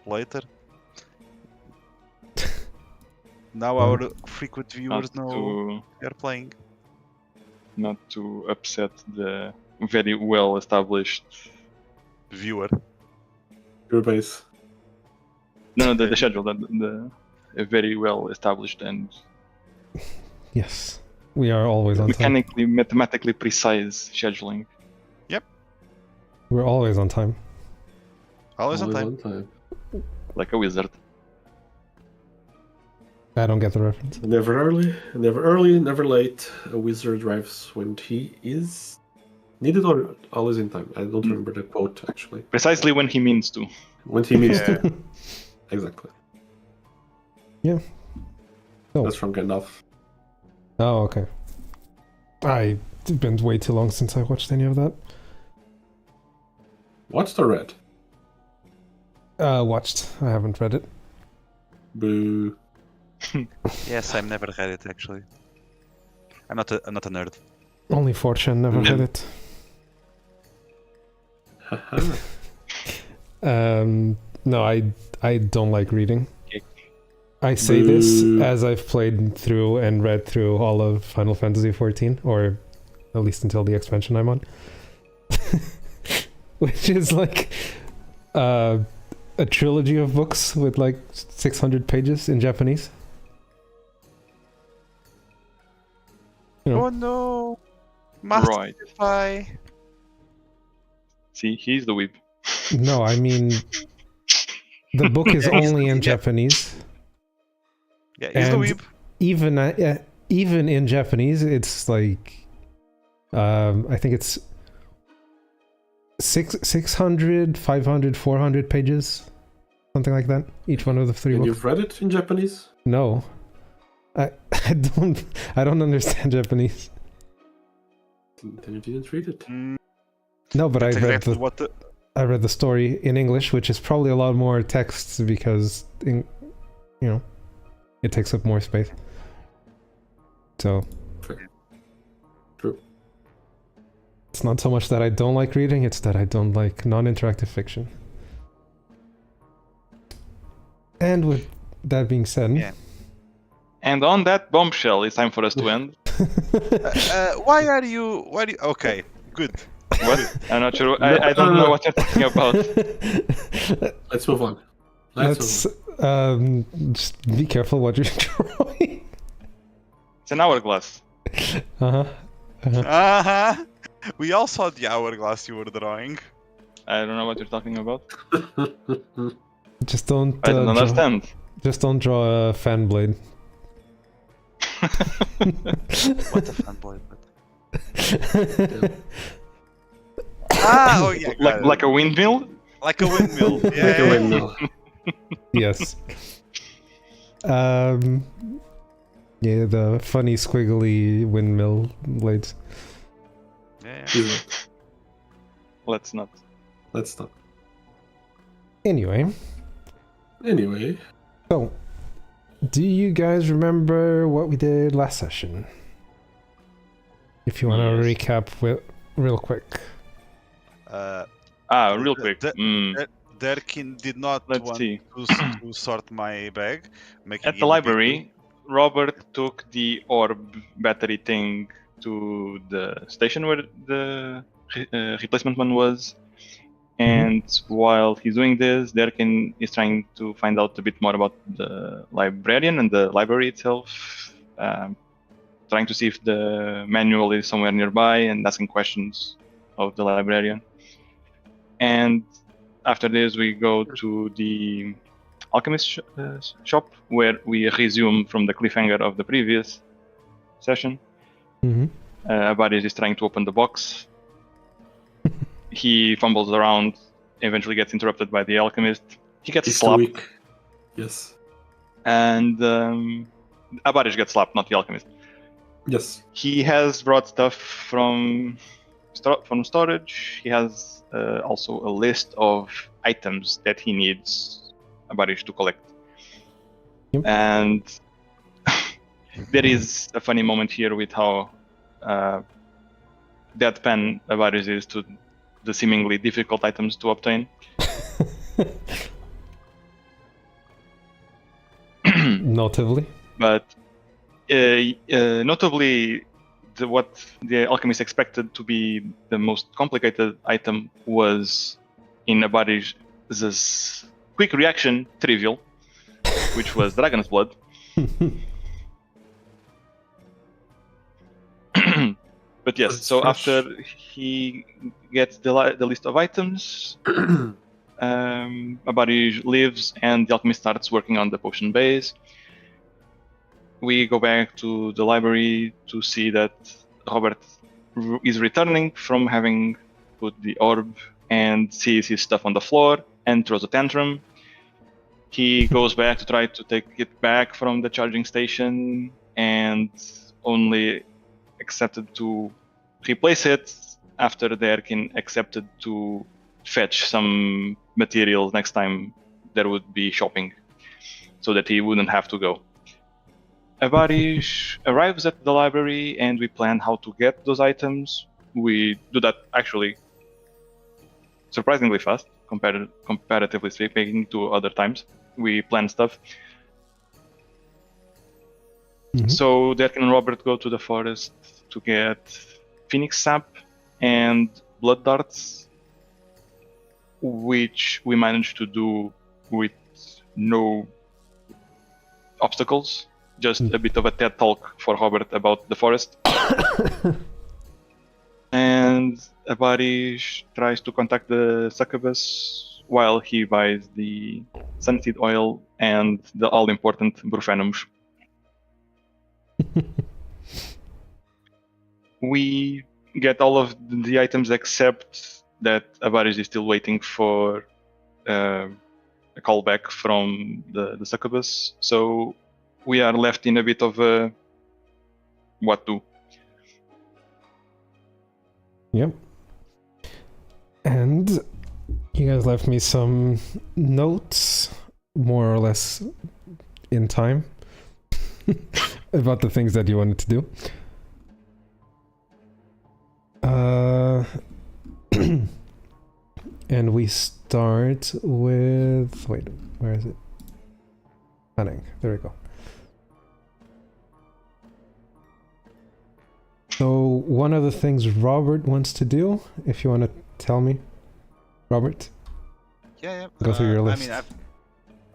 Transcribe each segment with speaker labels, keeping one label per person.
Speaker 1: later. Now our frequent viewers know they're playing.
Speaker 2: Not to upset the very well established
Speaker 1: Viewer.
Speaker 3: Your base.
Speaker 2: No, the schedule, the very well established and
Speaker 4: Yes, we are always on time.
Speaker 2: mechanically, mathematically precise scheduling.
Speaker 4: We're always on time.
Speaker 1: Always on time.
Speaker 2: Like a wizard.
Speaker 4: I don't get the reference.
Speaker 3: Never early, never late. A wizard arrives when he is needed or always in time. I don't remember the quote actually.
Speaker 2: Precisely when he means to.
Speaker 3: When he means to. Exactly.
Speaker 4: Yeah. Oh.
Speaker 3: That's from Gandalf.
Speaker 4: Oh, okay. It's been way too long since I watched any of that.
Speaker 3: Watched or read?
Speaker 4: Watched. I haven't read it.
Speaker 3: Boo.
Speaker 1: Yes, I've never read it actually. I'm not a nerd.
Speaker 4: Only Fortune never read it. No, I don't like reading. I say this as I've played through and read through all of Final Fantasy XIV, or at least until the expansion I'm on. Which is like a trilogy of books with like 600 pages in Japanese. You know.
Speaker 1: Oh no! Masterify!
Speaker 2: See, he's the weeb.
Speaker 4: No, I mean the book is only in Japanese.
Speaker 1: Yeah, he's the weeb.
Speaker 4: Even in Japanese, it's like I think it's 600, 500, 400 pages, something like that. Each one of the three.
Speaker 3: And
Speaker 4: books.
Speaker 3: you've read it in Japanese?
Speaker 4: No, I don't understand Japanese.
Speaker 3: Then you didn't read it.
Speaker 4: No, but I read
Speaker 1: exactly
Speaker 4: I read the story in English, which is probably a lot more text because it takes up more space. So
Speaker 3: Fair. True.
Speaker 4: It's not so much that I don't like reading, it's that I don't like non-interactive fiction. And with that being said...
Speaker 2: And on that bombshell, it's time for us to end.
Speaker 1: Why are you... Okay, good.
Speaker 2: What? I'm not sure. I don't know what you're talking about.
Speaker 3: Let's move on.
Speaker 4: Let's just be careful what you're drawing.
Speaker 2: It's an hourglass.
Speaker 1: We all saw the hourglass you were drawing.
Speaker 2: I don't know what you're talking about.
Speaker 4: Just don't...
Speaker 2: I don't understand.
Speaker 4: Just don't draw a fan blade.
Speaker 1: What a fan blade? Oh yeah,
Speaker 2: like a windmill?
Speaker 1: Like a windmill. Yeah.
Speaker 3: Like a windmill.
Speaker 4: Yes. Yeah, the funny squiggly windmill blades.
Speaker 1: Yeah.
Speaker 2: Let's not.
Speaker 3: Let's stop.
Speaker 4: Anyway. So, do you guys remember what we did last session? If you want to recap real quick.
Speaker 2: Real quick.
Speaker 1: Derkin did not want to sort my bag.
Speaker 2: At the library, Robert took the orb battery thing to the station where the replacement one was. And while he's doing this, Derkin is trying to find out a bit more about the librarian and the library itself. Trying to see if the manual is somewhere nearby and asking questions of the librarian. And after this, we go to the alchemist shop, where we resume from the cliffhanger of the previous session. Varys is trying to open the box. He fumbles around, eventually gets interrupted by the alchemist. He gets slapped.
Speaker 3: Yes.
Speaker 2: And Varys gets slapped, not the alchemist.
Speaker 3: Yes.
Speaker 2: He has brought stuff from storage. He has also a list of items that he needs Varys to collect.
Speaker 4: Yep.
Speaker 2: And there is a funny moment here with how deadpan Varys is to the seemingly difficult items to obtain.
Speaker 4: Notably.
Speaker 2: But notably, what the alchemist expected to be the most complicated item was, in Abari's quick reaction, trivial, which was dragon's blood. But yes,
Speaker 3: That's
Speaker 2: so
Speaker 3: fresh.
Speaker 2: after he gets the list of items, Abari leaves and the alchemist starts working on the potion base. We go back to the library to see that Robert is returning from having put the orb and sees his stuff on the floor and throws a tantrum. He goes back to try to take it back from the charging station and only accepted to replace it after Derkin accepted to fetch some materials next time there would be shopping so that he wouldn't have to go. Abarish arrives at the library and we plan how to get those items. We do that actually surprisingly fast, comparatively speaking to other times. We plan stuff.
Speaker 4: Mhm.
Speaker 2: So Derkin and Robert go to the forest to get Phoenix Sap and Blood Darts, which we managed to do with no obstacles. Just a bit of a TED talk for Robert about the forest. And Abarish tries to contact the succubus while he buys the sunseed oil and the all-important Brufenums. We get all of the items except that Abarish is still waiting for a callback from the succubus. So we are left in a bit of a what to.
Speaker 4: Yep. And you guys left me some notes, more or less in time, about the things that you wanted to do. And we start with... Wait, where is it? Planning. There we go. So one of the things Robert wants to do, if you want to tell me, Robert,
Speaker 1: Yeah.
Speaker 4: go through your list.
Speaker 1: I mean,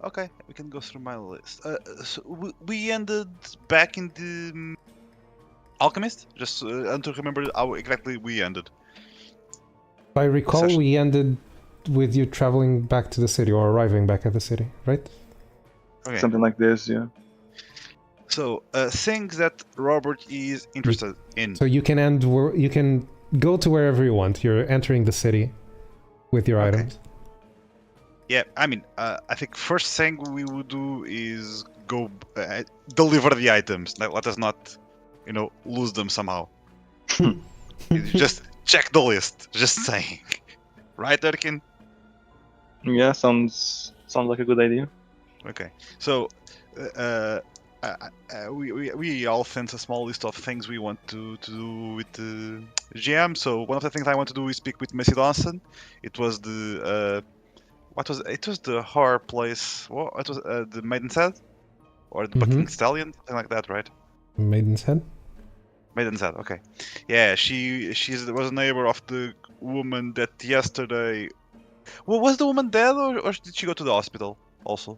Speaker 1: okay, we can go through my list. So we ended back in the Alchemist. Just to remember how exactly we ended.
Speaker 4: If I recall,
Speaker 1: Session.
Speaker 4: we ended with you traveling back to the city or arriving back at the city, right?
Speaker 1: Okay.
Speaker 2: Something like this, yeah.
Speaker 1: So things that Robert is interested in.
Speaker 4: So you can you can go to wherever you want. You're entering the city with your
Speaker 1: Okay.
Speaker 4: items.
Speaker 1: Yeah, I mean, I think first thing we would do is go deliver the items. Let us not, lose them somehow. Just check the list. Just saying, right, Erkin?
Speaker 2: Yeah, sounds like a good idea.
Speaker 1: Okay, so we all sent a small list of things we want to do with the GM. So one of the things I want to do is speak with Missy Dawson. It was the it was the horror place. What it was the Maiden's Head or the Bucking Stallion, something like that, right?
Speaker 4: Maiden's Head.
Speaker 1: Maiden's Head. Okay, yeah. She was a neighbor of the woman that yesterday. Well, was the woman dead or did she go to the hospital also?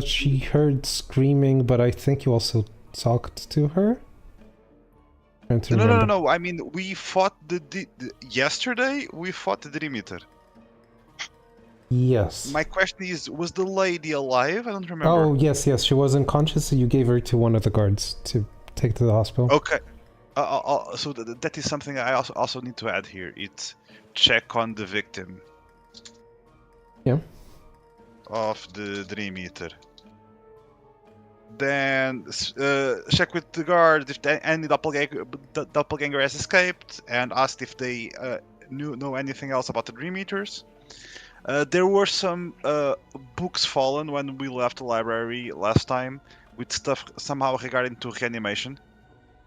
Speaker 4: She heard screaming, but I think you also talked to her. Trying to remember.
Speaker 1: No. I mean, we fought yesterday. We fought the Demeter.
Speaker 4: Yes.
Speaker 1: My question is, was the lady alive? I don't remember.
Speaker 4: Oh, yes. She was unconscious, so you gave her to one of the guards to take to the hospital.
Speaker 1: Okay. So that is something I also need to add here. It's check on the victim.
Speaker 4: Yeah.
Speaker 1: Of the Dream Eater. Then check with the guard if any doppelganger has escaped, and asked if they know anything else about the Dream Eaters. There were some books fallen when we left the library last time, with stuff somehow regarding to reanimation.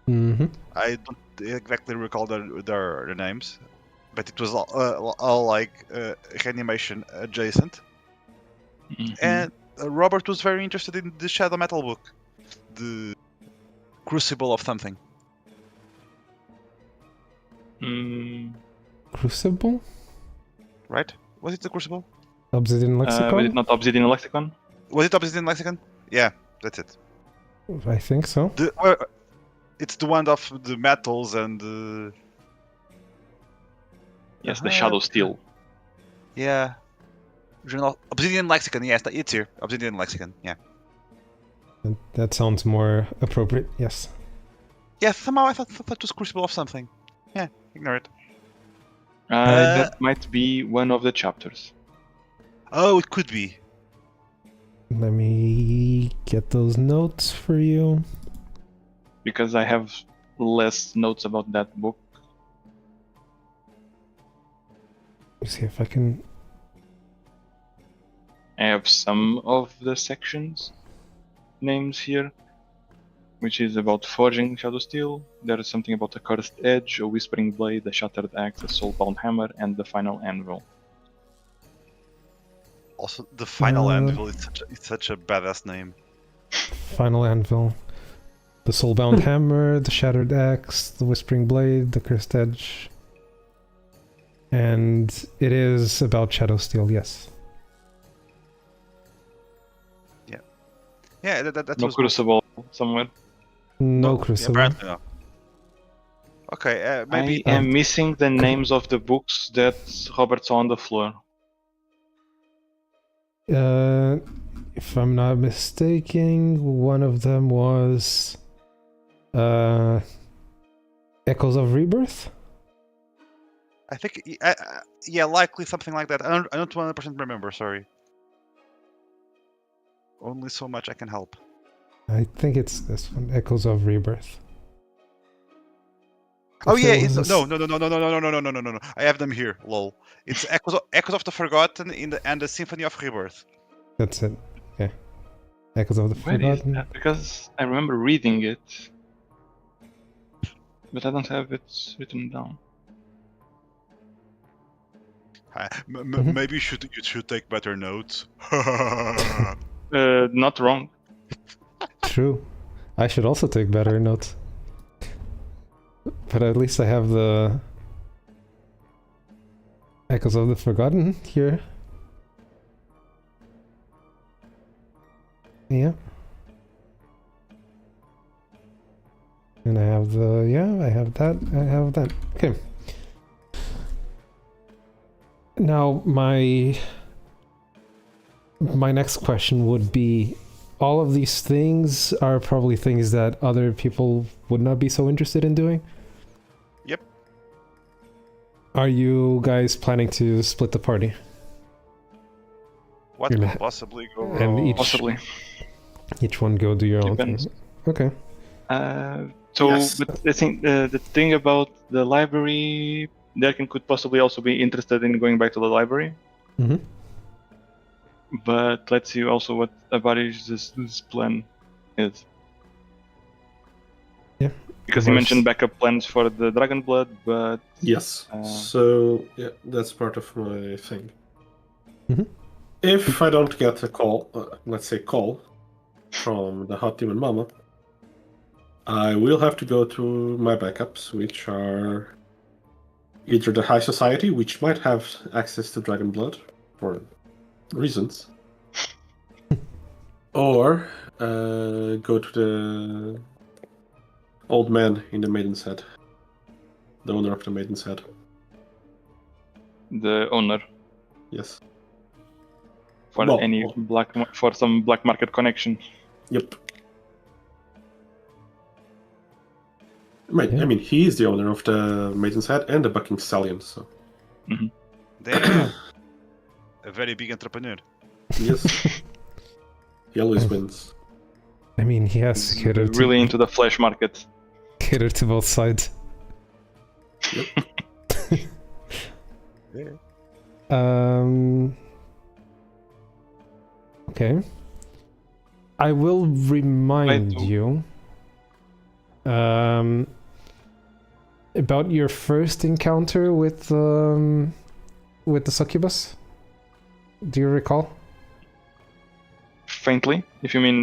Speaker 4: Mm-hmm.
Speaker 1: I don't exactly recall their names, but it was all like reanimation adjacent.
Speaker 2: Mm-hmm.
Speaker 1: And Robert was very interested in the Shadow Metal book, the Crucible of something.
Speaker 4: Crucible?
Speaker 1: Right? Was it the Crucible?
Speaker 4: Obsidian Lexicon?
Speaker 2: Was it not Obsidian Lexicon?
Speaker 1: Was it Obsidian Lexicon? Yeah, that's it.
Speaker 4: I think so.
Speaker 1: It's the one of the metals and the...
Speaker 2: Yes, the Shadow Steel.
Speaker 1: Yeah. Obsidian Lexicon, yes, it's here. Obsidian Lexicon, yeah.
Speaker 4: That sounds more appropriate, yes.
Speaker 1: Yeah, somehow I thought that was Crucible of something. Yeah, ignore it.
Speaker 2: That might be one of the chapters.
Speaker 1: Oh, it could be.
Speaker 4: Let me get those notes for you.
Speaker 2: Because I have less notes about that book.
Speaker 4: Let's see if I can...
Speaker 2: I have some of the sections names here, which is about forging Shadow Steel. There is something about a cursed edge, a whispering blade, a shattered axe, a soulbound hammer, and the final anvil.
Speaker 1: Also, the final anvil is such a badass name.
Speaker 4: Final Anvil. The Soulbound Hammer, the Shattered Axe, the Whispering Blade, the Cursed Edge. And it is about Shadow Steel, yes.
Speaker 1: Yeah, that
Speaker 2: No
Speaker 1: was...
Speaker 2: Crucible somewhere.
Speaker 4: No
Speaker 1: Yeah,
Speaker 4: Crucible.
Speaker 1: apparently no. Okay, maybe...
Speaker 2: I am missing the names of the books that Robert saw on the floor.
Speaker 4: If I'm not mistaken, one of them was Echoes of Rebirth?
Speaker 1: I think... yeah, likely something like that. I don't 100% remember, sorry. Only so much I can help.
Speaker 4: I think it's this one, Echoes of Rebirth.
Speaker 1: Oh
Speaker 4: If
Speaker 1: yeah,
Speaker 4: it
Speaker 1: it's
Speaker 4: was
Speaker 1: no. I have them here. Lol. It's Echoes of the Forgotten and the Symphony of Rebirth.
Speaker 4: That's it. Okay. Echoes of the
Speaker 2: Where is
Speaker 4: Forgotten.
Speaker 2: that? Because I remember reading it, but I don't have it written down.
Speaker 1: Maybe you should take better notes.
Speaker 2: Not wrong.
Speaker 4: True. I should also take better notes. But at least I have the Echoes of the Forgotten here. Yeah. And I have I have that. Okay. Now my next question would be, all of these things are probably things that other people would not be so interested in doing?
Speaker 1: Yep.
Speaker 4: Are you guys planning to split the party?
Speaker 1: What
Speaker 4: You're
Speaker 1: could
Speaker 4: not-
Speaker 1: possibly go
Speaker 4: and
Speaker 1: wrong?
Speaker 2: Possibly.
Speaker 4: Each one go do your own thing.
Speaker 2: Depends.
Speaker 4: Okay.
Speaker 2: So,
Speaker 3: Yes.
Speaker 2: but I think the thing about the library, Derkin could possibly also be interested in going back to the library.
Speaker 4: Mm-hmm.
Speaker 2: But let's see also what Avari's plan is.
Speaker 4: Yeah.
Speaker 2: Because he
Speaker 4: Avaris-
Speaker 2: mentioned backup plans for the Dragon Blood, but
Speaker 3: Yes. So yeah, that's part of my thing.
Speaker 4: Mhm.
Speaker 3: If I don't get a call, let's say call, from the Hot Demon Mama, I will have to go to my backups, which are either the High Society, which might have access to Dragon Blood for reasons, or go to the old man in the Maiden's Head, the owner of the Maiden's Head.
Speaker 2: the owner
Speaker 3: Yes.
Speaker 2: for
Speaker 3: Well,
Speaker 2: for some black market connection.
Speaker 3: Yep. I
Speaker 4: Yeah.
Speaker 3: mean, he is the owner of the Maiden's Head and the Bucking Stallion, so
Speaker 1: Damn. A very big entrepreneur.
Speaker 3: yes. He always wins.
Speaker 4: I mean, he has catered to,
Speaker 2: Really into the flesh market.
Speaker 4: catered to both sides. Okay. I will remind
Speaker 2: Right.
Speaker 4: you about your first encounter with the succubus. Do you recall?
Speaker 2: faintly, if you mean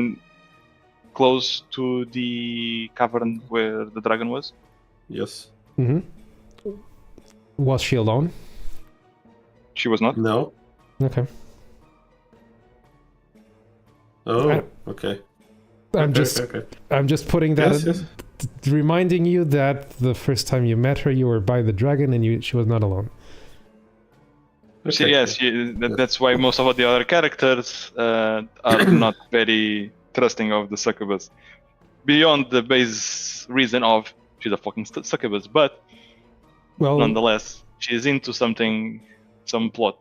Speaker 2: close to the cavern where the dragon was.
Speaker 3: Yes.
Speaker 4: Mm-hmm. Was she alone?
Speaker 2: She was not.
Speaker 3: No.
Speaker 4: Okay.
Speaker 3: Oh, okay.
Speaker 4: I'm just putting that,
Speaker 3: Yes.
Speaker 4: reminding you that the first time you met her, you were by the dragon, and she was not alone.
Speaker 2: She,
Speaker 3: Okay.
Speaker 2: yes, that's why most of the other characters are not very trusting of the succubus. Beyond the base reason of she's a fucking succubus, but
Speaker 4: Well,
Speaker 2: nonetheless, she's into something, some plot.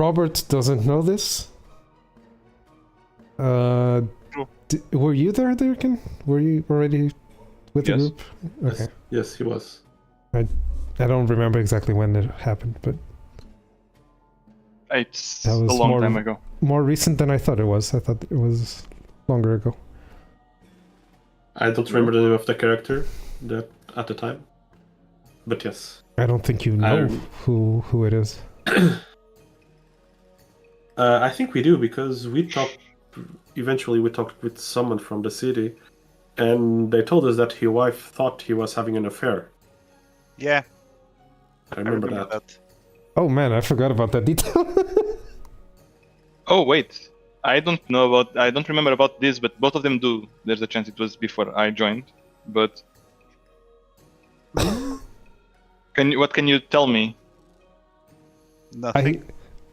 Speaker 4: Robert doesn't know this. Were you there, Dirkin? Were you already with the
Speaker 2: Yes.
Speaker 4: group? Okay.
Speaker 3: Yes, he was.
Speaker 4: I don't remember exactly when it happened, but
Speaker 2: It's
Speaker 4: That
Speaker 2: a
Speaker 4: was
Speaker 2: long time ago.
Speaker 4: more recent than I thought it was. I thought it was longer ago.
Speaker 3: I don't remember the name of the character that at the time. But yes.
Speaker 4: I don't think you know who it is.
Speaker 3: I think we do because eventually we talked with someone from the city and they told us that his wife thought he was having an affair.
Speaker 1: Yeah,
Speaker 3: I remember that.
Speaker 4: Oh man, I forgot about that detail.
Speaker 2: Oh wait, I don't remember about this, but both of them do. There's a chance it was before I joined, but what can you tell me?
Speaker 1: nothing.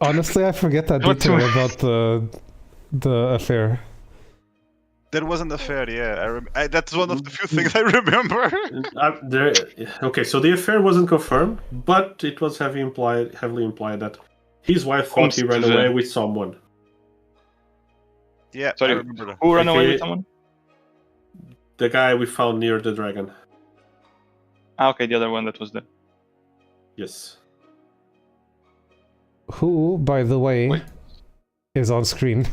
Speaker 4: Honestly, I forget that
Speaker 2: What
Speaker 4: detail
Speaker 2: to-
Speaker 4: about the affair.
Speaker 1: That wasn't affair, yeah. That's one of the few things I remember.
Speaker 3: Okay, so the affair wasn't confirmed, but it was heavily implied that his wife thought he ran away with someone.
Speaker 1: Yeah,
Speaker 2: Sorry,
Speaker 1: I remember that.
Speaker 2: who ran away
Speaker 3: Okay.
Speaker 2: with someone?
Speaker 3: The guy we found near the dragon.
Speaker 2: Ah, okay, the other one that was there.
Speaker 3: Yes.
Speaker 4: Who, by the way,
Speaker 2: Wait.
Speaker 4: is on screen.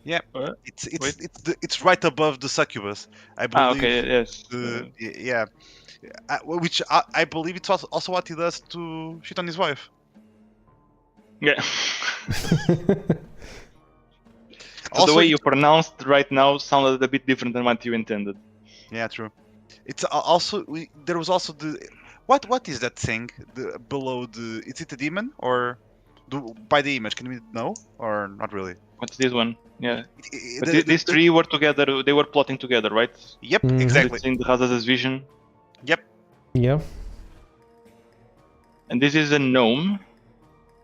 Speaker 1: Yeah,
Speaker 2: What? Wait.
Speaker 1: it's right above the succubus. I believe.
Speaker 2: Ah, okay, yes.
Speaker 1: Yeah, which I believe it's also what he does to shit on his wife.
Speaker 2: Yeah. So
Speaker 1: Also,
Speaker 2: the way you pronounced right now sounded a bit different than what you intended.
Speaker 1: Yeah, true. It's also there was also the what is that thing below the? Is it a demon or by the image? Can we know or not really?
Speaker 2: What's this one? Yeah. But
Speaker 1: These
Speaker 2: these three were together. They were plotting together, right?
Speaker 1: Yep,
Speaker 4: Mhm.
Speaker 1: exactly.
Speaker 2: It's in the Hazard's vision.
Speaker 1: Yep.
Speaker 4: Yeah.
Speaker 2: And this is a gnome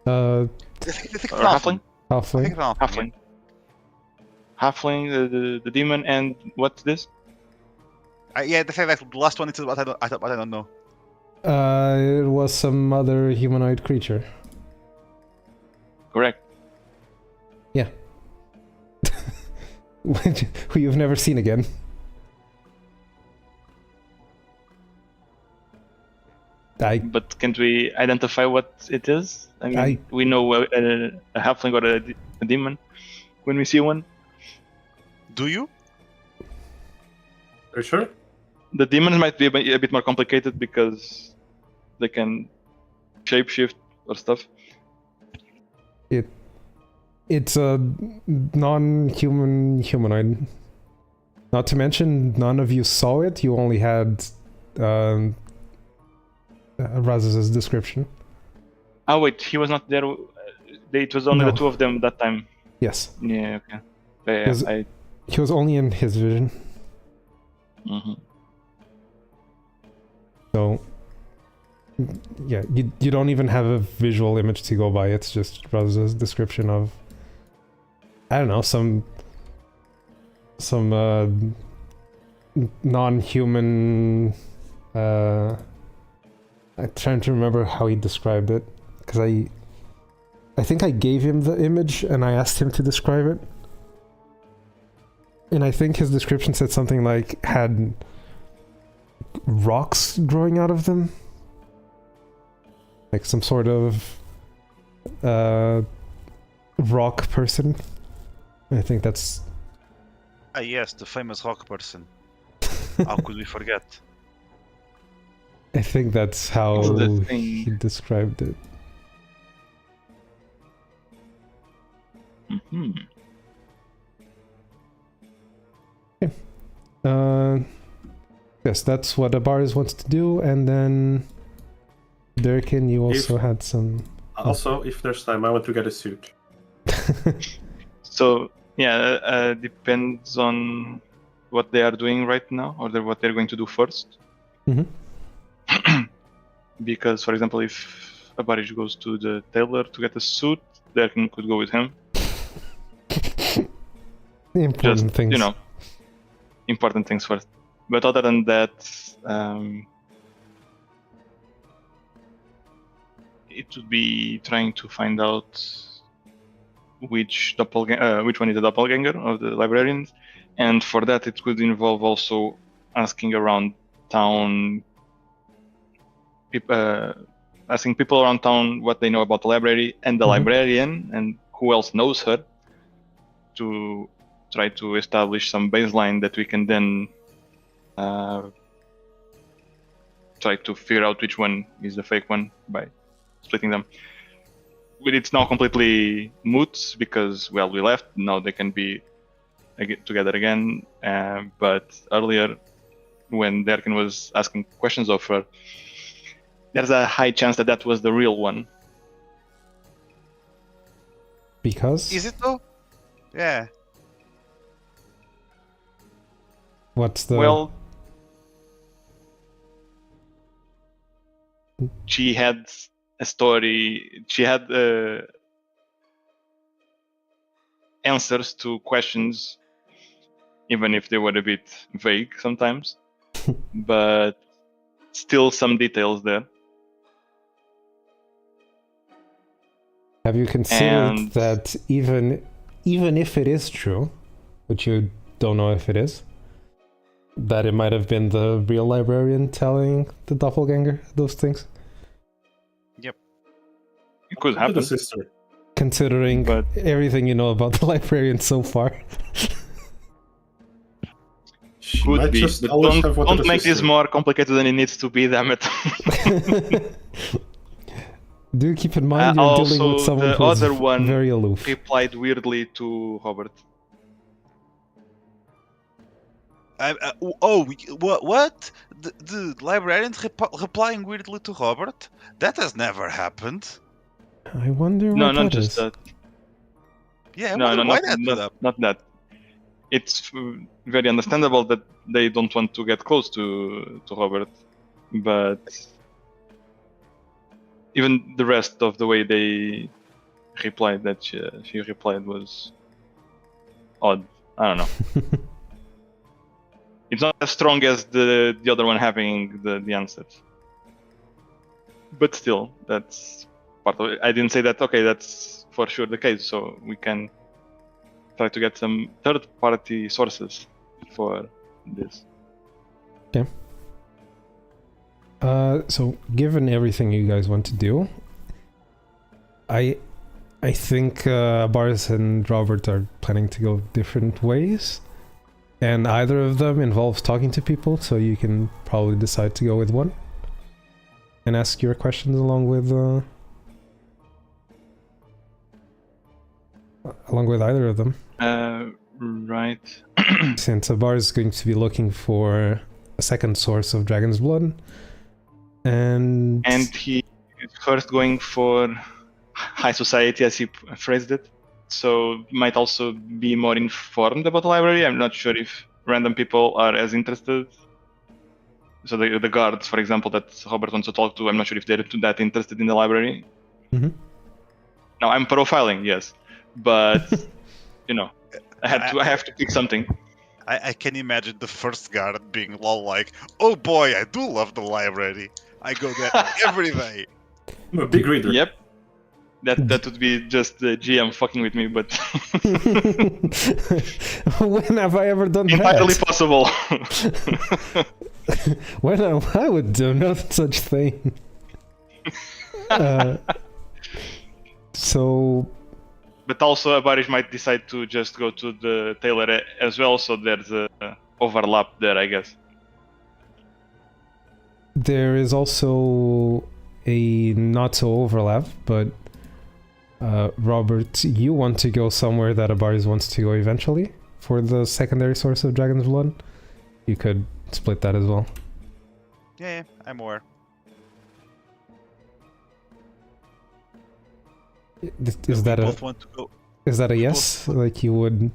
Speaker 4: Uh,
Speaker 1: I think it's
Speaker 2: or halfling.
Speaker 1: I
Speaker 4: halfling.
Speaker 1: think it's an
Speaker 2: Halfling. Halfling, the demon, and what's this?
Speaker 1: Yeah, the fact that the last one is what I don't know.
Speaker 4: It was some other humanoid creature.
Speaker 2: Correct.
Speaker 4: Who you've never seen again.
Speaker 2: But can't we identify what it is? I mean, we know a halfling or a demon when we see one.
Speaker 1: Do you?
Speaker 3: Are you sure?
Speaker 2: The demons might be a bit more complicated because they can shapeshift or stuff.
Speaker 4: It's a non-human humanoid. Not to mention, none of you saw it. You only had Raz's description.
Speaker 2: Oh wait, he was not there. It was only
Speaker 4: No.
Speaker 2: the two of them that time.
Speaker 4: Yes,
Speaker 2: Yeah, okay. Yeah,
Speaker 4: he was only in his vision.
Speaker 2: Mhm.
Speaker 4: So, yeah, you don't even have a visual image to go by. It's just Raz's description of, I don't know, some non-human. I'm trying to remember how he described it because I think I gave him the image and I asked him to describe it, and I think his description said something like had rocks growing out of them, like some sort of rock person. I think that's
Speaker 1: Yes, the famous rock person. How could we forget?
Speaker 4: I think that's how
Speaker 2: It's the thing.
Speaker 4: he described it.
Speaker 2: Mhm.
Speaker 4: Yes, that's what Abaris wants to do, and then Durkin, you also
Speaker 3: If-
Speaker 4: had some.
Speaker 3: Also, if there's time, I want to get a suit.
Speaker 2: So yeah, depends on what they are doing right now, or what they're going to do first.
Speaker 4: Mhm.
Speaker 2: Because, for example, if Abarish goes to the tailor to get a suit, Derkin could go with him.
Speaker 4: The important
Speaker 2: Just
Speaker 4: things.
Speaker 2: important things first. But other than that, it would be trying to find out which one is the doppelganger of the librarians, and for that it could involve also asking around town, asking people around town what they know about the library and the
Speaker 4: Mhm.
Speaker 2: librarian, and who else knows her, to try to establish some baseline that we can then try to figure out which one is the fake one by splitting them. But it's now completely moot because, well, we left. Now they can be together again. But earlier, when Derkin was asking questions of her, there's a high chance that that was the real one.
Speaker 4: Because?
Speaker 1: Is it though? Yeah.
Speaker 4: What's the...
Speaker 2: Well, she had a story. She had answers to questions, even if they were a bit vague sometimes, but still some details there.
Speaker 4: Have you considered
Speaker 2: And-
Speaker 4: that even if it is true, which you don't know if it is, that it might have been the real librarian telling the doppelganger those things?
Speaker 2: It could
Speaker 3: To
Speaker 2: happen.
Speaker 3: the sister.
Speaker 4: Considering
Speaker 2: But-
Speaker 4: everything you know about the librarian so far.
Speaker 3: She
Speaker 2: Could
Speaker 3: might
Speaker 2: be,
Speaker 3: just
Speaker 2: but
Speaker 3: always have wanted
Speaker 2: don't
Speaker 3: a
Speaker 2: make this
Speaker 3: sister.
Speaker 2: more complicated than it needs to be, damn it.
Speaker 4: Do keep in mind you're dealing with
Speaker 2: Also,
Speaker 4: someone
Speaker 2: the
Speaker 4: who's
Speaker 2: other one
Speaker 4: very aloof.
Speaker 2: replied weirdly to Robert.
Speaker 1: What? The librarian replying weirdly to Robert? That has never happened.
Speaker 4: I wonder
Speaker 2: No,
Speaker 4: what
Speaker 2: not
Speaker 4: that
Speaker 2: just
Speaker 4: is.
Speaker 2: that.
Speaker 1: Yeah, I
Speaker 2: No,
Speaker 1: wonder
Speaker 2: no,
Speaker 1: why
Speaker 2: not,
Speaker 1: that did
Speaker 2: not,
Speaker 1: happen.
Speaker 2: not that. It's very understandable that they don't want to get close to Robert, but even the rest of the way they replied, that she replied, was odd. I don't know. It's not as strong as the other one having the answers, but still, that's part of it. I didn't say that. Okay, that's for sure the case. So we can try to get some third-party sources for this.
Speaker 4: So given everything you guys want to do, I think Boris and Robert are planning to go different ways, and either of them involves talking to people, so you can probably decide to go with one and ask your questions along with either of them.
Speaker 2: Right.
Speaker 4: Since Abar is going to be looking for a second source of Dragon's Blood, and
Speaker 2: he is first going for high society, as he phrased it. So might also be more informed about the library. I'm not sure if random people are as interested. So the guards, for example, that Robert wants to talk to, I'm not sure if they're that interested in the library.
Speaker 4: Mhm.
Speaker 2: Now I'm profiling, yes, but I have to pick something.
Speaker 1: I can imagine the first guard being all like, "Oh boy, I do love the library. I go there every day."
Speaker 3: I'm a big reader.
Speaker 2: Yep. That would be just the GM fucking with me, but
Speaker 4: when have I ever done
Speaker 2: entirely
Speaker 4: that?
Speaker 2: possible.
Speaker 4: When I would do no such thing. So
Speaker 2: But also, Abarish might decide to just go to the tailor as well, so there's a overlap there, I guess.
Speaker 4: there is also a not so overlap, but Robert, you want to go somewhere that Abaris wants to go eventually for the secondary source of Dragon's Blood? You could split that as well.
Speaker 1: Yeah, I'm aware.
Speaker 4: Is that
Speaker 1: both want to go.
Speaker 4: is that a yes? Like you would?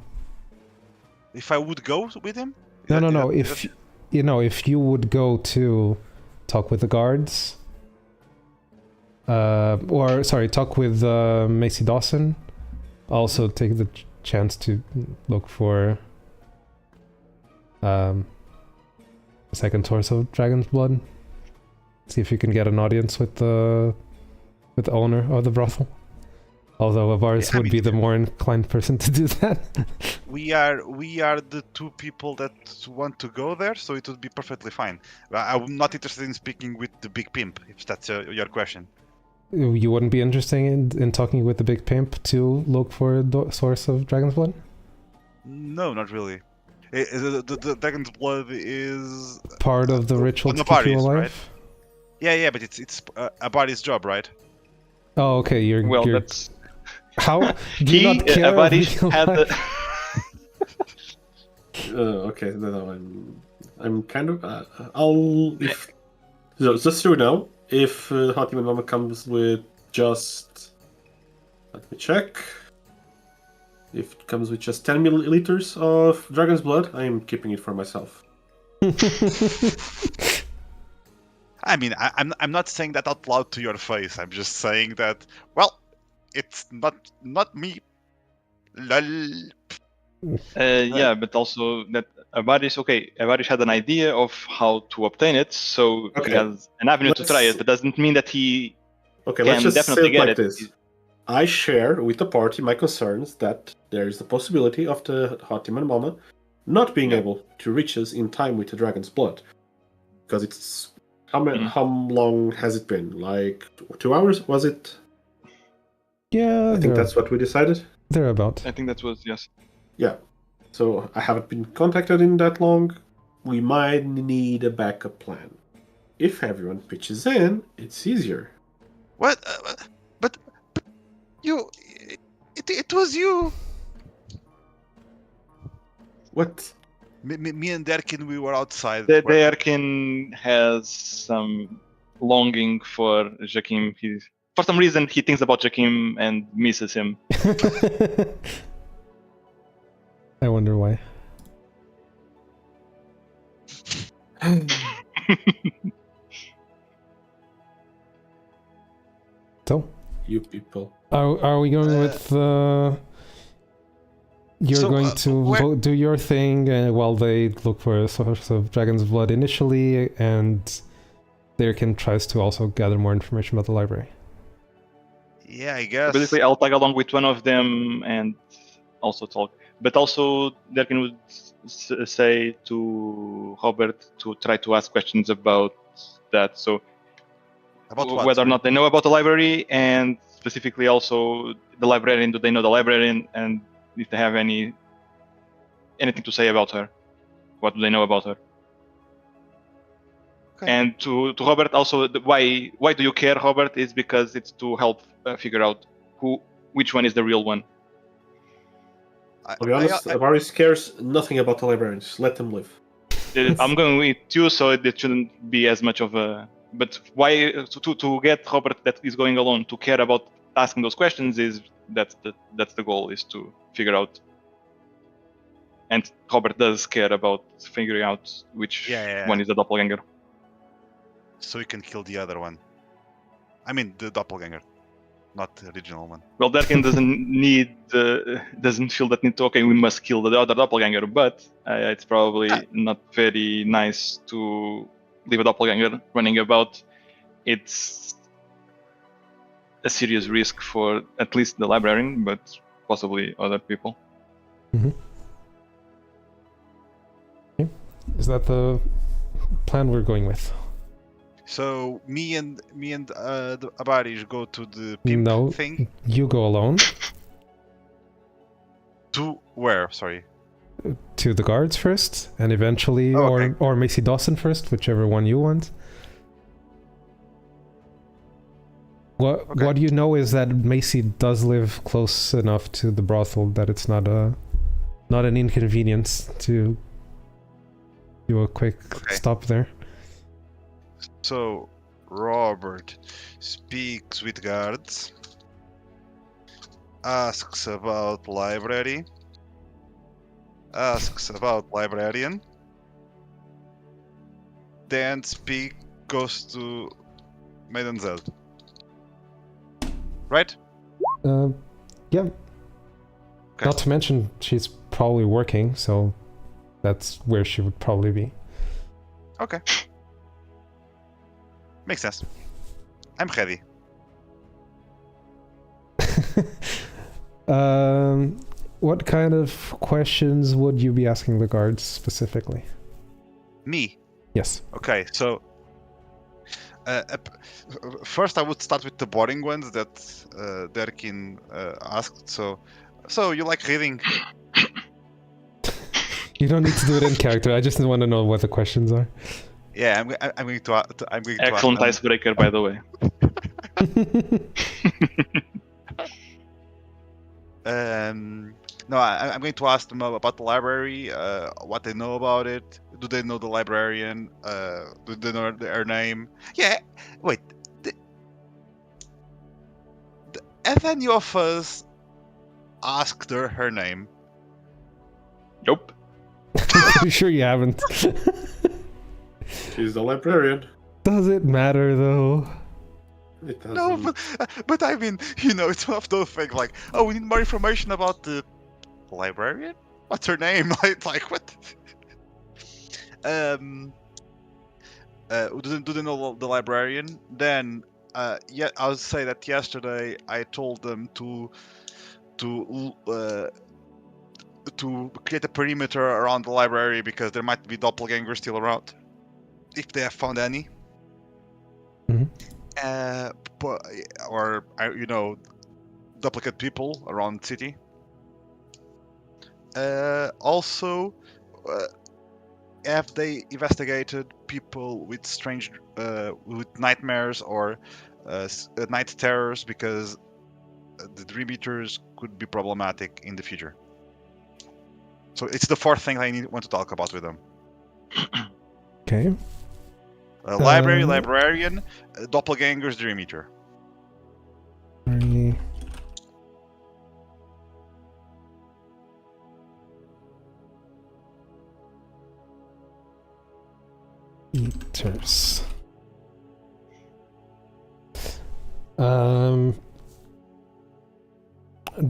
Speaker 1: If I would go with him?
Speaker 4: No. If if you would go to talk with the guards, or sorry, talk with Macy Dawson. Also take the chance to look for a second source of Dragon's Blood. See if you can get an audience with the owner of the brothel. Although Avaris would be the more inclined person to do that.
Speaker 1: We are the two people that want to go there, so it would be perfectly fine. I'm not interested in speaking with the big pimp, if that's your question.
Speaker 4: You wouldn't be interested in talking with the big pimp to look for a source of Dragon's Blood?
Speaker 1: No, not really. The Dragon's Blood is
Speaker 4: part of the ritual to keep you alive?
Speaker 1: Right? Yeah, but it's a body's job, right?
Speaker 4: Oh, okay. You're
Speaker 2: that's
Speaker 4: how do you not care?
Speaker 3: Okay, no, I'm kind of so just through now. If Hot Demon Mama comes with just, let me check. If it comes with just 10 milliliters of Dragon's Blood, I am keeping it for myself.
Speaker 1: I mean, I'm not saying that out loud to your face. I'm just saying that, well, it's not me. Lol.
Speaker 2: Yeah, but also that Avaris had an idea of how to obtain it, so he has an avenue to try it. That doesn't mean that he can
Speaker 3: let's just
Speaker 2: definitely
Speaker 3: say it
Speaker 2: get
Speaker 3: like
Speaker 2: it.
Speaker 3: this. I share with the party my concerns that there is the possibility of the Hot Demon Mama not being able to reach us in time with the Dragon's Blood. Because it's... How long has it been? Like 2 hours, was it?
Speaker 4: Yeah,
Speaker 3: I think that's what we decided.
Speaker 4: Thereabout.
Speaker 2: I think that was, yes.
Speaker 3: Yeah. So I haven't been contacted in that long. We might need a backup plan. If everyone pitches in, it's easier.
Speaker 1: What? But you... It was you!
Speaker 3: What?
Speaker 1: Me and Derkin, we were outside.
Speaker 2: Derkin has some longing for Jakim. For some reason, he thinks about Jakim and misses him.
Speaker 4: I wonder why. So?
Speaker 3: You people.
Speaker 4: Are we going with... You're going to do your thing while they look for a source of Dragon's Blood initially, and Derkin tries to also gather more information about the library.
Speaker 1: Yeah, I guess.
Speaker 2: Basically, I'll tag along with one of them and also talk. But also, Derkin would say to Robert to try to ask questions about that. So,
Speaker 1: about what?
Speaker 2: Whether or not they know about the library, and specifically also the librarian. Do they know the librarian? And if they have anything to say about her, what do they know about her? Okay. And to Robert also, why do you care, Robert? Is because it's to help figure out which one is the real one.
Speaker 3: I'll be honest, Avaris cares nothing about the librarians. Let them live.
Speaker 2: I'm going with you, so it shouldn't be as much of a... But why to get Robert that is going alone to care about asking those questions is that's the goal, is to figure out. And Robert does care about figuring out which one is the doppelganger.
Speaker 1: So he can kill the other one. I mean, the doppelganger, not the original one.
Speaker 2: Well, Derkin doesn't feel that need to. Okay, we must kill the other doppelganger, but it's probably not very nice to leave a doppelganger running about. It's a serious risk for at least the librarian, but possibly other people.
Speaker 4: Mm-hmm. Okay. Is that the plan we're going with?
Speaker 1: So me and the Abarish go to the pimp thing?
Speaker 4: You go alone.
Speaker 1: To where? Sorry.
Speaker 4: To the guards first, and eventually, or Macy Dawson first, whichever one you want. What you know is that Macy does live close enough to the brothel that it's not an inconvenience to do a quick stop there.
Speaker 1: So Robert speaks with guards, asks about library, asks about librarian, then goes to Maiden Zed. Right?
Speaker 4: Yeah.
Speaker 1: Okay.
Speaker 4: Not to mention she's probably working, so that's where she would probably be.
Speaker 1: Okay. Makes sense. I'm ready.
Speaker 4: What kind of questions would you be asking the guards specifically?
Speaker 1: Me.
Speaker 4: Yes.
Speaker 1: Okay, so first I would start with the boring ones that Derkin asked. So you like reading?
Speaker 4: You don't need to do it in character. I just want to know what the questions are.
Speaker 1: Yeah, I'm going to
Speaker 2: Excellent
Speaker 1: ask them.
Speaker 2: icebreaker, by the way.
Speaker 1: No, I'm going to ask them about the library, what they know about it. Do they know the librarian? Do they know her name? Yeah, wait. Have any of us asked her name?
Speaker 2: Nope.
Speaker 4: I'm pretty sure you haven't.
Speaker 3: She's the librarian.
Speaker 4: Does it matter though?
Speaker 3: It doesn't.
Speaker 1: No, but I mean, it's one of those things like, oh, we need more information about the librarian. What's her name? like what? Do they know the librarian? Then, yeah, I would say that yesterday I told them to create a perimeter around the library because there might be doppelgangers still around, if they have found any.
Speaker 4: Mhm.
Speaker 1: Or duplicate people around the city. Also, have they investigated people with strange, with nightmares or night terrors? Because the Dream Eaters could be problematic in the future. So it's the fourth thing I want to talk about with them.
Speaker 4: Okay.
Speaker 1: Library, librarian, doppelgangers, Dream Eater.
Speaker 4: Eaters. Do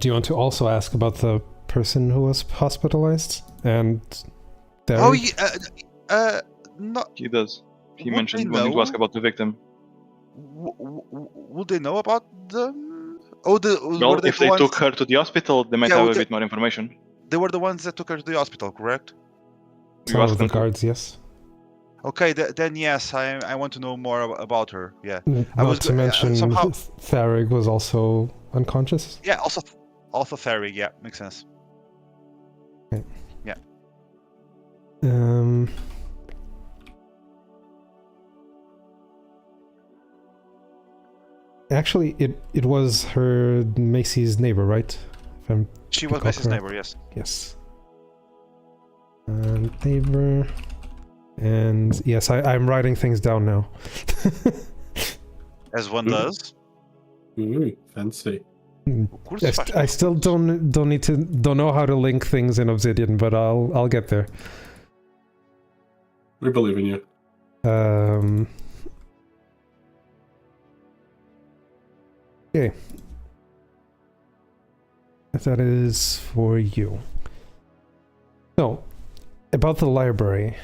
Speaker 4: you want to also ask about the person who was hospitalized and Derek?
Speaker 1: Oh, yeah, no.
Speaker 2: He does. He
Speaker 1: Would
Speaker 2: mentioned
Speaker 1: they
Speaker 2: wanting to
Speaker 1: know?
Speaker 2: ask about the victim.
Speaker 1: Would they know about them? Oh,
Speaker 2: Well,
Speaker 1: were they
Speaker 2: if
Speaker 1: the
Speaker 2: they
Speaker 1: ones,
Speaker 2: took her to the hospital, they might
Speaker 1: Yeah,
Speaker 2: have
Speaker 1: would
Speaker 2: a bit more information.
Speaker 1: They were the ones that took her to the hospital, correct?
Speaker 4: Some
Speaker 2: You
Speaker 4: of
Speaker 2: asked
Speaker 4: the
Speaker 2: them to?
Speaker 4: guards, yes.
Speaker 1: Okay, then yes, I want to know more about her. Yeah,
Speaker 4: Not to mention
Speaker 1: somehow.
Speaker 4: Tharig was also unconscious.
Speaker 1: Yeah, also Theory. Yeah, makes sense.
Speaker 4: Okay.
Speaker 1: Yeah.
Speaker 4: Actually, it was her Macy's neighbor, right?
Speaker 1: She was
Speaker 4: recall
Speaker 1: Macy's
Speaker 4: correct.
Speaker 1: neighbor. Yes.
Speaker 4: Yes. Neighbor. And yes, I'm writing things down now.
Speaker 1: As one
Speaker 3: Mhm.
Speaker 1: does.
Speaker 3: Fancy.
Speaker 4: I still don't know how to link things in Obsidian, but I'll get there.
Speaker 3: We believe in you.
Speaker 4: Okay. That is for you. So, about the library.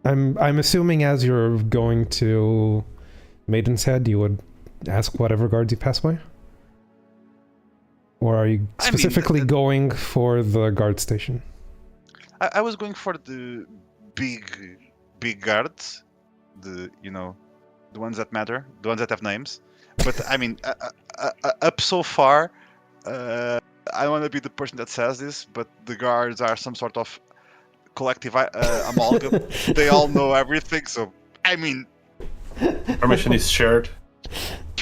Speaker 4: I'm assuming as you're going to Maiden's Head, you would ask whatever guards you pass by? Or are you specifically going for the guard station?
Speaker 1: I was going for the big guards, the ones that matter, the ones that have names. But I mean, up so far, I don't want to be the person that says this, but the guards are some sort of collective amalgam. They all know everything, so I mean,
Speaker 3: Permission is shared.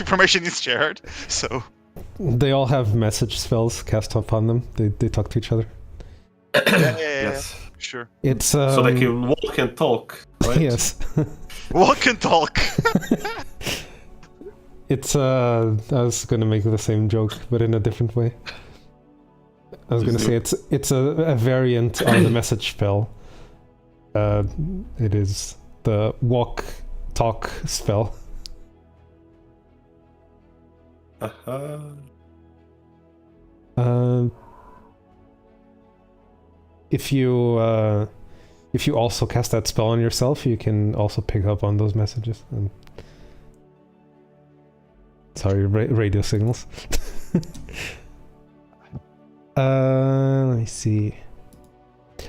Speaker 1: information is shared. So
Speaker 4: They all have message spells cast upon them. They talk to each other.
Speaker 1: yeah,
Speaker 3: Yes.
Speaker 1: sure.
Speaker 4: It's
Speaker 3: So they can walk and talk, right?
Speaker 4: yes.
Speaker 1: Walk and talk.
Speaker 4: It's I was gonna make the same joke, but in a different way. I was gonna say it's a variant of the message spell. It is the walk talk spell.
Speaker 3: Uh-huh.
Speaker 4: If you also cast that spell on yourself, you can also pick up on those messages. And sorry, radio signals. Let me see.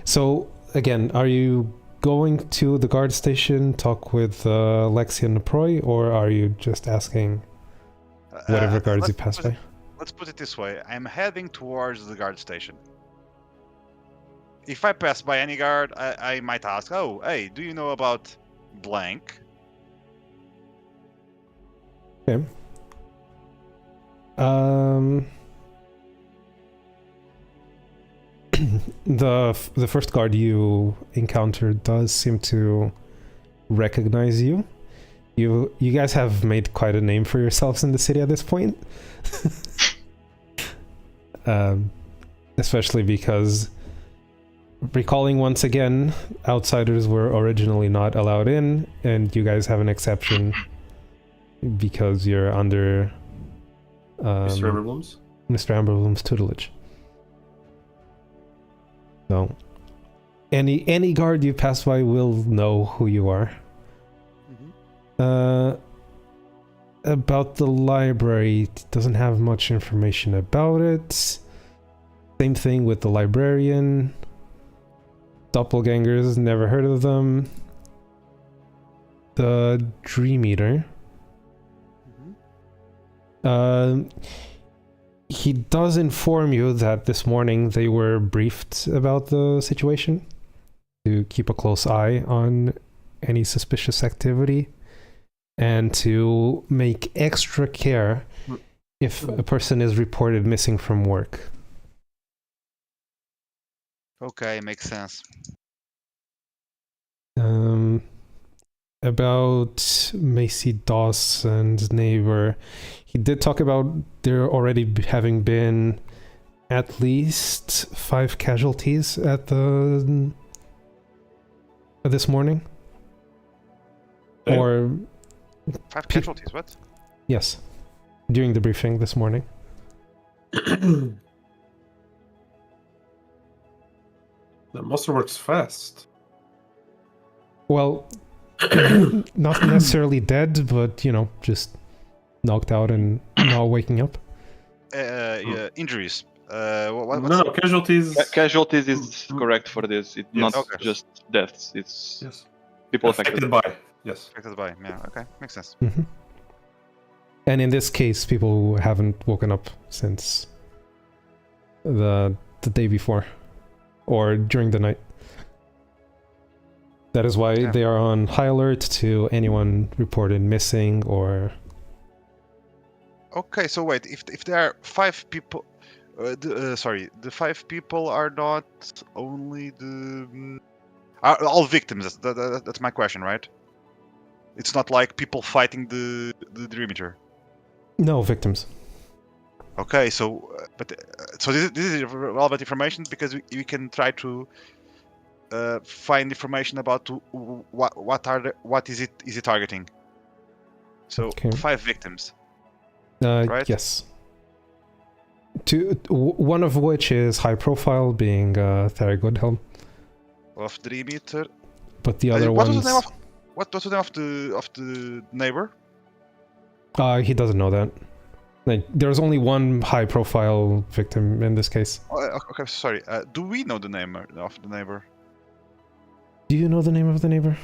Speaker 4: So again, are you going to the guard station, talk with Lexi and Naproy, or are you just asking whatever guards you pass by?
Speaker 1: Let's put it this way. I'm heading towards the guard station. If I pass by any guard, I might ask, oh, hey, do you know about blank?
Speaker 4: Okay. The first guard you encountered does seem to recognize you. You guys have made quite a name for yourselves in the city at this point. Especially because, recalling once again, outsiders were originally not allowed in, and you guys have an exception because you're under
Speaker 3: Mr. Amberblom's?
Speaker 4: Mr. Amberblom's tutelage. So, any guard you pass by will know who you are. About the library, it doesn't have much information about it. Same thing with the librarian. Doppelgangers, never heard of them. The Dream Eater. He does inform you that this morning they were briefed about the situation to keep a close eye on any suspicious activity and to make extra care if a person is reported missing from work.
Speaker 1: Okay, makes sense.
Speaker 4: About Macy Dawson's neighbor, he did talk about there already having been at least 5 casualties at this morning.
Speaker 3: Yeah.
Speaker 4: Or
Speaker 1: 5 casualties, what?
Speaker 4: yes, during the briefing this morning.
Speaker 3: The monster works fast.
Speaker 4: Well, not necessarily dead, but just knocked out and now waking up.
Speaker 1: Yeah, injuries. What's
Speaker 3: No, casualties.
Speaker 2: Casualties is correct for this. It's
Speaker 3: Yes.
Speaker 2: not
Speaker 1: Okay.
Speaker 2: just deaths. It's
Speaker 3: Yes.
Speaker 2: people affected.
Speaker 3: by. Yes.
Speaker 1: affected by? Yeah, okay, makes sense.
Speaker 4: Mm-hmm. And in this case, people who haven't woken up since the day before or during the night. That is why they are on high alert to anyone reported missing or...
Speaker 1: Okay, so wait, if there are 5 people, the 5 people are not only the are all victims. That's my question, right? It's not like people fighting the Dreameter.
Speaker 4: No, victims.
Speaker 1: Okay, so so this is relevant information because we can try to find information about what is it targeting. So
Speaker 4: Okay.
Speaker 1: 5 victims. Right?
Speaker 4: Yes. One of which is high profile, being Thera Godhelm,
Speaker 1: Of Dreameter.
Speaker 4: but the other
Speaker 1: What
Speaker 4: ones...
Speaker 1: was the name of what's the name of the neighbor?
Speaker 4: He doesn't know that. Like, there's only one high profile victim in this case.
Speaker 1: Oh, okay, sorry. Do we know the name of the neighbor?
Speaker 4: Do you know the name of the neighbor?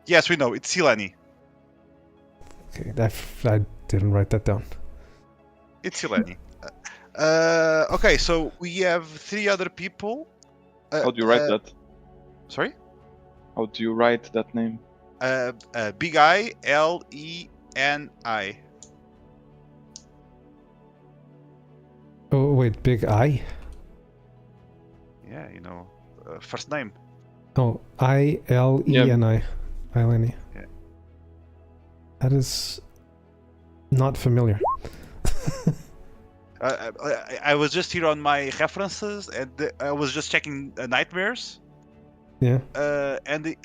Speaker 1: Yes, we know. It's Silani.
Speaker 4: Okay, I didn't write that down.
Speaker 1: It's Silani. Okay, so we have 3 other people.
Speaker 2: How do you write that?
Speaker 1: Sorry?
Speaker 2: How do you write that name?
Speaker 1: Big I, Leni.
Speaker 4: wait, Big I?
Speaker 1: Yeah, first name.
Speaker 4: Oh, I-L-E-N-I. Ileni.
Speaker 1: Yeah.
Speaker 4: That is not familiar.
Speaker 1: I was just here on my references, and I was just checking nightmares.
Speaker 4: Yeah.
Speaker 1: And the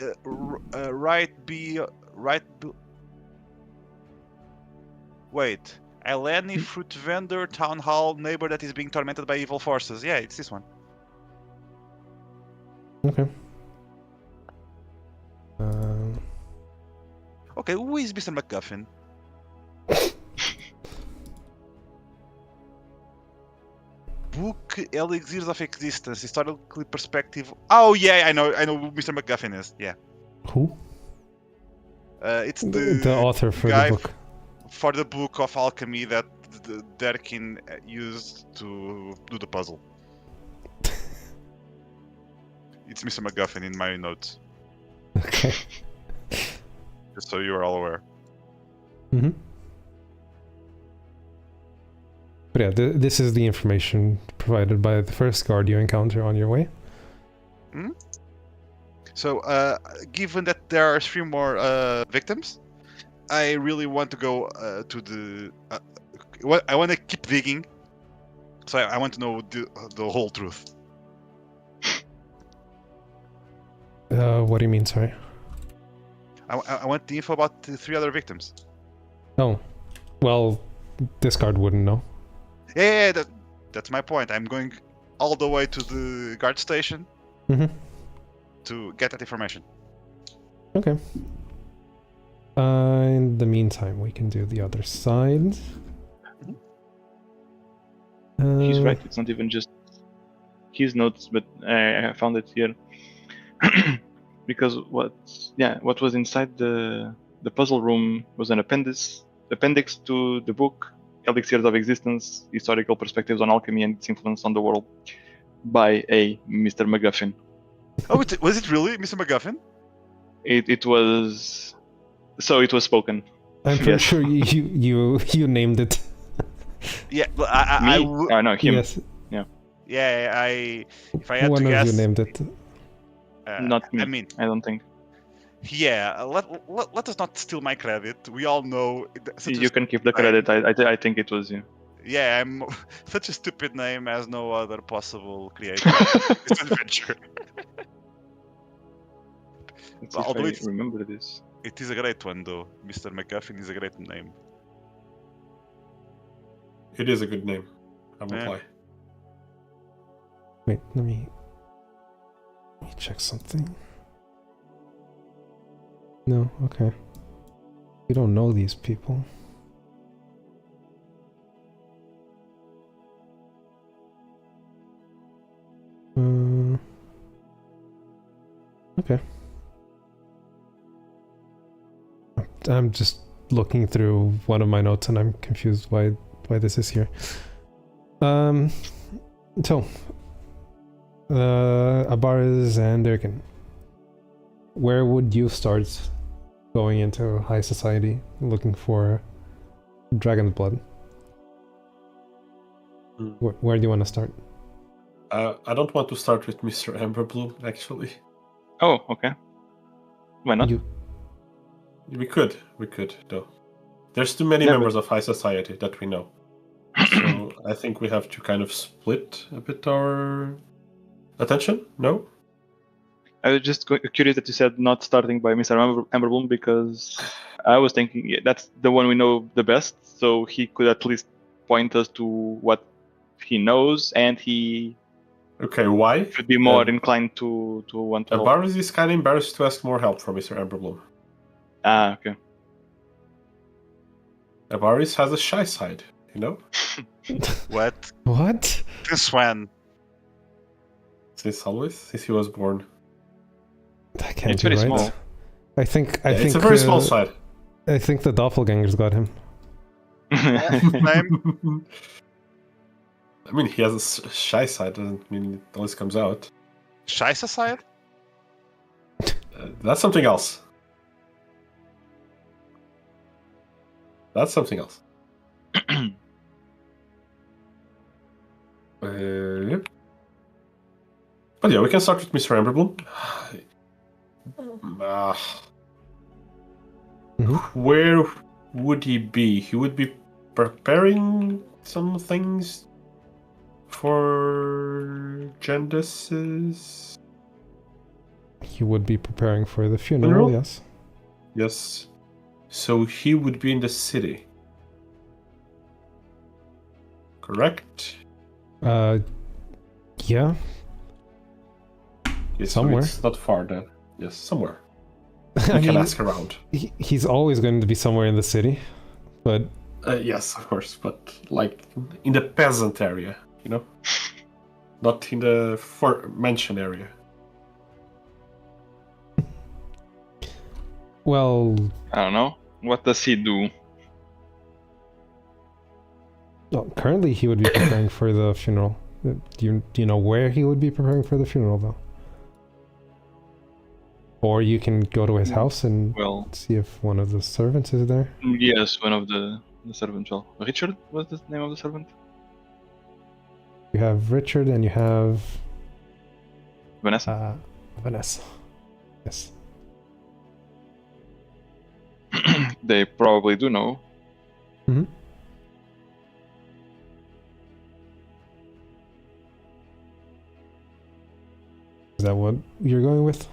Speaker 1: wait, Eleni, fruit vendor, town hall, neighbor that is being tormented by evil forces. Yeah, it's this one.
Speaker 4: Okay.
Speaker 1: Okay, who is Mr. MacGuffin? Book Elixirs of Existence, historically perspective. Oh yeah, I know who Mr. MacGuffin is. Yeah.
Speaker 4: Who?
Speaker 1: It's
Speaker 4: The author for
Speaker 1: guy
Speaker 4: the book.
Speaker 1: For the book of alchemy that Derkin used to do the puzzle. It's Mr. MacGuffin in my notes.
Speaker 4: Okay.
Speaker 1: Just so you are all aware.
Speaker 4: Mm-hmm. But yeah, this is the information provided by the first guard you encounter on your way.
Speaker 1: So, given that there are 3 more victims, I really want to go to the. I want to keep digging, so I want to know the whole truth.
Speaker 4: What do you mean, sorry?
Speaker 1: I want the info about the 3 other victims.
Speaker 4: Oh, well, this guard wouldn't know.
Speaker 1: Yeah, that's my point. I'm going all the way to the guard station to get that information.
Speaker 4: Okay. In the meantime, we can do the other side.
Speaker 2: He's right. It's not even just his notes, but I found it here because what was inside the puzzle room was an appendix to the book Elixirs of Existence: Historical Perspectives on Alchemy and Its Influence on the World by a Mr. MacGuffin.
Speaker 1: Oh, was it really Mr. MacGuffin?
Speaker 2: It was. So it was spoken.
Speaker 4: I'm pretty sure you named it.
Speaker 1: Yeah,
Speaker 2: No, him.
Speaker 4: Yes.
Speaker 1: Yeah, if I had
Speaker 4: One
Speaker 1: to
Speaker 4: of
Speaker 1: guess,
Speaker 4: you named it.
Speaker 2: Not me.
Speaker 1: I mean,
Speaker 2: I don't think.
Speaker 1: yeah. Let us not steal my credit. We all know.
Speaker 2: You can keep the credit. I think it was you.
Speaker 1: Yeah, I'm such a stupid name as no other possible creator. This adventure.
Speaker 2: Let's
Speaker 1: Well,
Speaker 2: see
Speaker 1: although
Speaker 2: if I remember this.
Speaker 1: It is a great one, though. Mr. MacGuffin is a great name.
Speaker 3: It is a good name. I won't
Speaker 1: Yeah.
Speaker 3: lie.
Speaker 4: Wait, let me check something. No, okay. We don't know these people. Okay. I'm just looking through one of my notes and I'm confused why this is here. So Abaris and Durkin, where would you start going into high society looking for dragon's blood? Where do you want to start?
Speaker 3: I don't want to start with Mr. Emberbloom, actually.
Speaker 2: Oh, okay. Why not?
Speaker 3: We could, though. There's too many members of high society that we know. So I think we have to kind of split a bit our attention, no?
Speaker 2: I was just curious that you said not starting by Mr. Emberbloom because I was thinking that's the one we know the best, so he could at least point us to what he knows, and he
Speaker 3: why?
Speaker 2: should be more inclined to want to help.
Speaker 3: Abaris is kind of embarrassed to ask more help from Mr. Emberbloom.
Speaker 2: Ah, okay.
Speaker 3: Abaris has a shy side, you know?
Speaker 1: What?
Speaker 4: What?
Speaker 1: This one.
Speaker 3: Since he was born.
Speaker 4: That can't
Speaker 2: It's
Speaker 4: be
Speaker 2: very
Speaker 4: right.
Speaker 2: small.
Speaker 4: I think
Speaker 3: It's a very small side.
Speaker 4: I think the doppelgangers got him.
Speaker 1: Name?
Speaker 3: I mean, he has a shy side, doesn't mean it always comes out.
Speaker 1: Shy side?
Speaker 3: That's something else. That's something else. Yeah. But yeah, we can start with Mr. Amberbloom.
Speaker 4: Mhm.
Speaker 3: Where would he be? He would be preparing some things for Jandis's
Speaker 4: He would be preparing for the
Speaker 3: funeral.
Speaker 4: yes.
Speaker 3: Yes. So he would be in the city. Correct?
Speaker 4: Yeah,
Speaker 3: Yes,
Speaker 4: somewhere.
Speaker 3: So it's not far then. Yes, somewhere.
Speaker 4: I
Speaker 3: We can
Speaker 4: mean,
Speaker 3: ask around.
Speaker 4: he's always going to be somewhere in the city, but
Speaker 3: Yes, of course, but like in the peasant area, you know? Not in the mansion area.
Speaker 4: well,
Speaker 2: I don't know. What does he do?
Speaker 4: currently he would be preparing for the funeral. Do you know where he would be preparing for the funeral though? Or you can go to his house and
Speaker 2: Well,
Speaker 4: see if one of the servants is there.
Speaker 2: yes, one of the servants. Well, Richard was the name of the servant.
Speaker 4: You have Richard and you have
Speaker 2: Vanessa.
Speaker 4: Vanessa. Yes.
Speaker 2: They probably do know.
Speaker 4: Mm-hmm. Is that what you're going with?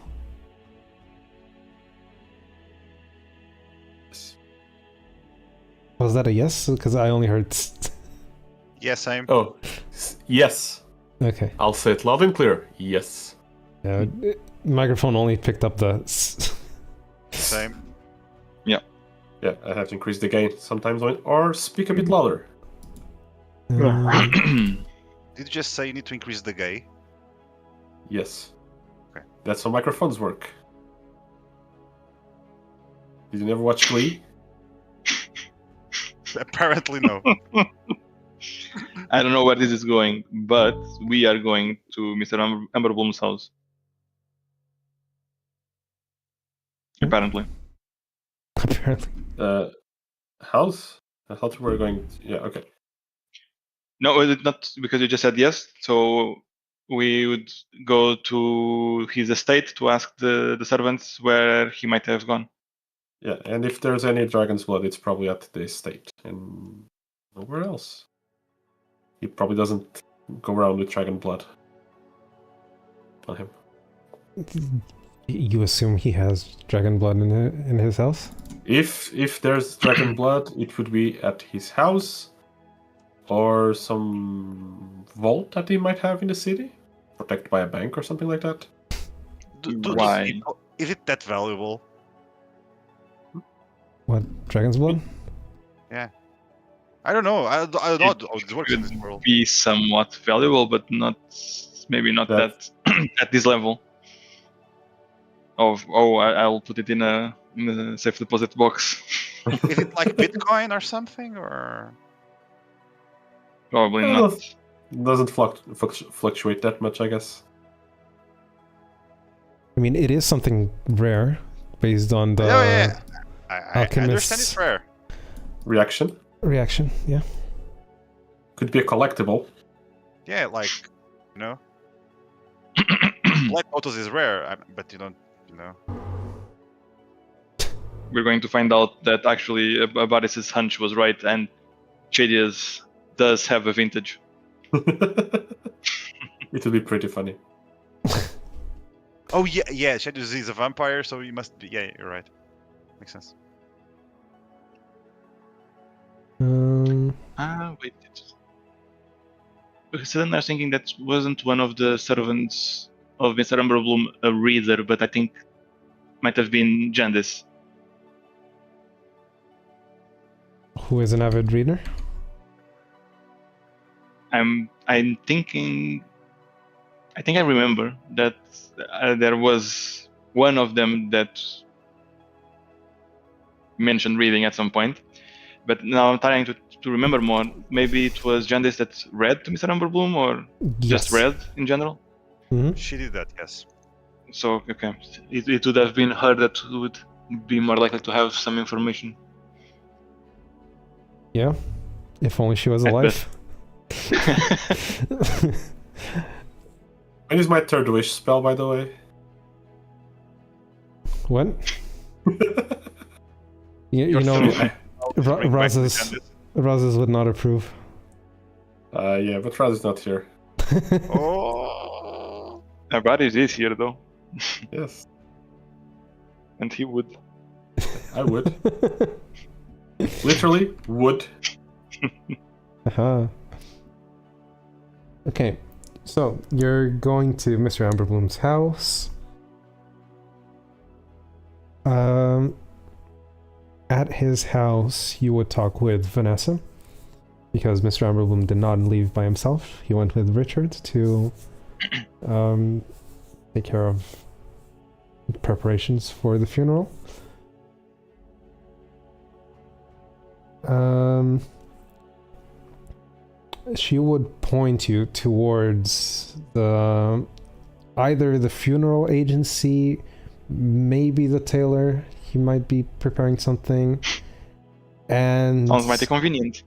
Speaker 3: Yes.
Speaker 4: Was that a yes? Because I only heard.
Speaker 1: Yeah, same.
Speaker 3: Oh, yes.
Speaker 4: Okay.
Speaker 3: I'll say it loud and clear. Yes.
Speaker 4: Yeah, microphone only picked up the.
Speaker 1: Same.
Speaker 3: Yeah, I have to increase the gain sometimes or speak a bit louder.
Speaker 1: Did you just say you need to increase the gay?
Speaker 3: Yes.
Speaker 1: Okay.
Speaker 3: That's how microphones work. Did you never watch Glee?
Speaker 1: Apparently no.
Speaker 2: I don't know where this is going, but we are going to Mr. Amberbloom's house. Apparently.
Speaker 4: Apparently.
Speaker 3: House? I thought we were going. Yeah, okay.
Speaker 2: No, it's not because you just said yes. So we would go to his estate to ask the servants where he might have gone.
Speaker 3: Yeah, and if there's any dragon's blood, it's probably at the estate and nowhere else. He probably doesn't go around with dragon blood on him.
Speaker 4: You assume he has dragon blood in his house?
Speaker 3: If there's dragon blood, it would be at his house or some vault that he might have in the city, protected by a bank or something like that.
Speaker 2: Why?
Speaker 1: Is it that valuable?
Speaker 4: What, dragon's blood?
Speaker 1: I don't know. I don't know how this works in this world.
Speaker 2: Be somewhat valuable, but maybe not that at this level. I'll put it in a safe deposit box.
Speaker 1: Is it like Bitcoin or something, or?
Speaker 2: Probably
Speaker 3: Well,
Speaker 2: not.
Speaker 3: Doesn't fluctuate that much, I guess.
Speaker 4: I mean, it is something rare, based on the
Speaker 1: yeah. I understand
Speaker 4: alchemist's
Speaker 1: it's rare.
Speaker 3: Reaction
Speaker 4: reaction. Yeah.
Speaker 3: could be a collectible.
Speaker 1: Yeah, like, you know, Black Lotus is rare, but you don't, you know.
Speaker 2: We're going to find out that actually Abadis' hunch was right, and Chadius does have a vintage.
Speaker 3: It would be pretty funny.
Speaker 1: Oh yeah. Shadows is a vampire, so you must be. Yeah, you're right. Makes sense.
Speaker 2: Wait. Because then I was thinking that wasn't one of the servants of Mr. Amberbloom a reader, but I think might have been Jandis.
Speaker 4: Who is an avid reader?
Speaker 2: I'm thinking. I think I remember that there was one of them that mentioned reading at some point, but now I'm trying to remember more. Maybe it was Jandis that read to Mr. Amberbloom, or just read in general.
Speaker 4: Mm-hmm.
Speaker 1: She did that, yes.
Speaker 2: So okay, it would have been her that would be more likely to have some information.
Speaker 4: Yeah. If only she was alive.
Speaker 3: When is my third wish spell, by the way?
Speaker 4: What? You
Speaker 1: You're
Speaker 4: know,
Speaker 1: through.
Speaker 4: Razes would not approve.
Speaker 3: Yeah, but Raz is not here.
Speaker 1: Oh.
Speaker 2: Varys is here though,
Speaker 3: Yes,
Speaker 2: and he would.
Speaker 3: I would. Literally, would.
Speaker 4: Uh-huh. Okay, so you're going to Mr. Amberbloom's house. At his house, you would talk with Vanessa, because Mr. Amberbloom did not leave by himself. He went with Richard to take care of preparations for the funeral. She would point you towards either the funeral agency, maybe the tailor. He might be preparing something, and
Speaker 2: Sounds mighty convenient.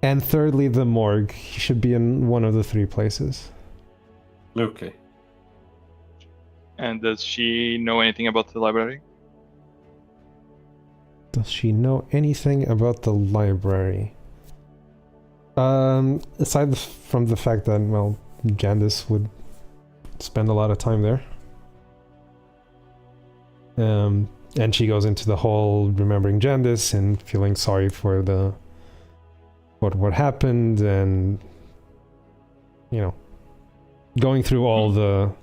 Speaker 4: and thirdly, the morgue. He should be in one of the three places.
Speaker 3: Okay.
Speaker 2: And does she know anything about the library?
Speaker 4: Does she know anything about the library? Aside from the fact that, well, Jandis would spend a lot of time there. And she goes into the whole remembering Jandis and feeling sorry for what happened, and going through all the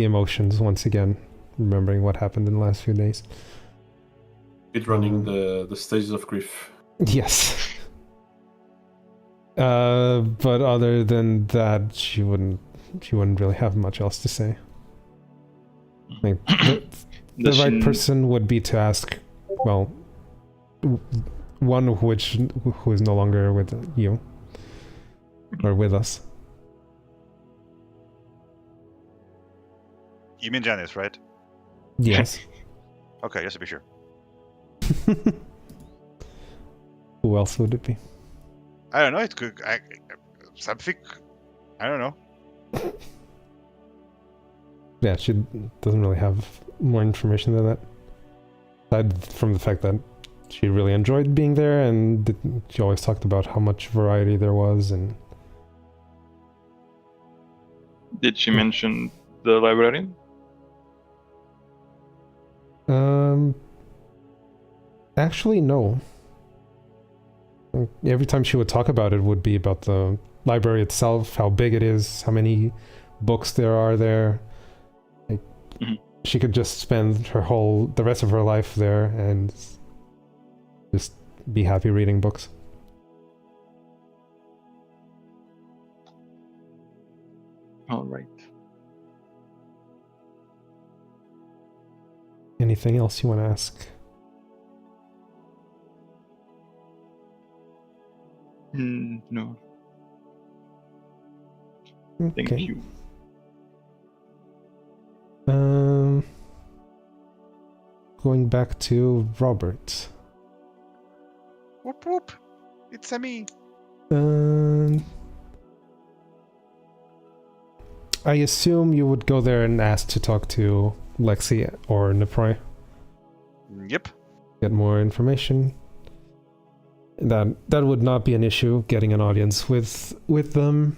Speaker 4: emotions once again, remembering what happened in the last few days.
Speaker 3: It running the stages of grief.
Speaker 4: Yes. But other than that, she wouldn't really have much else to say. Like, the right person would be to ask, well, one who is no longer with you or with us.
Speaker 1: You mean Janice, right?
Speaker 4: Yes.
Speaker 1: Okay, just to be sure.
Speaker 4: Who else would it be?
Speaker 1: I don't know. It could something. I don't know.
Speaker 4: Yeah, she doesn't really have more information than that. Aside from the fact that she really enjoyed being there, and she always talked about how much variety there was. And
Speaker 2: did she mention the librarian?
Speaker 4: Actually, no. Every time she would talk about it would be about the library itself, how big it is, how many books there are there. Like, she could just spend the rest of her life there and just be happy reading books.
Speaker 2: All right.
Speaker 4: Anything else you want to ask?
Speaker 2: No.
Speaker 4: Okay.
Speaker 2: Thank you.
Speaker 4: Going back to Robert.
Speaker 1: Whoop whoop! It's a me.
Speaker 4: I assume you would go there and ask to talk to Lexi or Neproy.
Speaker 1: Yep.
Speaker 4: Get more information. That would not be an issue, getting an audience with them.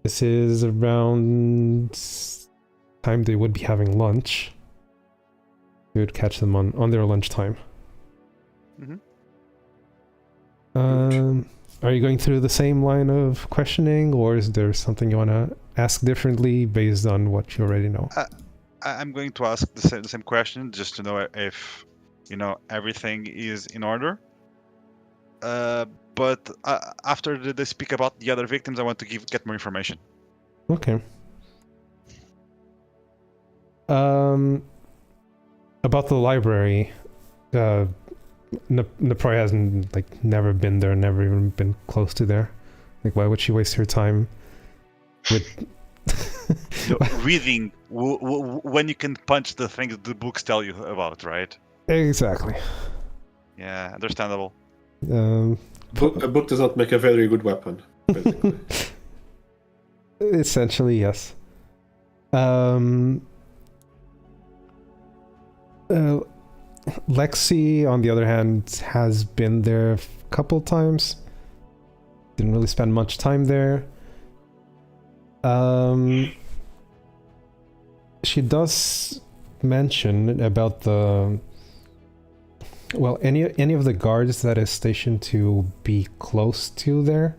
Speaker 4: This is around time they would be having lunch. You would catch them on their lunchtime. Are you going through the same line of questioning, or is there something you want to ask differently based on what you already know?
Speaker 1: I'm going to ask the same question just to know if everything is in order. But after they speak about the other victims, I want to get more information.
Speaker 4: Okay. About the library, Neproy hasn't never been there, never even been close to there. Like, why would she waste her time with
Speaker 1: reading when you can punch the things the books tell you about, right?
Speaker 4: Exactly.
Speaker 1: Yeah, understandable.
Speaker 3: A book does not make a very good weapon, basically.
Speaker 4: Essentially, yes. Lexi, on the other hand, has been there a couple times. Didn't really spend much time there. She does mention about any of the guards that is stationed to be close to there.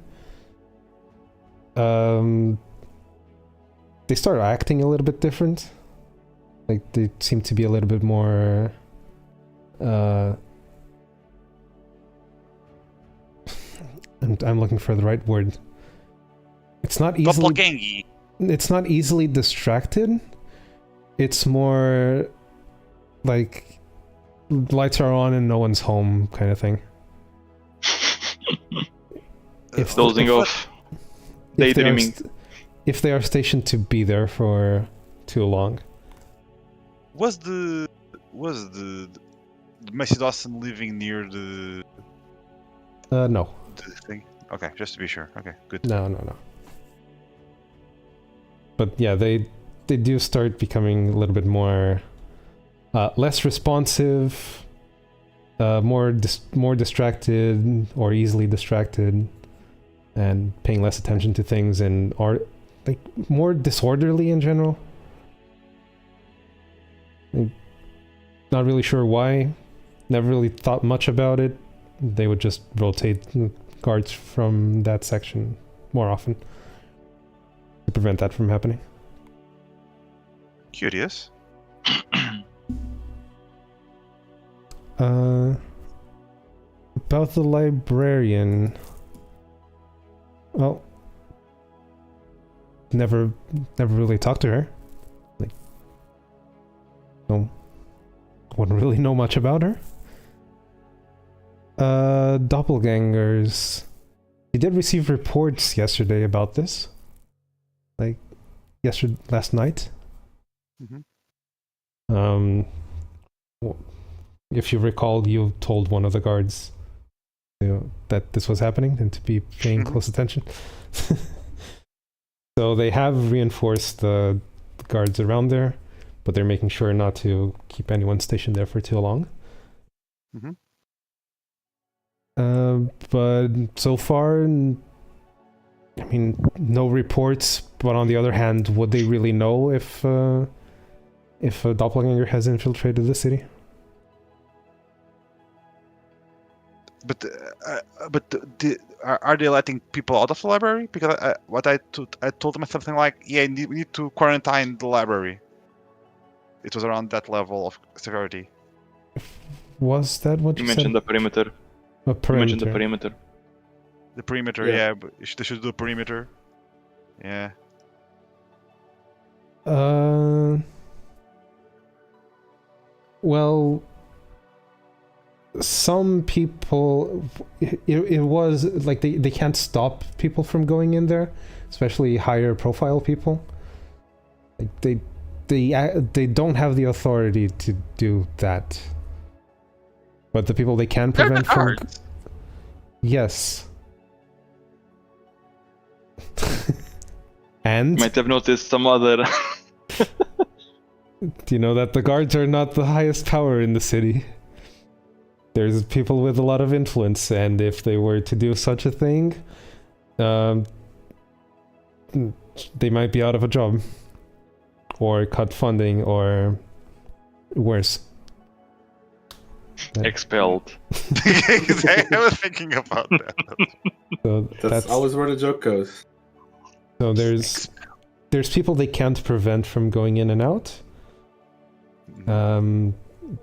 Speaker 4: They start acting a little bit different. Like they seem to be a little bit more I'm looking for the right word. It's not easily distracted. It's more like lights are on and no one's home kind of thing.
Speaker 2: Dozing off. Daydreaming.
Speaker 4: If they are stationed to be there for too long.
Speaker 1: Was the Macy Dawson living near the
Speaker 4: No.
Speaker 1: the thing? Okay, just to be sure. Okay, good.
Speaker 4: No. But yeah, they do start becoming a little bit more less responsive, more distracted or easily distracted, and paying less attention to things, and are like more disorderly in general. Not really sure why. Never really thought much about it. They would just rotate guards from that section more often to prevent that from happening.
Speaker 1: Curious.
Speaker 4: About the librarian. Well, never really talked to her. Like, no, wouldn't really know much about her. Doppelgangers. He did receive reports yesterday about this. Like, last night.
Speaker 1: Mm-hmm.
Speaker 4: If you recall, you told one of the guards that this was happening and to be paying close attention. So they have reinforced the guards around there, but they're making sure not to keep anyone stationed there for too long.
Speaker 1: Mm-hmm.
Speaker 4: But so far, I mean, no reports. But on the other hand, would they really know if a doppelganger has infiltrated the city?
Speaker 1: But are they letting people out of the library? Because I told them something like, yeah, we need to quarantine the library. It was around that level of security.
Speaker 4: Was that what you
Speaker 2: mentioned?
Speaker 4: said?
Speaker 2: The perimeter.
Speaker 4: A perimeter.
Speaker 2: You mentioned the perimeter.
Speaker 1: The perimeter, yeah, but they should do a perimeter. Yeah.
Speaker 4: Well, some people, it was like they can't stop people from going in there, especially higher profile people. Like they don't have the authority to do that. But the people they can prevent from... Yes. And?
Speaker 2: Might have noticed some other...
Speaker 4: Do you know that the guards are not the highest power in the city? There's people with a lot of influence, and if they were to do such a thing, they might be out of a job. Or cut funding, or worse.
Speaker 2: Expelled.
Speaker 1: I was thinking about that.
Speaker 4: So
Speaker 3: That's always where the joke goes.
Speaker 4: So there's people they can't prevent from going in and out.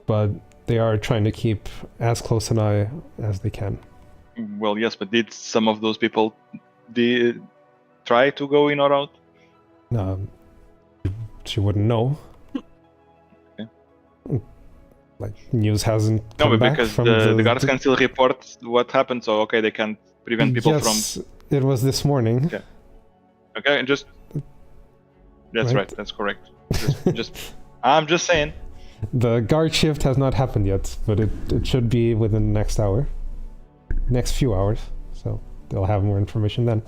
Speaker 4: But they are trying to keep as close an eye as they can.
Speaker 2: Well, yes, but did some of those people try to go in or out?
Speaker 4: She wouldn't know.
Speaker 2: Okay.
Speaker 4: Like, news hasn't come
Speaker 2: No, but
Speaker 4: back
Speaker 2: because
Speaker 4: from
Speaker 2: the guards can still report what happened, so okay, they can prevent people from...
Speaker 4: It was this morning.
Speaker 2: Okay, and just... That's right, that's correct. I'm just saying.
Speaker 4: The guard shift has not happened yet, but it should be within the next hour. next few hours, so they'll have more information then.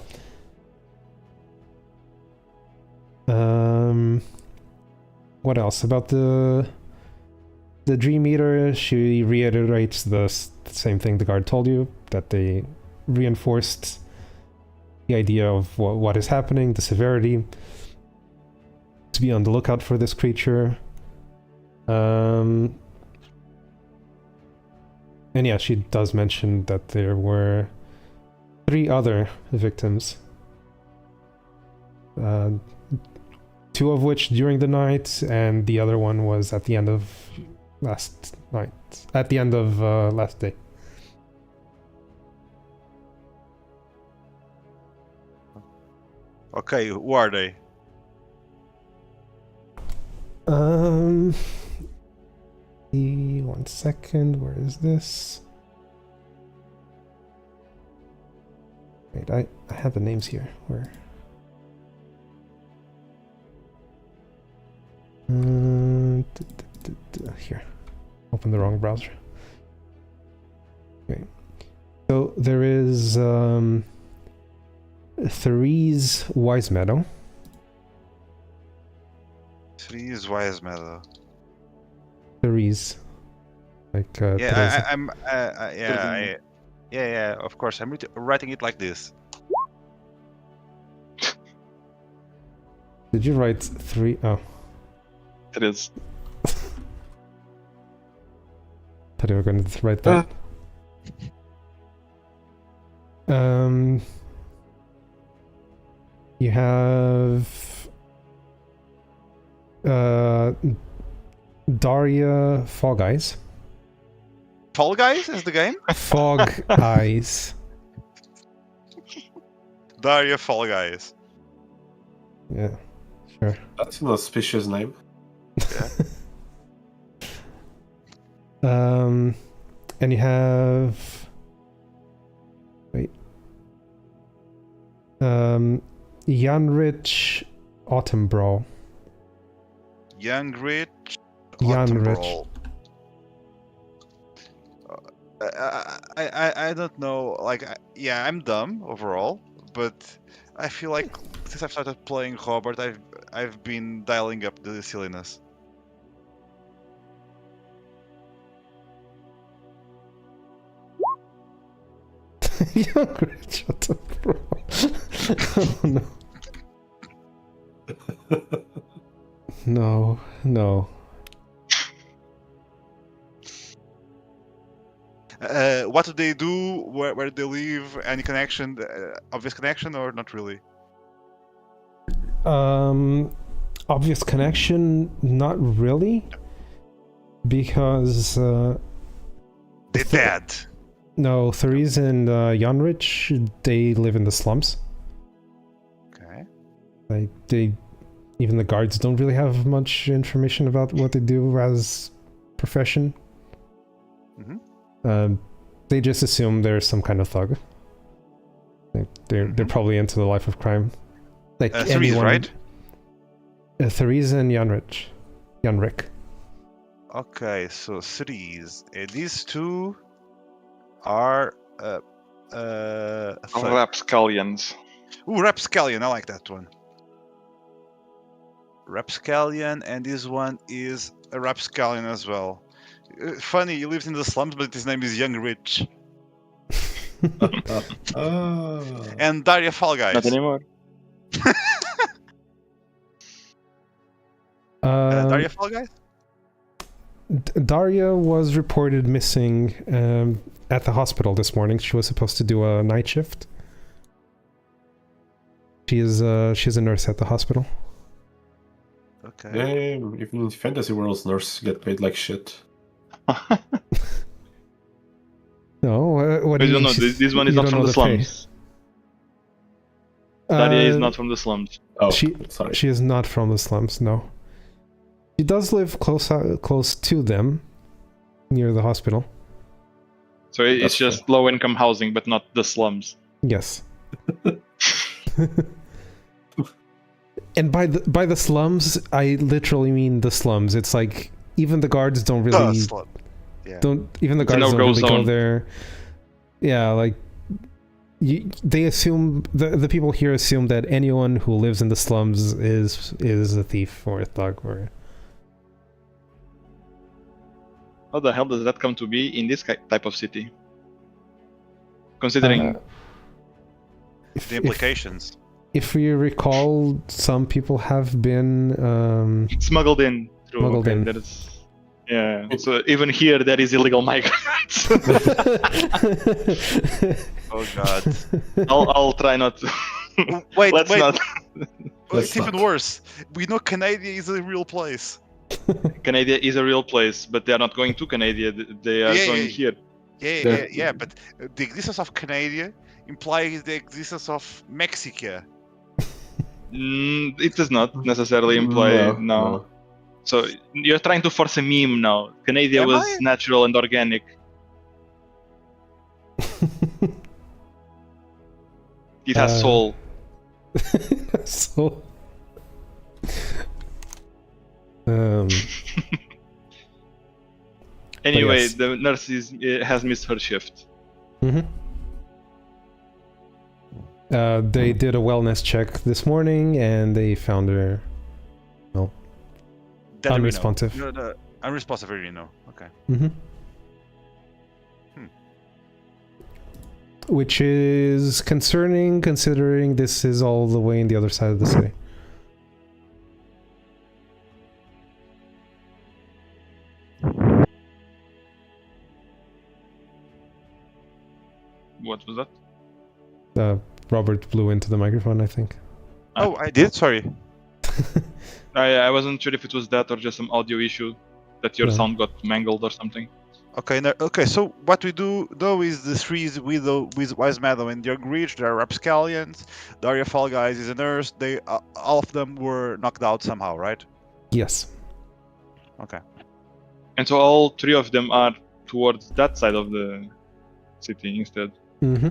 Speaker 4: What else about the Dream Eater? She reiterates the same thing the guard told you, that they reinforced the idea of what is happening, the severity, to be on the lookout for this creature. And yeah, she does mention that there were 3 other victims. 2 of which during the night, and the other one was at the end of last night. At the end of last day.
Speaker 1: Okay, who are they?
Speaker 4: One second, where is this? Wait, I have the names here. Where? Here. Open the wrong browser. Okay. So there is Therese Wisemeadow.
Speaker 1: Therese Wisemeadow.
Speaker 4: Therese. Like
Speaker 1: Yeah,
Speaker 4: Teresa.
Speaker 1: yeah. Of course, I'm writing it like this.
Speaker 4: Did you write 3? Oh.
Speaker 2: It is.
Speaker 4: Thought you were going to write that. You have Daria Fog Eyes.
Speaker 1: Fall Guys is the game?
Speaker 4: Fog Eyes.
Speaker 1: Daria Fall Guys.
Speaker 4: Yeah, sure.
Speaker 3: That's an auspicious name.
Speaker 4: And you have Janrich Autumnbrawl.
Speaker 1: Janrich.
Speaker 4: Janrich.
Speaker 1: I don't know. Like, yeah, I'm dumb overall, but I feel like since I've started playing Robert, I've been dialing up the silliness.
Speaker 4: Janrich Autumnbrawl. Oh no. No.
Speaker 1: What do they do? Where do they live? Any connection? Obvious connection or not really?
Speaker 4: Obvious connection, not really, because
Speaker 1: They're dead.
Speaker 4: no, Therese and Janrich, they live in the slums.
Speaker 1: Okay.
Speaker 4: Like even the guards don't really have much information about what they do as profession.
Speaker 1: Mm-hmm.
Speaker 4: They just assume they're some kind of thug. Like they're probably into the life of crime. Like
Speaker 1: Therese,
Speaker 4: anyone,
Speaker 1: right?
Speaker 4: Therese and Janrik.
Speaker 1: Okay, so Therese. These two are
Speaker 2: Rapscallions.
Speaker 1: Ooh, Rapscallion. I like that one. Rapscallion, and this one is a Rapscallion as well. Funny, he lives in the slums, but his name is Young Rich. And Daria Fall Guys.
Speaker 2: Not anymore.
Speaker 1: Daria Fall Guys?
Speaker 4: Daria was reported missing at the hospital this morning. She was supposed to do a night shift. She's a nurse at the hospital.
Speaker 1: Okay.
Speaker 3: Damn, even in fantasy worlds, nurses get paid like shit.
Speaker 4: No, what do you
Speaker 2: don't
Speaker 4: mean?
Speaker 2: know. This one is
Speaker 4: You
Speaker 2: not
Speaker 4: don't
Speaker 2: from
Speaker 4: know
Speaker 2: the
Speaker 4: the pay?
Speaker 2: slums. Daria is not from the slums.
Speaker 3: Oh, sorry.
Speaker 4: She is not from the slums. No, she does live close to them, near the hospital.
Speaker 2: So it's
Speaker 3: That's
Speaker 2: just low-income housing, but not the slums.
Speaker 4: Yes. And by the slums, I literally mean the slums. It's like even the guards don't really
Speaker 1: Slum. Yeah.
Speaker 4: even the
Speaker 2: It's a
Speaker 4: guards don't
Speaker 2: no-go
Speaker 4: really go
Speaker 2: zone.
Speaker 4: there. Yeah, like they assume the people here assume that anyone who lives in the slums is a thief or a thug or.
Speaker 2: How the hell does that come to be in this type of city? Considering
Speaker 1: The implications.
Speaker 4: If you recall, some people have been
Speaker 2: smuggled in. True.
Speaker 4: Smuggled in.
Speaker 2: That is, yeah. So even here, there is illegal migrants.
Speaker 1: Oh god.
Speaker 2: I'll try not to.
Speaker 1: Wait,
Speaker 2: Let's
Speaker 1: wait.
Speaker 2: not.
Speaker 1: It's even worse. We know Canada is a real place.
Speaker 2: Canada is a real place, but they are not going to Canada. They are going here.
Speaker 1: Yeah. But the existence of Canada implies the existence of Mexico.
Speaker 2: It does not necessarily imply no. So you're trying to force a meme now. Canada was natural and organic. It has soul.
Speaker 4: Soul.
Speaker 2: Anyway,
Speaker 4: yes.
Speaker 2: the nurse has missed her shift.
Speaker 4: Mm-hmm. They did a wellness check this morning and they found her, well, unresponsive.
Speaker 1: No, unresponsive, you know. Okay.
Speaker 4: Mm-hmm. Which is concerning, considering this is all the way in the other side of the city.
Speaker 2: What was that?
Speaker 4: Robert blew into the microphone, I think.
Speaker 1: Oh, I did? Sorry.
Speaker 2: I wasn't sure if it was that or just some audio issue that your sound got mangled or something.
Speaker 1: Okay, so what we do though is the three with Wise Meadow and Young Reach, they're rapscallions. Daria Fall Guys is a nurse. They all of them were knocked out somehow, right?
Speaker 4: Yes.
Speaker 1: Okay.
Speaker 2: And so all three of them are towards that side of the city instead.
Speaker 4: Mm-hmm.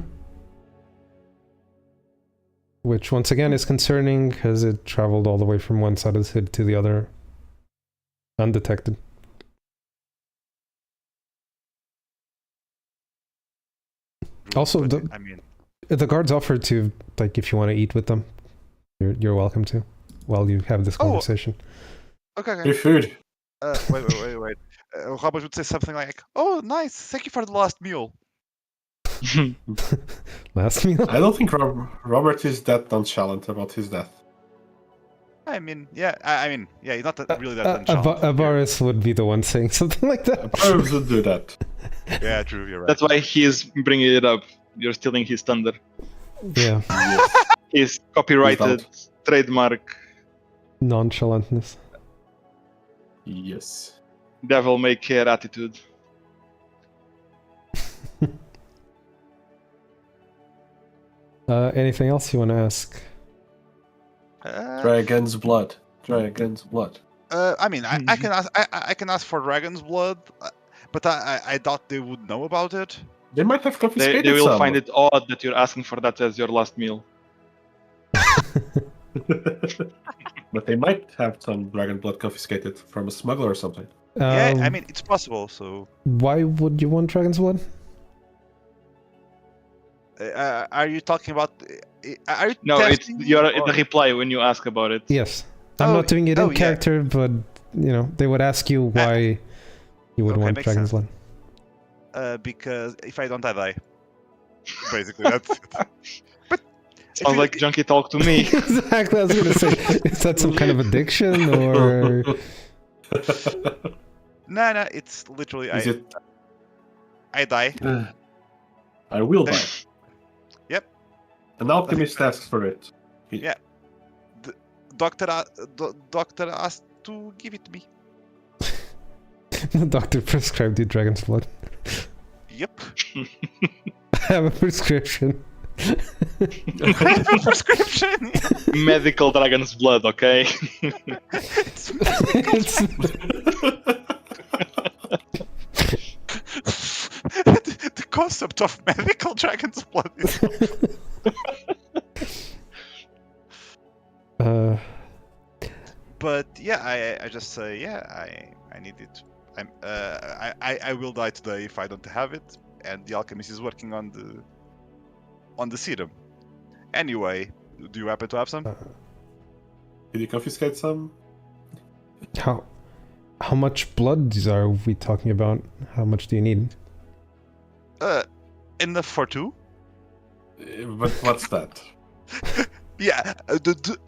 Speaker 4: Which once again is concerning because it traveled all the way from one side of the city to the other undetected. Also, the guards offered to, like, if you want to eat with them, you're welcome to, while you have this conversation.
Speaker 1: Okay.
Speaker 3: Free food.
Speaker 1: Wait. Robert would say something like, "Oh, nice. Thank you for the last meal."
Speaker 4: Last meal?
Speaker 3: I don't think Robert is that nonchalant about his death.
Speaker 1: I mean, yeah, he's not really that nonchalant.
Speaker 4: Avaris would be the one saying something like that.
Speaker 3: Avaris would do that.
Speaker 1: Yeah, true, you're right.
Speaker 2: That's why he's bringing it up. You're stealing his thunder.
Speaker 4: Yeah.
Speaker 2: His copyrighted trademark.
Speaker 4: Nonchalantness.
Speaker 3: Yes.
Speaker 2: Devil may care attitude.
Speaker 4: Anything else you want to ask?
Speaker 3: Dragon's blood. Dragon's blood.
Speaker 1: I can ask. I can ask for dragon's blood, but I doubt they would know about it.
Speaker 3: They might have confiscated
Speaker 2: They will
Speaker 3: some.
Speaker 2: find it odd that you're asking for that as your last meal.
Speaker 3: But they might have some dragon blood confiscated from a smuggler or something.
Speaker 1: Yeah, I mean, it's possible, so...
Speaker 4: Why would you want dragon's blood?
Speaker 1: Are you talking about... Are you
Speaker 2: No, you're the reply when you ask about it.
Speaker 4: Yes. I'm not doing it in character, but, you know, they would ask you why you would want dragon's blood.
Speaker 1: Because if I don't, I die. Basically, that's it. But
Speaker 2: sounds like junkie talk to me.
Speaker 4: Exactly, I was gonna say, is that some kind of addiction or?
Speaker 1: No, it's literally I die.
Speaker 3: I will die.
Speaker 1: Yep.
Speaker 3: An alchemist asks for it.
Speaker 1: Yeah. The doctor asked to give it to me.
Speaker 4: The doctor prescribed you dragon's blood.
Speaker 1: Yep.
Speaker 4: I have a prescription.
Speaker 1: I have a prescription.
Speaker 2: Medical dragon's blood, okay?
Speaker 1: The concept of medical dragon's blood is... But yeah, I just say I need it. I will die today if I don't have it. and the alchemist is working on the serum. Anyway, do you happen to have some?
Speaker 3: Did you confiscate some?
Speaker 4: How much blood are we talking about? How much do you need?
Speaker 1: Enough for two.
Speaker 3: But what's that?
Speaker 1: Yeah.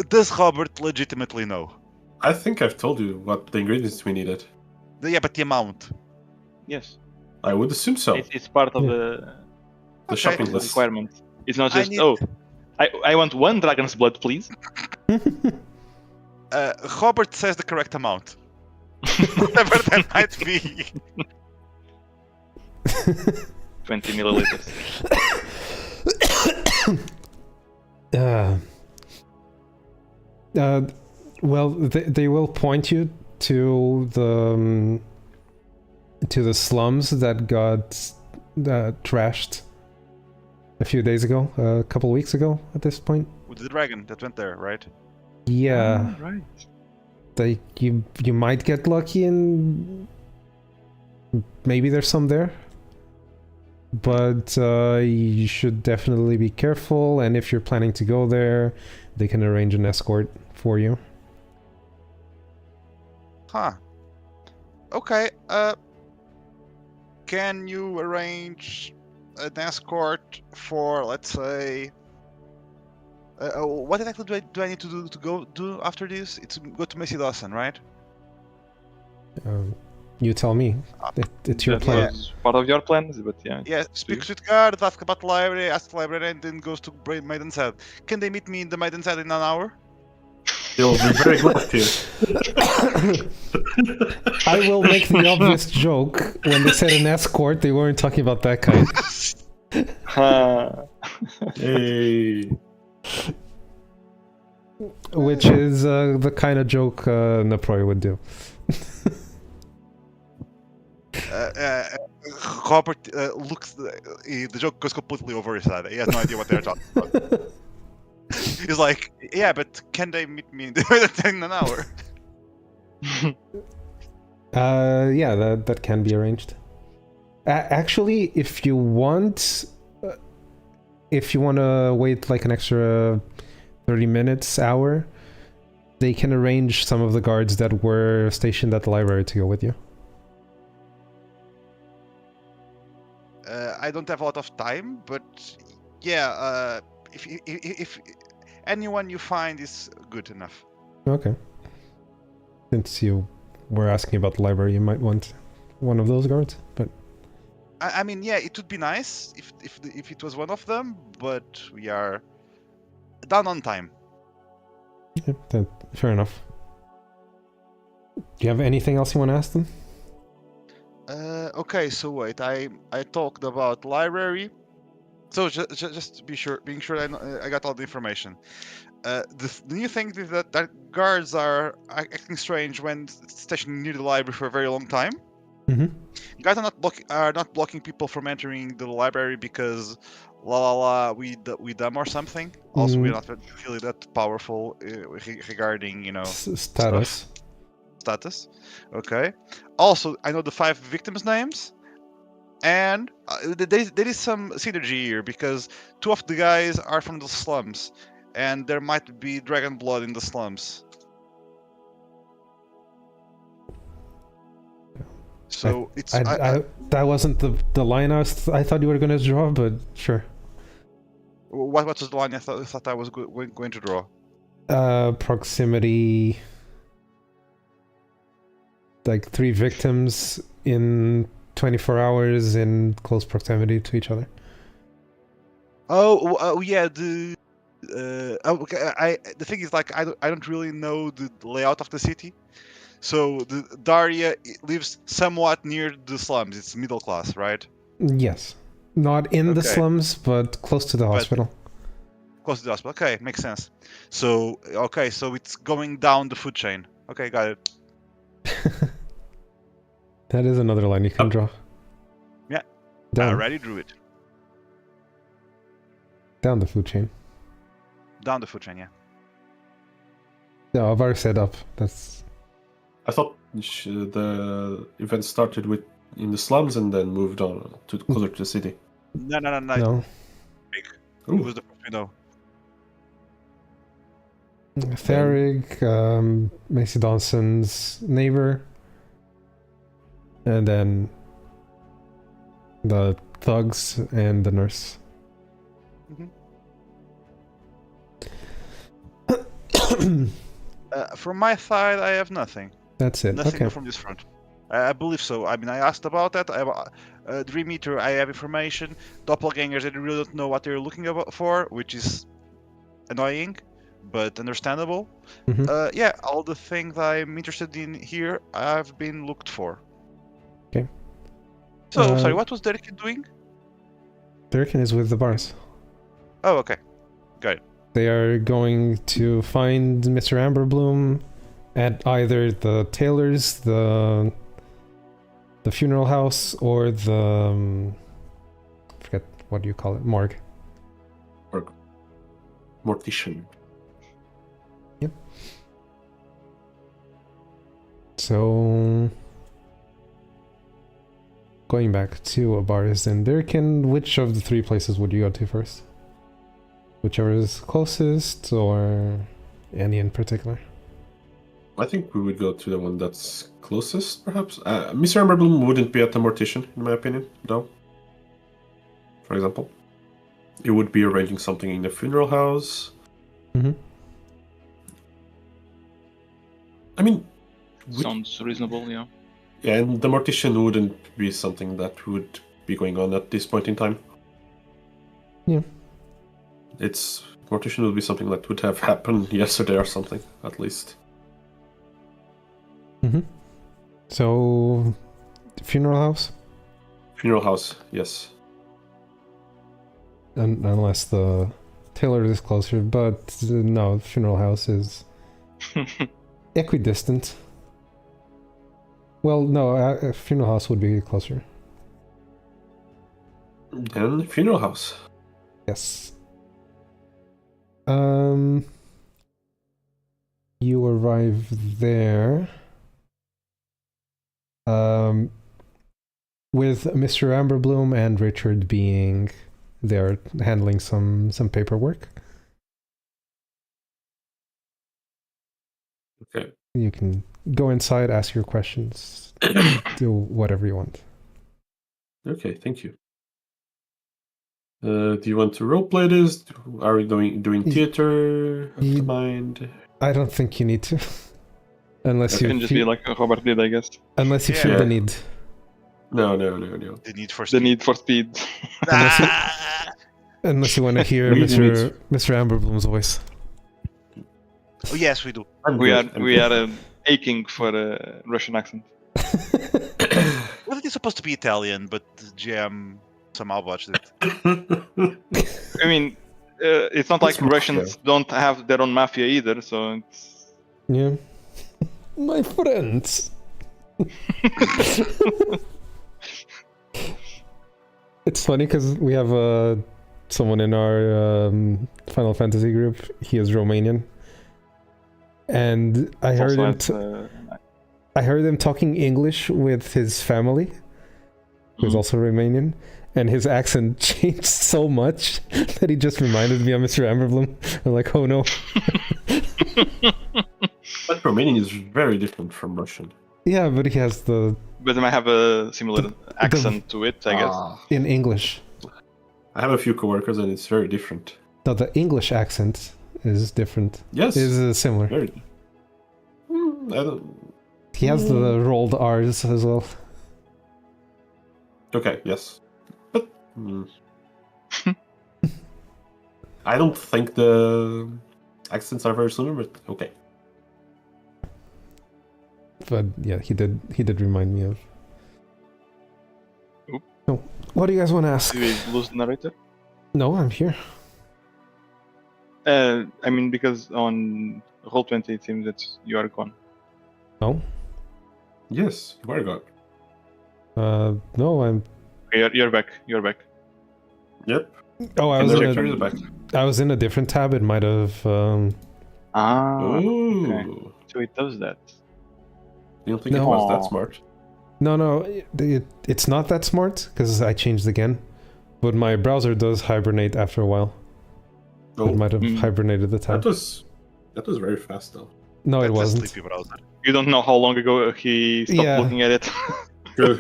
Speaker 1: Does Robert legitimately know?
Speaker 3: I think I've told you what the ingredients we needed.
Speaker 1: Yeah, but the amount.
Speaker 2: Yes,
Speaker 3: I would assume so.
Speaker 2: it's part of
Speaker 4: Yeah.
Speaker 3: The
Speaker 1: Okay.
Speaker 3: shopping
Speaker 2: the
Speaker 3: list.
Speaker 2: requirement. It's not
Speaker 1: I
Speaker 2: just
Speaker 1: need-
Speaker 2: I want one dragon's blood, please.
Speaker 1: Robert says the correct amount. Whatever that might be.
Speaker 2: 20 milliliters.
Speaker 4: Well, they will point you to the slums that got trashed a few days ago, a couple weeks ago at this point.
Speaker 1: With the dragon that went there, right?
Speaker 4: Yeah,
Speaker 2: Ah, right.
Speaker 4: you might get lucky and maybe there's some there. But you should definitely be careful, and if you're planning to go there, they can arrange an escort for you.
Speaker 1: Huh. Okay. Can you arrange an escort for, let's say, what exactly do I need to go do after this? It's go to Macy Dawson, right?
Speaker 4: You tell me. It's your
Speaker 2: That
Speaker 4: plan.
Speaker 2: was part of your plans, but yeah.
Speaker 1: Yeah. Speak to the guard, ask about the library, ask the library, and then goes to Maiden's Head. Can they meet me in the Maiden's Head in an hour?
Speaker 3: They'll be very glad to.
Speaker 4: I will make the obvious joke. When they said an escort, they weren't talking about that kind.
Speaker 3: Hey.
Speaker 4: Which is the kind of joke Naproy would do.
Speaker 1: Robert looks. The joke goes completely over his head. He has no idea what they're talking about. He's like, yeah, but can they meet me in an hour?
Speaker 4: Yeah, that can be arranged. Actually, if you want to wait like an extra 30 minutes, hour, they can arrange some of the guards that were stationed at the library to go with you.
Speaker 1: I don't have a lot of time, but yeah, if anyone you find is good enough.
Speaker 4: Okay. Since you were asking about the library, you might want one of those guards, but
Speaker 1: I mean, yeah, it would be nice if it was one of them, but we are down on time.
Speaker 4: yeah, fair enough. Do you have anything else you want to ask them?
Speaker 1: Okay, so wait, I talked about library. So just to being sure I got all the information. The new thing is that guards are acting strange when stationed near the library for a very long time.
Speaker 4: Mm-hmm.
Speaker 1: Guys are not blocking people from entering the library because we dumb or something. Also, we're not really that powerful regarding
Speaker 4: Status.
Speaker 1: status. Okay. Also, I know the 5 victims' names, and there is some synergy here because 2 of the guys are from the slums, and there might be dragon blood in the slums. So
Speaker 4: that wasn't the line I thought you were going to draw, but sure.
Speaker 1: What was the line I thought I was going to draw?
Speaker 4: Proximity. Like 3 victims in 24 hours in close proximity to each other.
Speaker 1: Oh yeah. Okay. The thing is, like, I don't really know the layout of the city. So the Daria lives somewhat near the slums. It's middle class, right?
Speaker 4: Yes. Not in the
Speaker 1: Okay.
Speaker 4: slums, but close to the hospital.
Speaker 1: Close to the hospital. Okay, makes sense. So so it's going down the food chain. Okay, got it.
Speaker 4: That is another line you can draw.
Speaker 1: Yeah. I
Speaker 4: Down,
Speaker 1: already drew it.
Speaker 4: down the food chain.
Speaker 1: Down the food chain, yeah.
Speaker 4: No, I've already said up. That's
Speaker 3: I thought the event started with in the slums and then moved on to closer to the city.
Speaker 1: No.
Speaker 4: No.
Speaker 1: It was the first we know.
Speaker 4: Theric, Macy Dawson's neighbor, and then the thugs and the nurse.
Speaker 1: From my side, I have nothing.
Speaker 4: That's it.
Speaker 1: Nothing
Speaker 4: Okay.
Speaker 1: from this front. I believe so. I mean, I asked about that. Dream Eater, I have information. Doppelgangers, I really don't know what they're looking for, which is annoying, but understandable.
Speaker 4: Mhm.
Speaker 1: Yeah, all the things I'm interested in here have been looked for.
Speaker 4: Okay.
Speaker 1: So, sorry, what was Derek doing?
Speaker 4: Theric is with the bars.
Speaker 1: Oh, okay. Got it.
Speaker 4: They are going to find Mr. Amberbloom at either the tailor's, the funeral house, or the forget what do you call it, morgue.
Speaker 3: Mortician.
Speaker 4: Yep. So going back to a bars and Birkin, which of the three places would you go to first? Whichever is closest, or any in particular?
Speaker 3: I think we would go to the one that's closest, perhaps. Mr. Amberbloom wouldn't be at the Mortician, in my opinion, though. For example. It would be arranging something in the funeral house.
Speaker 4: Mm-hmm.
Speaker 3: I mean...
Speaker 2: Sounds reasonable, yeah.
Speaker 3: Yeah, and the Mortician wouldn't be something that would be going on at this point in time.
Speaker 4: Yeah.
Speaker 3: Mortician would be something that would have happened yesterday or something, at least.
Speaker 4: Mm-hmm. So, funeral house?
Speaker 3: Funeral house, yes.
Speaker 4: Unless the tailor is closer, but no, funeral house is equidistant. Well, no, funeral house would be closer.
Speaker 3: Then funeral house.
Speaker 4: Yes. You arrive there. With Mr. Amberbloom and Richard being there handling some paperwork.
Speaker 3: Okay.
Speaker 4: You can go inside, ask your questions, do whatever you want.
Speaker 3: Okay, thank you. Do you want to roleplay this? Are we doing theater of the mind?
Speaker 4: I don't think you need to. Unless
Speaker 2: It
Speaker 4: you
Speaker 2: can just be like Robert did, I guess.
Speaker 4: Unless you feel
Speaker 3: Yeah.
Speaker 4: the need.
Speaker 3: No.
Speaker 1: The need for
Speaker 2: The
Speaker 1: speed.
Speaker 2: need for speed.
Speaker 4: Unless you want to hear
Speaker 3: We need
Speaker 4: Mr. Amberbloom's voice.
Speaker 1: Oh, yes, we do.
Speaker 2: We are aching for a Russian accent.
Speaker 1: Well, it is supposed to be Italian, but the GM somehow botched it.
Speaker 2: I mean, it's not like
Speaker 3: It's mafia.
Speaker 2: Russians don't have their own mafia either, so it's...
Speaker 4: Yeah. My friends. It's funny because we have someone in our Final Fantasy group. He is Romanian, and I heard him talking English with his family, who's also Romanian, and his accent changed so much that he just reminded me of Mr. Amberbloom. I'm like, oh no.
Speaker 3: But Romanian is very different from Russian.
Speaker 4: Yeah, but he has the
Speaker 2: But it might have a similar accent to it, I guess.
Speaker 4: in English.
Speaker 3: I have a few coworkers and it's very different.
Speaker 4: No, the English accent is different.
Speaker 3: Yes.
Speaker 4: Is similar.
Speaker 3: Very. I don't.
Speaker 4: He has the rolled R's as well.
Speaker 3: Okay. Yes. But. I don't think the accents are very similar, but okay.
Speaker 4: But yeah, he did remind me of.
Speaker 2: Oop.
Speaker 4: So, what do you guys want to ask?
Speaker 2: Do we lose the narrator?
Speaker 4: No, I'm here.
Speaker 2: I mean, because on Roll20 it seems that you are gone.
Speaker 4: No?
Speaker 3: Yes, you are gone.
Speaker 4: No, I'm...
Speaker 2: You're back. You're back.
Speaker 3: Yep.
Speaker 4: Oh, I
Speaker 3: And
Speaker 4: was,
Speaker 3: the
Speaker 4: in
Speaker 3: director is back.
Speaker 4: I was in a different tab. It might have...
Speaker 2: Ah,
Speaker 3: Ooh.
Speaker 2: okay. So it does that.
Speaker 3: You don't think it
Speaker 4: No.
Speaker 3: was that smart?
Speaker 4: No, it's not that smart because I changed again. But my browser does hibernate after a while.
Speaker 3: Oh,
Speaker 4: It might have hibernated the tab.
Speaker 3: that was very fast though.
Speaker 4: No, it
Speaker 1: That's a
Speaker 4: wasn't.
Speaker 1: sleepy browser.
Speaker 2: You don't know how long ago he stopped
Speaker 4: Yeah.
Speaker 2: looking at it.
Speaker 3: True.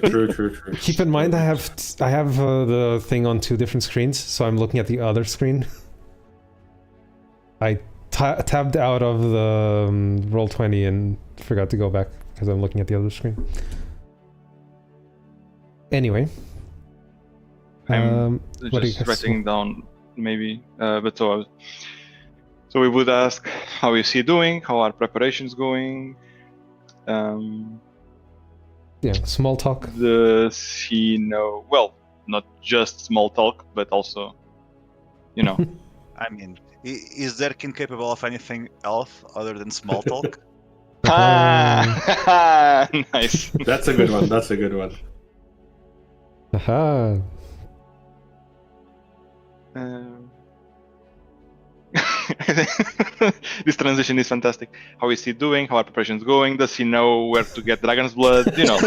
Speaker 4: Keep in mind, I have the thing on 2 different screens, so I'm looking at the other screen. I tabbed out of the Roll20 and forgot to go back because I'm looking at the other screen. Anyway,
Speaker 2: I'm
Speaker 4: what do you
Speaker 2: just
Speaker 4: guys
Speaker 2: writing down maybe, but so we would ask, how is he doing? How are preparations going?
Speaker 4: Yeah, small talk.
Speaker 2: Does he know? Well, not just small talk, but also, you know.
Speaker 1: I mean, is Zerkin capable of anything else other than small talk?
Speaker 2: Ah, nice.
Speaker 3: That's a good one.
Speaker 4: Aha.
Speaker 2: This transition is fantastic. How is he doing? How are preparations going? Does he know where to get dragon's blood? You know.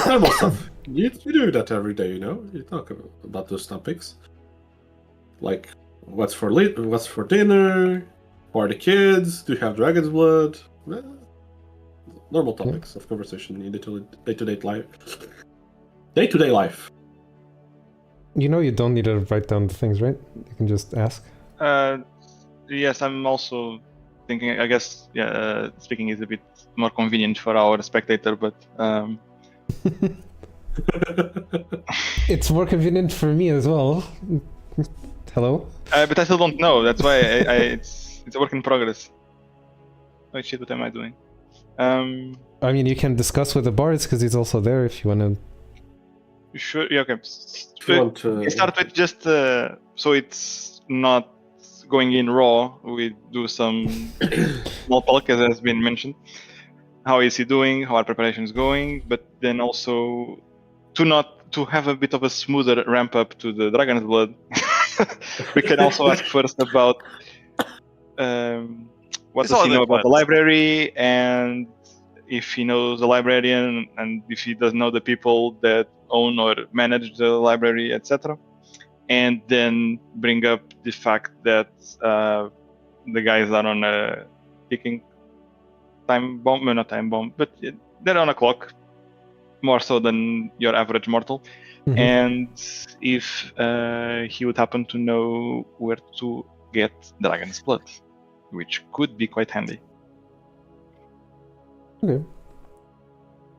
Speaker 3: Normal stuff. You do that every day, you know. You talk about those topics, like what's for dinner, who are the kids, do you have dragon's blood? Normal topics of conversation in day-to-day life. Day-to-day life.
Speaker 4: You know you don't need to write down the things, right? You can just ask.
Speaker 2: Yes, I'm also thinking. I guess speaking is a bit more convenient for our spectator, but.
Speaker 4: It's more convenient for me as well. Hello?
Speaker 2: But I still don't know. That's why it's a work in progress. Oh shit! What am I doing?
Speaker 4: I mean, you can discuss with the bards because he's also there if you want to.
Speaker 2: Sure. Yeah. Okay.
Speaker 3: If you want to...
Speaker 2: Start with just so it's not going in raw. We do some small talk, as has been mentioned. How is he doing? How are preparations going? But then also to have a bit of a smoother ramp up to the dragon's blood. We can also ask first about what does he know about the library, and if he knows the librarian, and if he does know the people that own or manage the library, etc. And then bring up the fact that the guys are on a ticking time bomb, not time bomb, but they're on a clock, more so than your average mortal.
Speaker 4: Mm-hmm.
Speaker 2: And if he would happen to know where to get dragon's blood, which could be quite handy.
Speaker 4: Okay.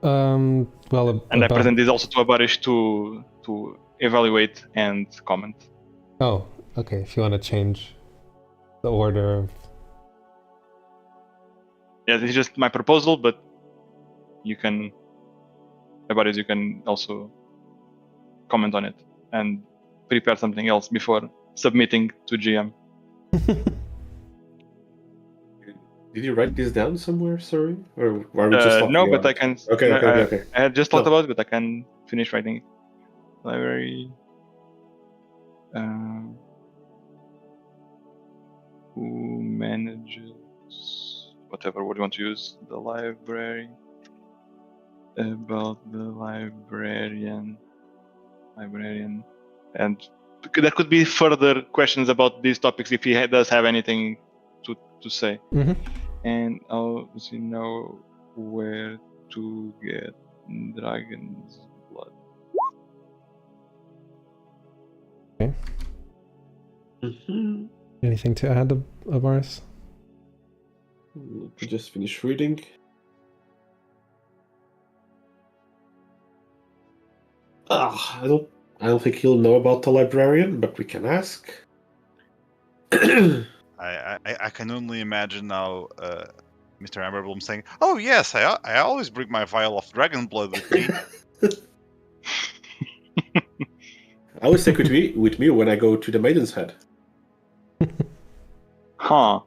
Speaker 4: Well,
Speaker 2: and I present this also to Abarish to evaluate and comment.
Speaker 4: Oh, okay. If you want to change the order of...
Speaker 2: Yeah, this is just my proposal, but you can, Abarish, you can also comment on it and prepare something else before submitting to GM.
Speaker 3: Did you write this down somewhere, sorry? Or were we just talking
Speaker 2: no,
Speaker 3: about
Speaker 2: but I can...
Speaker 3: Okay.
Speaker 2: I had just thought about it, but I can finish writing. Library... who manages... whatever word you want to use. The library... about the librarian... And there could be further questions about these topics if he does have anything to say.
Speaker 4: Mm-hmm.
Speaker 2: And how does he know where to get dragon's blood?
Speaker 4: Okay.
Speaker 3: Mm-hmm.
Speaker 4: Anything to add, Avaris?
Speaker 3: We just finished reading. I don't think he'll know about the librarian, but we can ask.
Speaker 1: I can only imagine now Mr. Amberbloom saying, "Oh yes, I always bring my vial of dragon blood with me."
Speaker 3: I always take with me when I go to the Maiden's Head.
Speaker 2: Huh.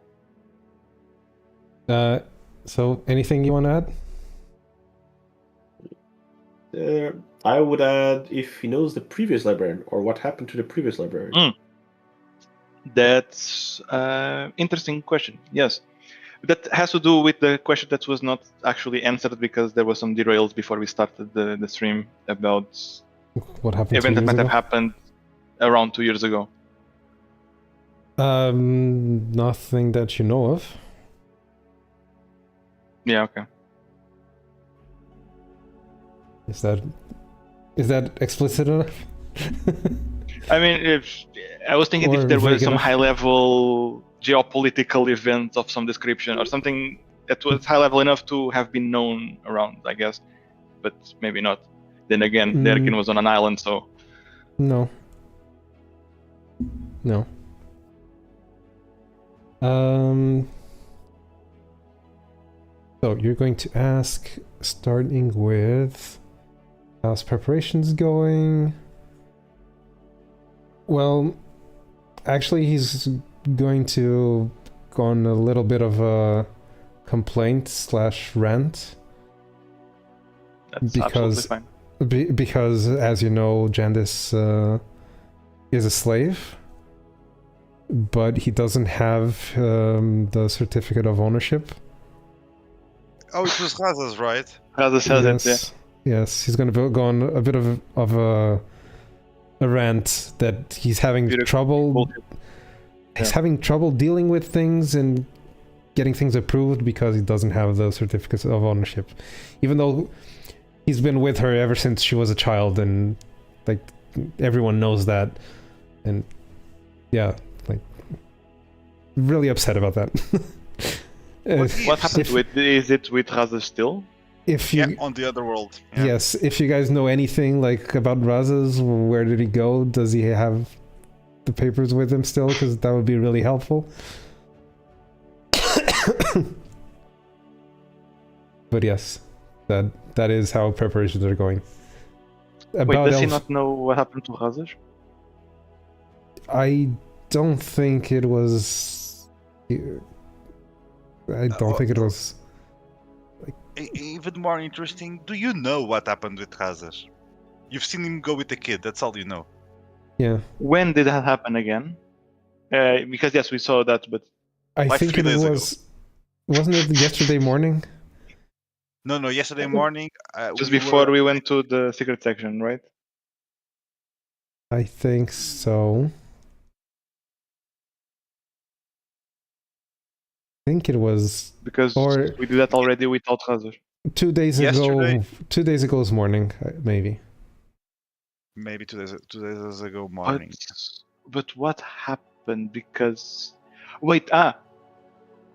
Speaker 4: So anything you want to add?
Speaker 3: I would add if he knows the previous librarian or what happened to the previous librarian.
Speaker 2: That's interesting question. Yes. That has to do with the question that was not actually answered because there was some derails before we started the stream about
Speaker 4: What happened 2
Speaker 2: event that
Speaker 4: years
Speaker 2: might
Speaker 4: ago?
Speaker 2: have happened around 2 years ago.
Speaker 4: Nothing that you know of.
Speaker 2: Yeah, okay.
Speaker 4: Is that explicit enough?
Speaker 2: I mean, I was thinking
Speaker 4: Or
Speaker 2: if there was
Speaker 4: vague
Speaker 2: some
Speaker 4: enough?
Speaker 2: high-level geopolitical event of some description or something that was high-level enough to have been known around, I guess, but maybe not. Then again, Derkin was on an island, so
Speaker 4: No. So you're going to ask, starting with how's preparations going? Well, actually, he's going to go on a little bit of a complaint/rant
Speaker 2: that's absolutely fine.
Speaker 4: because, as you know, Jandis is a slave, but he doesn't have the certificate of ownership.
Speaker 1: Oh, it was Razas, right?
Speaker 2: Rather says it, yeah.
Speaker 4: Yes, he's going to go on a bit of a rant that he's having trouble. He's having trouble dealing with things and getting things approved because he doesn't have the certificates of ownership, even though he's been with her ever since she was a child, and like everyone knows that, and yeah, like really upset about that.
Speaker 2: What happened is it with Raza still?
Speaker 4: If you,
Speaker 1: on the other world. Yeah.
Speaker 4: Yes, if you guys know anything like about Razas, where did he go? Does he have the papers with him still? Because that would be really helpful. But yes, that is how preparations are going.
Speaker 2: Wait, does he not know what happened to Razas?
Speaker 4: I don't think it was. I don't think it was.
Speaker 1: Even more interesting, do you know what happened with Razas? You've seen him go with the kid, that's all you know.
Speaker 4: Yeah.
Speaker 2: When did that happen again? Because yes, we saw that, but
Speaker 4: I
Speaker 1: Like
Speaker 4: think
Speaker 1: 3
Speaker 4: it
Speaker 1: days ago.
Speaker 4: was. Wasn't it yesterday morning?
Speaker 1: No, yesterday morning.
Speaker 2: just before we went to the secret section, right?
Speaker 4: I think so. I think it was
Speaker 2: Because
Speaker 4: Or-
Speaker 2: we did that already without Razas.
Speaker 4: 2 days
Speaker 1: Yesterday?
Speaker 4: ago. 2 days ago's morning, maybe.
Speaker 1: Maybe 2 days ago morning.
Speaker 2: But what happened? Because wait,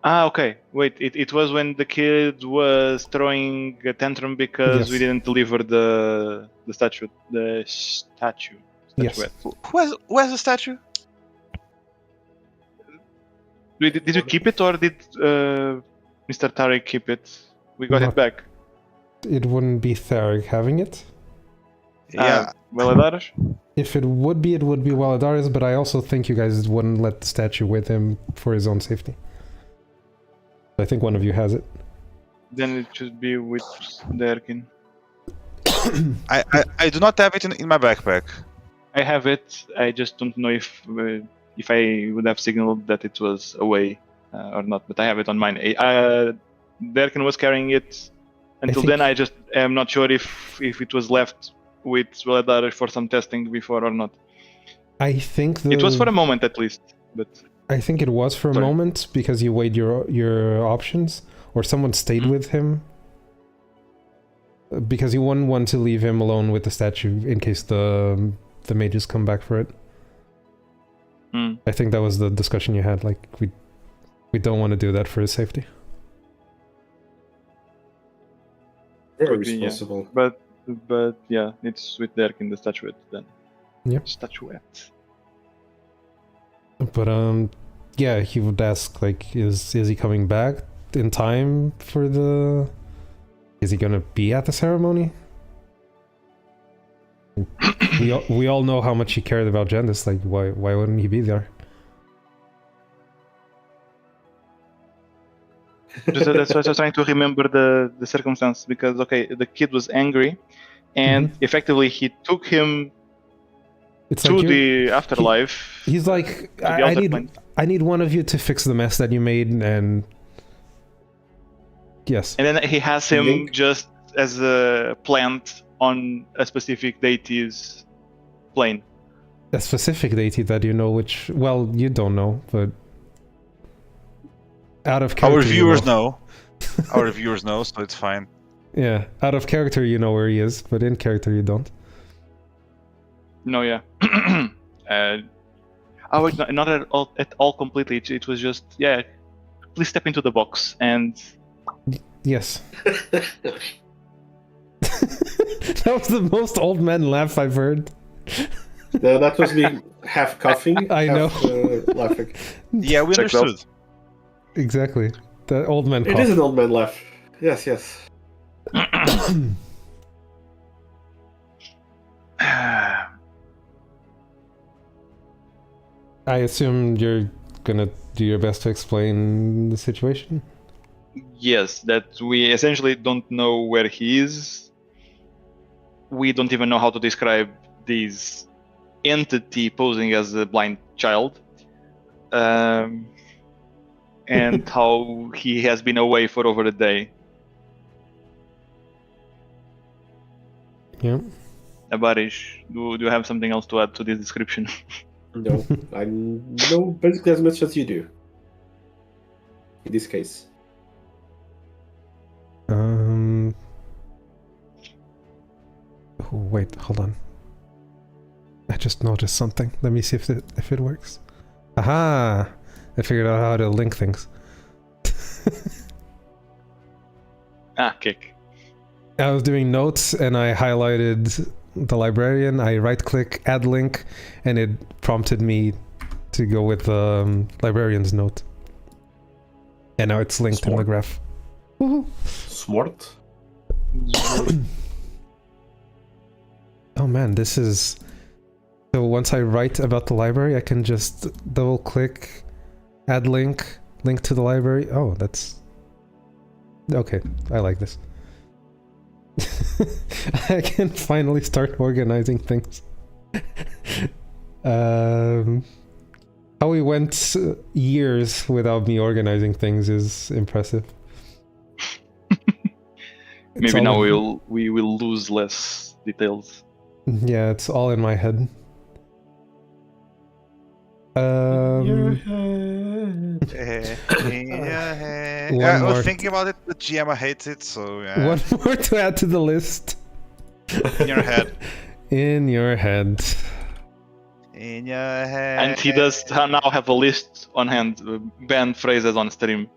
Speaker 2: okay. Wait, it was when the kid was throwing a tantrum because we
Speaker 4: Yes.
Speaker 2: didn't deliver the statue.
Speaker 4: Yes.
Speaker 2: Statuette.
Speaker 1: Who has the statue?
Speaker 2: Did you keep it or did Mr. Tariq keep it? We got
Speaker 4: Not-
Speaker 2: it back.
Speaker 4: It wouldn't be Tharic having it.
Speaker 1: Yeah.
Speaker 2: Valadares?
Speaker 4: If it would be Waladaris, but I also think you guys wouldn't let the statue with him for his own safety. I think one of you has it.
Speaker 2: Then it should be with Derkin.
Speaker 1: I do not have it in my backpack.
Speaker 2: I have it. I just don't know if I would have signaled that it was away or not. But I have it on mine. Derkin was carrying it until then. I just am not sure if it was left with Valadares for some testing before or not.
Speaker 4: I think
Speaker 2: It was for a moment at least, but
Speaker 4: I think it was for a
Speaker 2: Sorry.
Speaker 4: moment because you weighed your options, or someone stayed with him. Because you wouldn't want to leave him alone with the statue in case the mages come back for it. I think that was the discussion you had. Like we don't want to do that for his safety.
Speaker 3: Very
Speaker 2: Could be, yeah.
Speaker 3: responsible.
Speaker 2: But yeah, it's with Derkin the statuette then.
Speaker 4: Yeah.
Speaker 2: Statuette.
Speaker 4: But yeah, he would ask like, is he coming back in time for the? Is he gonna be at the ceremony? we all know how much he cared about Jandis. Like, why wouldn't he be there?
Speaker 2: That's why I was trying to remember the circumstance because okay, the kid was angry, and effectively he took him
Speaker 4: It's
Speaker 2: to
Speaker 4: like
Speaker 2: the afterlife.
Speaker 4: he's like,
Speaker 2: the
Speaker 4: I
Speaker 2: altar
Speaker 4: need
Speaker 2: plane.
Speaker 4: I need one of you to fix the mess that you made, and Yes.
Speaker 2: And then he has him
Speaker 3: Link.
Speaker 2: just as a plant on a specific deity's plane.
Speaker 4: A specific deity that you know which... Well, you don't know, but... Out of character,
Speaker 1: Our viewers
Speaker 4: you
Speaker 1: know. Our viewers know, so it's fine.
Speaker 4: Yeah, out of character you know where he is, but in character you don't.
Speaker 2: No, yeah. Oh, wait, not at all completely. It was just, yeah, please step into the box. And
Speaker 4: Yes. That was the most old man laugh I've heard.
Speaker 3: No, that was me half coughing,
Speaker 4: I
Speaker 3: half
Speaker 4: know.
Speaker 3: laughing.
Speaker 1: Yeah, we
Speaker 2: Checks out.
Speaker 1: understood.
Speaker 4: Exactly. The old man
Speaker 3: It
Speaker 4: cough.
Speaker 3: is an old man laugh. Yes, yes.
Speaker 4: I assume you're gonna do your best to explain the situation?
Speaker 2: yes, that we essentially don't know where he is. We don't even know how to describe this entity posing as a blind child. And how he has been away for over a day.
Speaker 4: Yeah.
Speaker 2: Abarish, do you have something else to add to this description?
Speaker 3: No, I know basically as much as you do. In this case.
Speaker 4: Oh, wait, hold on. I just noticed something. Let me see if it works. Aha! I figured out how to link things.
Speaker 2: Kick.
Speaker 4: I was doing notes and I highlighted the librarian. I right-click, add link, and it prompted me to go with the librarian's note. And now it's linked in the
Speaker 3: Smart.
Speaker 4: graph. Woohoo!
Speaker 3: Smart.
Speaker 4: Oh man, this is... So once I write about the library, I can just double-click, add link to the library. Oh, that's... Okay, I like this. I can finally start organizing things. How we went years without me organizing things is impressive. It's
Speaker 2: Maybe
Speaker 4: all
Speaker 2: now
Speaker 4: in-
Speaker 2: we will lose less details.
Speaker 4: Yeah, it's all in my head.
Speaker 3: Your
Speaker 4: Um,
Speaker 3: head.
Speaker 4: One
Speaker 1: I was
Speaker 4: more.
Speaker 1: thinking about it, but Giamma hates it, so yeah.
Speaker 4: One more to add to the list.
Speaker 1: In your head.
Speaker 4: In your head.
Speaker 1: In your head.
Speaker 2: And he does now have a list on hand, banned phrases on stream.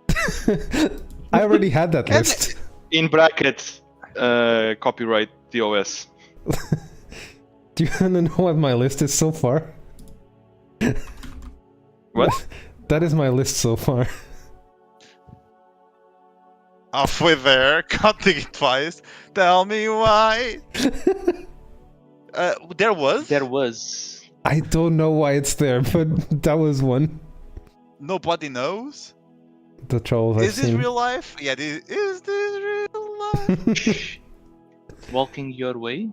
Speaker 4: I already had that
Speaker 1: Can-
Speaker 4: list.
Speaker 2: In brackets, copyright TOS.
Speaker 4: Do you want to know what my list is so far?
Speaker 2: What?
Speaker 4: That is my list so far.
Speaker 1: Halfway there, counting it twice. Tell me why. There was?
Speaker 2: There was.
Speaker 4: I don't know why it's there, but that was one.
Speaker 1: Nobody knows?
Speaker 4: The trolls I've
Speaker 1: Is this
Speaker 4: seen.
Speaker 1: real life? Yeah, is this real life?
Speaker 2: Walking your way?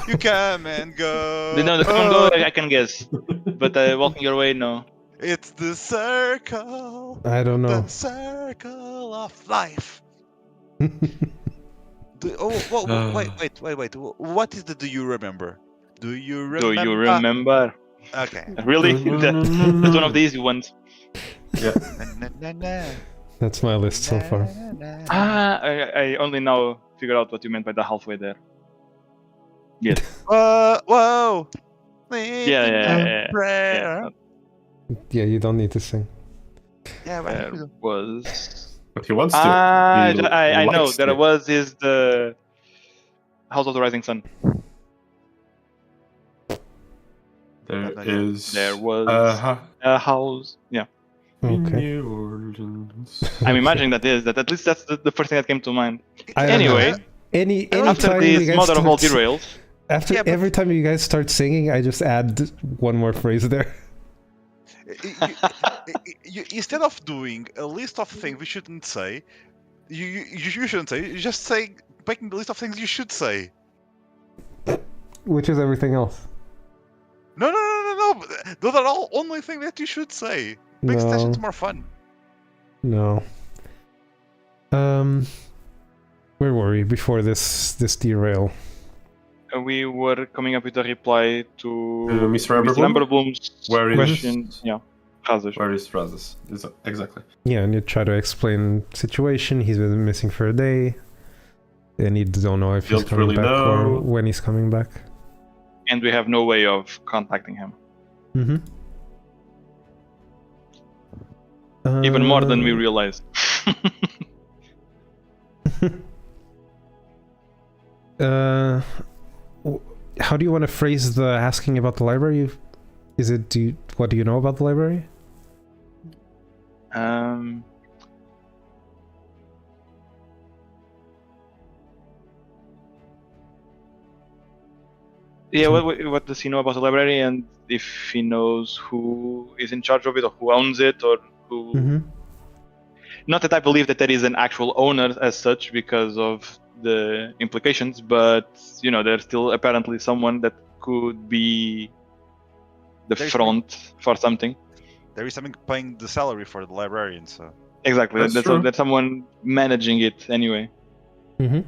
Speaker 1: You come and go.
Speaker 2: No, the come and go,
Speaker 1: Oh,
Speaker 2: I can guess. But walking your way, no.
Speaker 1: it's the circle.
Speaker 4: I don't know.
Speaker 1: The circle of life. Wait. What is the do you remember? Do you remember?
Speaker 2: Do you remember?
Speaker 1: Okay.
Speaker 2: Really? That's one of the easy ones.
Speaker 3: Yeah.
Speaker 1: Na, na, na,
Speaker 4: That's my list so far.
Speaker 1: na, na, na.
Speaker 2: I only now figure out what you meant by the halfway there. Yes.
Speaker 1: Whoa.
Speaker 2: Yeah.
Speaker 1: Prayer.
Speaker 4: Yeah, you don't need to sing.
Speaker 1: Yeah,
Speaker 2: There
Speaker 1: right.
Speaker 2: was.
Speaker 3: But he wants to.
Speaker 2: I
Speaker 3: He
Speaker 2: know.
Speaker 3: likes
Speaker 2: There
Speaker 3: to.
Speaker 2: was is the House of the Rising Sun.
Speaker 3: There is.
Speaker 2: There was
Speaker 3: Uh-huh.
Speaker 2: a house. Yeah.
Speaker 3: In
Speaker 4: Okay.
Speaker 3: New Orleans.
Speaker 2: I'm imagining that is that. At least that's the first thing that came to mind.
Speaker 4: I don't
Speaker 2: Anyway,
Speaker 4: know. Any
Speaker 2: after
Speaker 4: time you
Speaker 2: this
Speaker 4: guys
Speaker 2: mother of all
Speaker 4: start-
Speaker 2: derails,
Speaker 4: After
Speaker 1: Yeah, but-
Speaker 4: every time you guys start singing, I just add one more phrase there.
Speaker 1: Instead of doing a list of things we shouldn't say, you shouldn't say. You just say making the list of things you should say.
Speaker 4: Which is everything else.
Speaker 1: No. Those are all only things that you should say. Makes
Speaker 4: No.
Speaker 1: sessions more fun.
Speaker 4: No. Where were we before this derail?
Speaker 2: We were coming up with a reply to
Speaker 3: Mr.
Speaker 2: Amberblom's
Speaker 3: Where is-
Speaker 2: question. Yeah, Razas.
Speaker 3: Where is Razas? Exactly.
Speaker 4: Yeah, and you try to explain situation. He's been missing for a day, and you don't know if he's
Speaker 3: Don't
Speaker 4: coming
Speaker 3: really
Speaker 4: back
Speaker 3: know.
Speaker 4: or when he's coming back.
Speaker 2: And we have no way of contacting him.
Speaker 4: Mm-hmm.
Speaker 2: Even more than we realized.
Speaker 4: How do you want to phrase the asking about the library? Is it what do you know about the library?
Speaker 2: Yeah, what does he know about the library, and if he knows who is in charge of it, or who owns it, or who...
Speaker 4: Mm-hmm.
Speaker 2: Not that I believe that there is an actual owner as such because of the implications, but you know, there's still apparently someone that could be the front for something.
Speaker 1: There is something paying the salary for the librarian, so...
Speaker 2: Exactly,
Speaker 3: That's true.
Speaker 2: there's someone managing it anyway.
Speaker 4: Mm-hmm.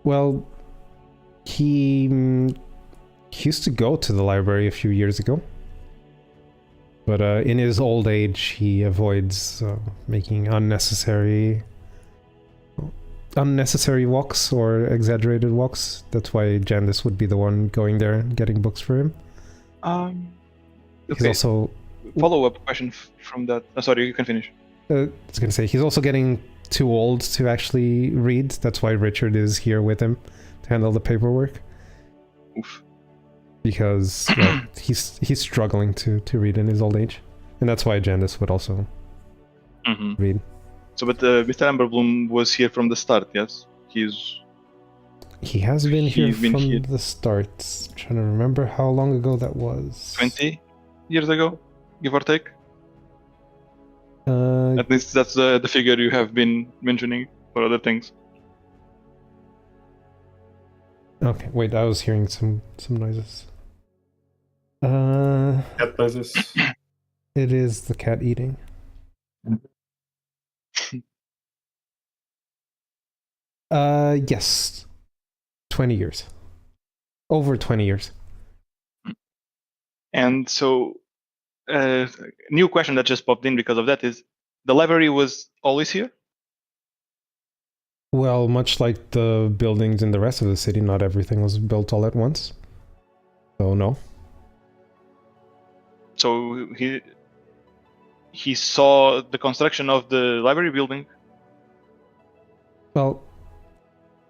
Speaker 4: Well, he used to go to the library a few years ago, but in his old age, he avoids making unnecessary walks or exaggerated walks. That's why Jandis would be the one going there and getting books for him. He's
Speaker 2: Okay.
Speaker 4: also
Speaker 2: Follow-up question from that. Sorry, you can finish.
Speaker 4: I was gonna say he's also getting too old to actually read. That's why Richard is here with him to handle the paperwork.
Speaker 2: Oof.
Speaker 4: Because well, he's struggling to read in his old age, and that's why Jandis would also read.
Speaker 2: So, but Mr. Amberblom was here from the start, yes?
Speaker 4: He has been here
Speaker 2: He's been
Speaker 4: from
Speaker 2: here.
Speaker 4: the start. Trying to remember how long ago that was.
Speaker 2: 20 years ago, give or take.
Speaker 4: Uh,
Speaker 2: At least that's the figure you have been mentioning for other things.
Speaker 4: okay, wait, I was hearing some noises.
Speaker 3: Cat noises.
Speaker 4: It is the cat eating. Yes. 20 years. Over 20 years.
Speaker 2: And so, new question that just popped in because of that is, the library was always here?
Speaker 4: Well, much like the buildings in the rest of the city, not everything was built all at once. So no.
Speaker 2: So he saw the construction of the library building.
Speaker 4: Well,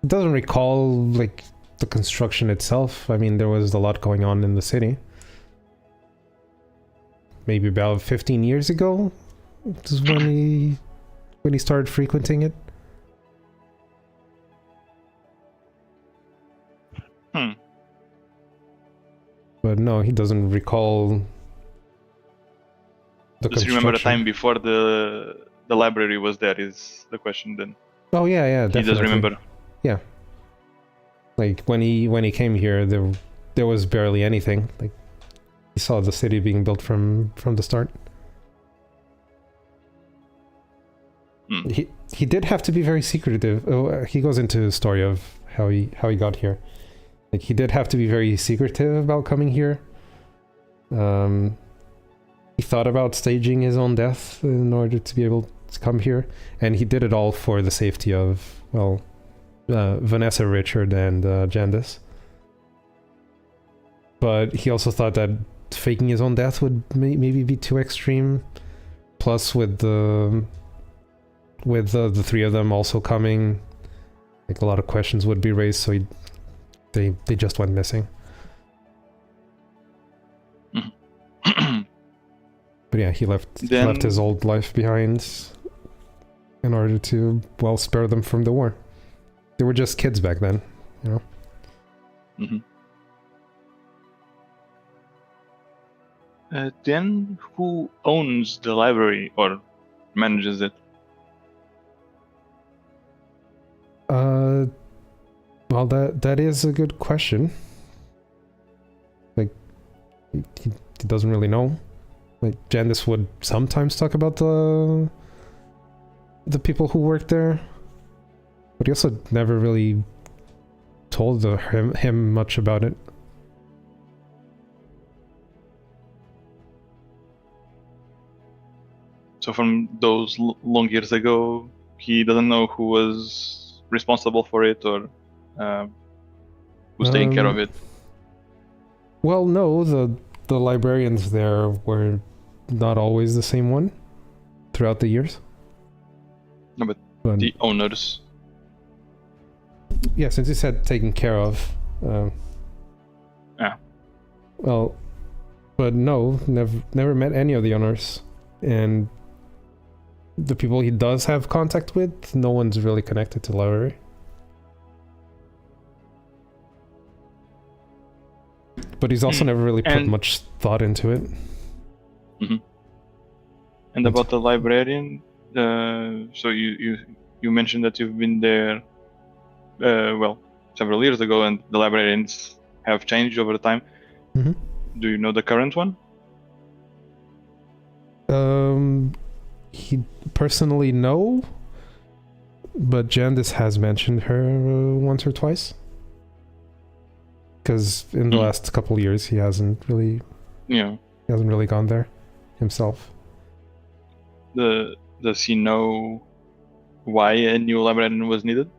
Speaker 4: it doesn't recall like the construction itself. I mean, there was a lot going on in the city. Maybe about 15 years ago is when he started frequenting it. But no, he doesn't recall the
Speaker 2: Does he remember the time before the library was there is the question then.
Speaker 4: Oh yeah, definitely.
Speaker 2: He does remember.
Speaker 4: Yeah. Like when he came here, there was barely anything. Like he saw the city being built from the start. He did have to be very secretive. Oh, he goes into the story of how he got here. Like he did have to be very secretive about coming here. He thought about staging his own death in order to be able to come here, and he did it all for the safety of, well, Vanessa, Richard, and Jandis. But he also thought that faking his own death would maybe be too extreme. Plus, with the three of them also coming, like a lot of questions would be raised. So they just went missing. But yeah, he left his old life behind in order to, well, spare them from the war. They were just kids back then, you know?
Speaker 2: Then who owns the library or manages it?
Speaker 4: Well, that is a good question. Like, he doesn't really know. Like Jandis would sometimes talk about the people who work there, but he also never really told him much about it.
Speaker 2: So from those long years ago, he doesn't know who was responsible for it or who's taking care of it.
Speaker 4: Well, no, the librarians there were not always the same one throughout the years.
Speaker 2: No, but the owners.
Speaker 4: Yeah, since you said taken care of. Well, but no, never met any of the owners, and the people he does have contact with, no one's really connected to the library. But he's also never really put much thought into it.
Speaker 2: Mm-hmm. And about the librarian, so you mentioned that you've been there, several years ago, and the librarians have changed over the time.
Speaker 4: Mm-hmm.
Speaker 2: Do you know the current one?
Speaker 4: He personally no, but Jandis has mentioned her once or twice. Because in the last couple of years, he hasn't really gone there himself.
Speaker 2: Does he know why a new librarian was needed?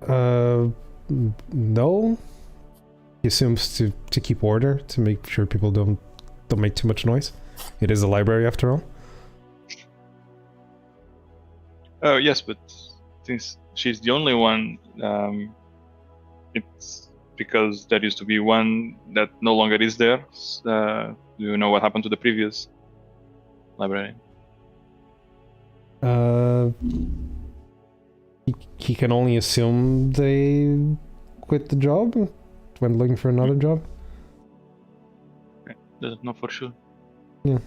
Speaker 4: No. He assumes to keep order, to make sure people don't make too much noise. It is a library after all.
Speaker 2: Oh yes, but since she's the only one, it's because there used to be one that no longer is there. Do you know what happened to the previous librarian?
Speaker 4: He can only assume they quit the job when looking for another job.
Speaker 2: Doesn't know for sure.
Speaker 4: Yeah.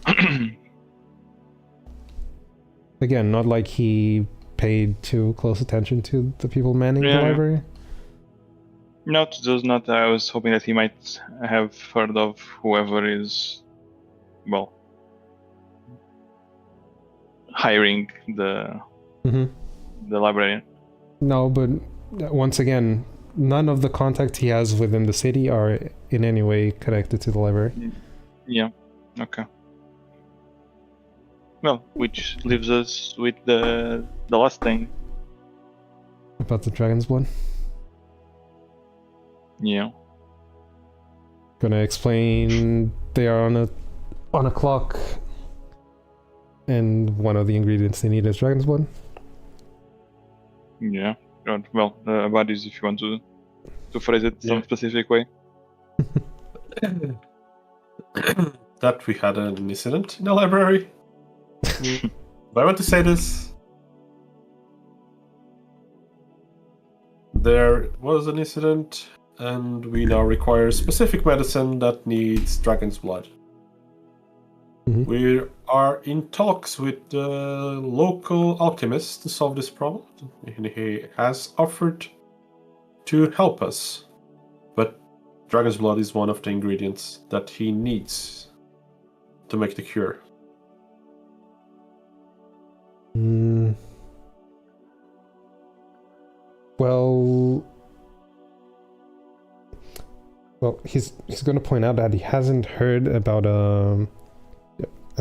Speaker 4: Again, not like he paid too close attention to the people manning the library.
Speaker 2: No, it does not. I was hoping that he might have heard of whoever is, hiring the librarian.
Speaker 4: No, but once again, none of the contacts he has within the city are in any way connected to the library.
Speaker 2: Yeah. Okay. Well, which leaves us with the last thing.
Speaker 4: About the Dragon's Blood?
Speaker 2: Yeah.
Speaker 4: Gonna explain they are on a clock, and one of the ingredients they need is Dragon's Blood.
Speaker 2: Yeah. Well, bodies, if you want to phrase it some specific way.
Speaker 3: That we had an incident in the library. But I want to say this. There was an incident, and we now require specific medicine that needs dragon's blood.
Speaker 4: Mm-hmm.
Speaker 3: We are in talks with the local alchemist to solve this problem, and he has offered to help us. But dragon's blood is one of the ingredients that he needs to make the cure.
Speaker 4: Well, he's going to point out that he hasn't heard about a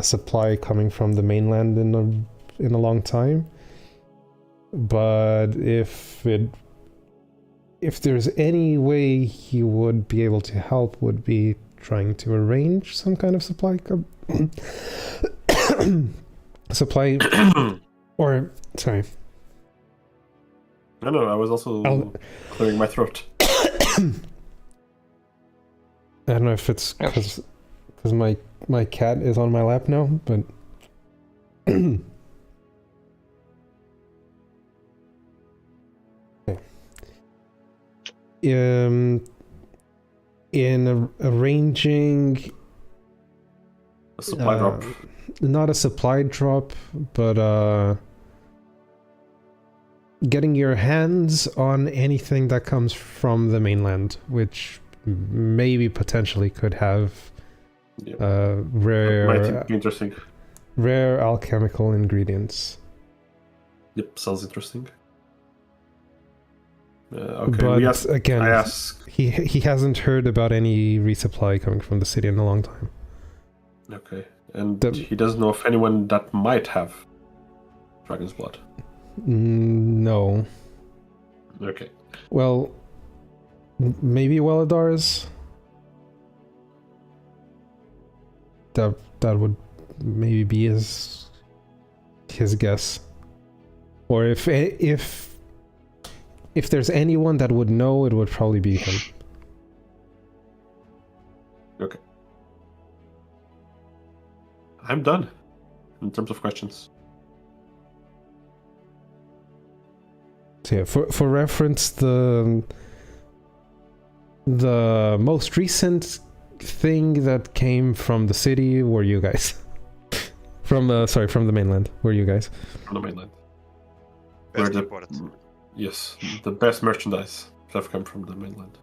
Speaker 4: supply coming from the mainland in a long time. But if there's any way he would be able to help, would be trying to arrange some kind of supply or sorry.
Speaker 3: No, I was also clearing my throat.
Speaker 4: I don't know if it's because my cat is on my lap now, but in arranging
Speaker 3: a supply drop.
Speaker 4: Not a supply drop, but getting your hands on anything that comes from the mainland, which maybe potentially could have
Speaker 3: Yeah. That might be interesting.
Speaker 4: rare alchemical ingredients.
Speaker 3: Yep, sounds interesting. Okay,
Speaker 4: But again,
Speaker 3: I ask.
Speaker 4: he hasn't heard about any resupply coming from the city in a long time.
Speaker 3: Okay, and he doesn't know of anyone that might have dragon's blood.
Speaker 4: No.
Speaker 3: Okay.
Speaker 4: Well, maybe Weladar's. That would maybe be his guess. Or if there's anyone that would know, it would probably be him.
Speaker 3: Okay. I'm done in terms of questions.
Speaker 4: So yeah, for reference, the most recent thing that came from the city were you guys. From the mainland were you guys.
Speaker 3: From the mainland.
Speaker 1: Best
Speaker 3: the-
Speaker 1: important.
Speaker 3: Yes, the best merchandise have come from the mainland.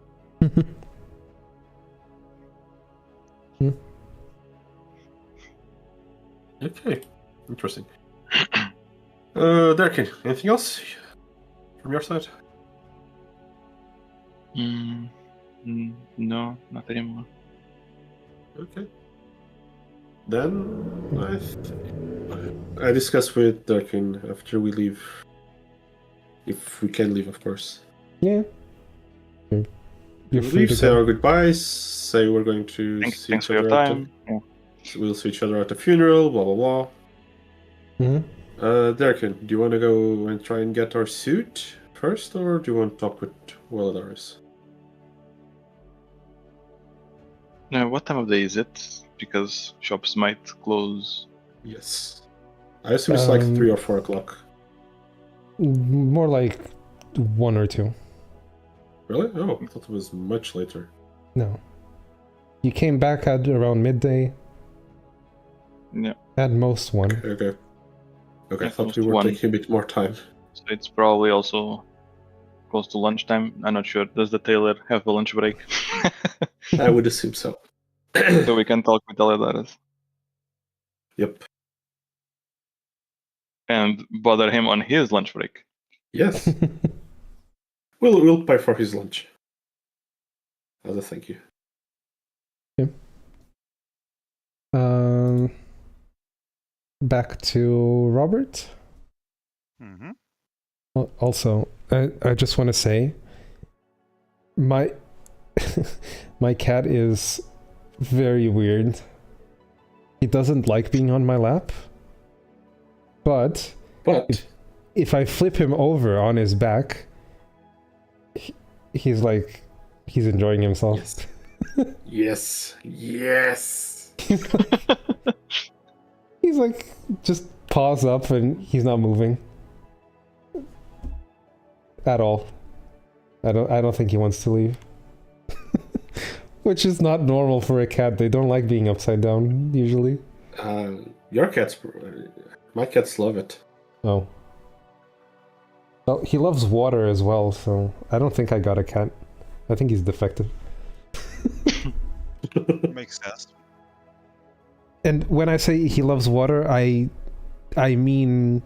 Speaker 3: Okay, interesting. Derek, anything else from your side?
Speaker 2: No, not anymore.
Speaker 3: Okay. Then I discuss with Durkin after we leave. If we can leave, of course.
Speaker 4: Yeah. You're
Speaker 3: We
Speaker 4: free
Speaker 3: leave,
Speaker 4: to
Speaker 3: say
Speaker 4: go.
Speaker 3: our goodbyes, say we're going to see
Speaker 2: Thanks
Speaker 3: each
Speaker 2: for your
Speaker 3: other at
Speaker 2: time. Yeah.
Speaker 3: we'll see each other at the funeral, blah blah blah.
Speaker 4: Mhm.
Speaker 3: Durkin, do you want to go and try and get our suit first, or do you want to talk with Wildars?
Speaker 2: Now, what time of day is it? Because shops might close.
Speaker 3: Yes. I assume it's like 3 or 4 o'clock.
Speaker 4: More like 1 or 2.
Speaker 3: Really? Oh, I thought it was much later.
Speaker 4: No. You came back at around midday.
Speaker 2: Yeah.
Speaker 4: At most 1.
Speaker 3: Okay. Okay, I
Speaker 2: Yeah,
Speaker 3: thought we
Speaker 2: almost
Speaker 3: were
Speaker 2: 1.
Speaker 3: taking a bit more time.
Speaker 2: So it's probably also close to lunchtime. I'm not sure. Does the tailor have a lunch break?
Speaker 3: I would assume so.
Speaker 2: So we can talk with Eladaris
Speaker 3: Yep.
Speaker 2: and bother him on his lunch break.
Speaker 3: Yes. We'll pay for his lunch. As a thank you.
Speaker 4: Back to Robert.
Speaker 1: Mm-hmm.
Speaker 4: Also, I just want to say, my my cat is very weird. He doesn't like being on my lap, but if I flip him over on his back, he's like, he's enjoying himself.
Speaker 3: Yes. Yes.
Speaker 4: He's like, just paws up and he's not moving at all. I don't think he wants to leave. Which is not normal for a cat. They don't like being upside down usually.
Speaker 3: Your cats, my cats love it.
Speaker 4: Oh. Well, he loves water as well, so I don't think I got a cat. I think he's defective.
Speaker 1: Makes sense.
Speaker 4: And when I say he loves water, I mean,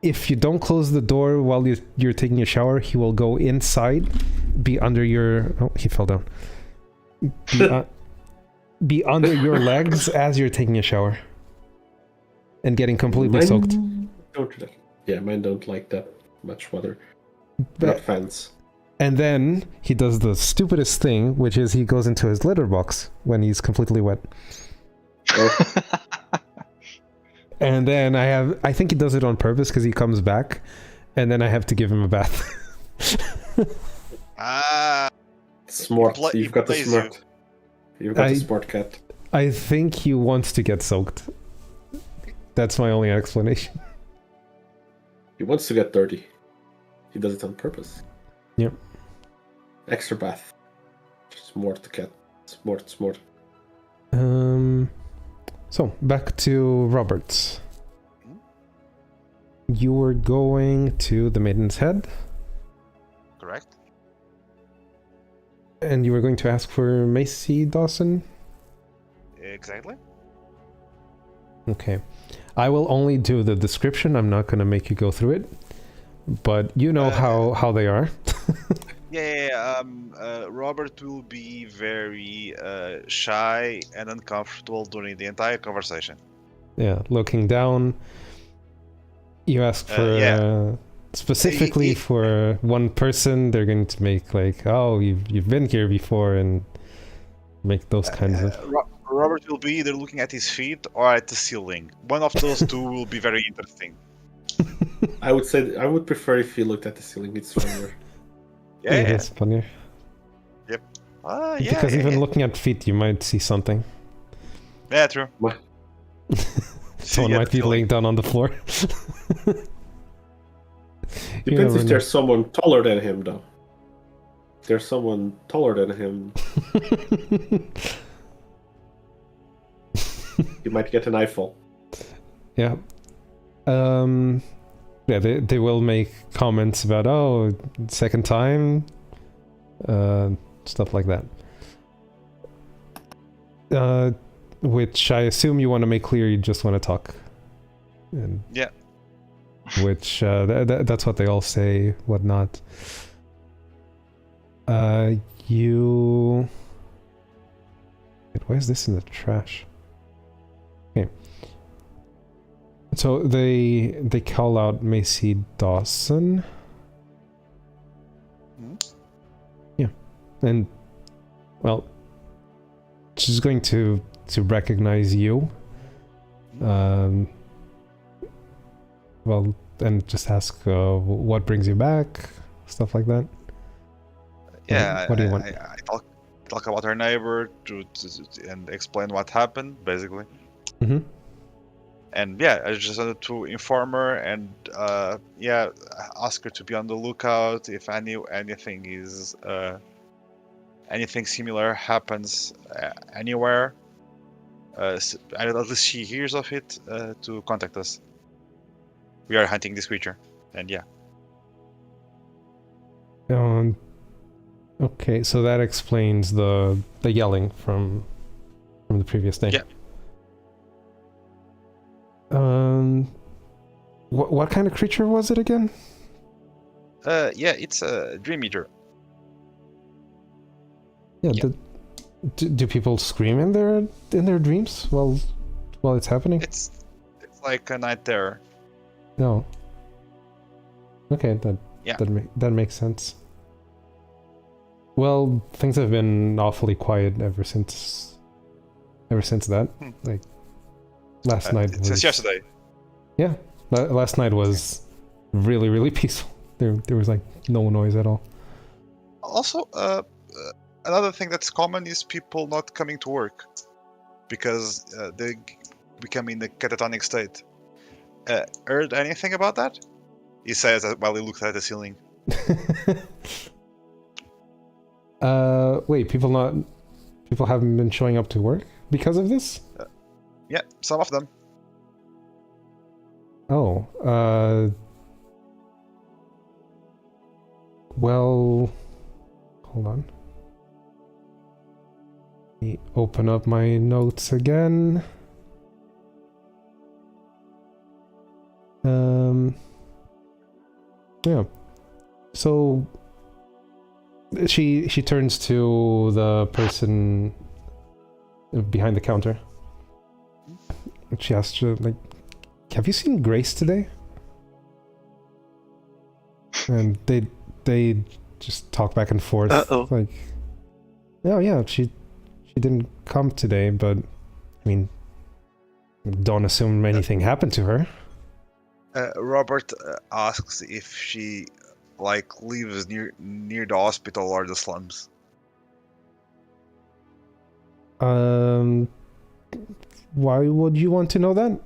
Speaker 4: if you don't close the door while you're taking a shower, he will go inside, be under your... Oh, he fell down. Be under your legs as you're taking a shower. And getting completely soaked.
Speaker 3: Mine don't like that much water.
Speaker 4: But-
Speaker 3: Not fans.
Speaker 4: And then he does the stupidest thing, which is he goes into his litter box when he's completely wet.
Speaker 3: Oh.
Speaker 4: And then I think he does it on purpose because he comes back, and then I have to give him a bath.
Speaker 3: Smart. You've got the
Speaker 1: plays
Speaker 3: smart. You've got the smart cat.
Speaker 4: I think he wants to get soaked. That's my only explanation.
Speaker 3: He wants to get dirty. He does it on purpose.
Speaker 4: Yep.
Speaker 3: Extra bath. Smart cat. Smart.
Speaker 4: So, back to Robert. You were going to the Maiden's Head?
Speaker 1: Correct.
Speaker 4: And you were going to ask for Macy Dawson?
Speaker 1: Exactly.
Speaker 4: Okay. I will only do the description. I'm not going to make you go through it. But you know how they are.
Speaker 1: Robert will be very shy and uncomfortable during the entire conversation.
Speaker 4: Yeah, looking down. You ask for specifically for one person. They're going to make like, oh, you've been here before, and make those kinds of.
Speaker 1: Robert will be either looking at his feet or at the ceiling. One of those two will be very interesting.
Speaker 3: I would say I would prefer if he looked at the ceiling. It's funnier.
Speaker 4: It is funnier.
Speaker 1: Yep.
Speaker 4: Because even looking at feet, you might see something.
Speaker 1: Yeah, true.
Speaker 3: What?
Speaker 4: Someone might be laying down on the floor.
Speaker 3: Depends if there's someone taller than him, though. If there's someone taller than him, you might get an eyeful.
Speaker 4: Yeah. Yeah, they will make comments about, oh, second time, stuff like that. Which I assume you want to make clear you just want to talk. And
Speaker 1: yeah.
Speaker 4: Which, that's what they all say, whatnot. You... Wait, why is this in the trash? Okay. So they call out Macy Dawson. Yeah. And, well, she's going to recognize you. Well, and just ask what brings you back, stuff like that.
Speaker 1: Yeah,
Speaker 4: what do you want?
Speaker 1: I talk about her neighbor and explain what happened, basically.
Speaker 4: Mm-hmm.
Speaker 1: And yeah, I just wanted to inform her and ask her to be on the lookout if anything is anything similar happens anywhere. At least she hears of it, to contact us. We are hunting this creature, and yeah.
Speaker 4: Okay, so that explains the yelling from the previous day.
Speaker 1: Yeah.
Speaker 4: What kind of creature was it again?
Speaker 1: It's a Dream Eater.
Speaker 4: Yeah. Do people scream in their dreams while it's happening?
Speaker 1: It's like a night terror.
Speaker 4: No. Okay, that makes sense. Well, things have been awfully quiet ever since that. Like last night was,
Speaker 1: since yesterday.
Speaker 4: Yeah, last night was really, really peaceful. There was like no noise at all.
Speaker 1: Also, another thing that's common is people not coming to work because they become in a catatonic state. Heard anything about that? He says while he looks at the ceiling.
Speaker 4: Wait, people haven't been showing up to work because of this?
Speaker 1: Yeah, some of them.
Speaker 4: Oh, well, hold on. Let me open up my notes again. Yeah. So she turns to the person behind the counter. She asks her, like, have you seen Grace today? And they just talk back and forth. Like, oh yeah, she didn't come today, but I mean, don't assume anything happened to her.
Speaker 1: Robert asks if she lives near the hospital or the slums.
Speaker 4: Why would you want to know that?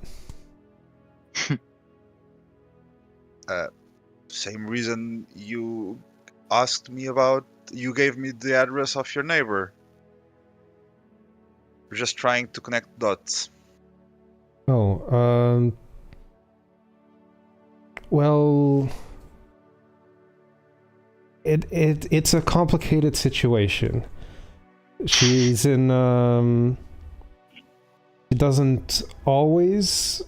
Speaker 1: Same reason you asked me about. You gave me the address of your neighbor. We're just trying to connect dots.
Speaker 4: Oh, well, It's a complicated situation. She's in she doesn't always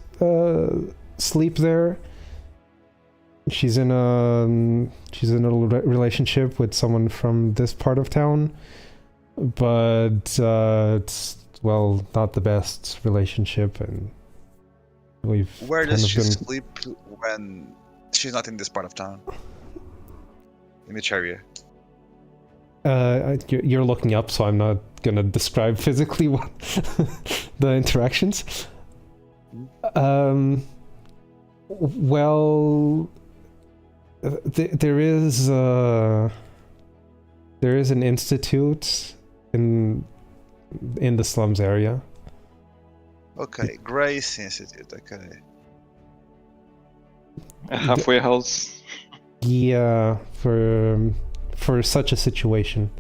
Speaker 4: sleep there. She's in a relationship with someone from this part of town, but it's, well, not the best relationship, and we've
Speaker 1: Where does
Speaker 4: kind of
Speaker 1: she
Speaker 4: been
Speaker 1: sleep when she's not in this part of town? In which area?
Speaker 4: you're looking up, so I'm not gonna describe physically what the interactions. Well, there is an institute in the slums area.
Speaker 1: Okay, Grace Institute. Okay.
Speaker 2: A halfway house.
Speaker 4: Yeah, for such a situation.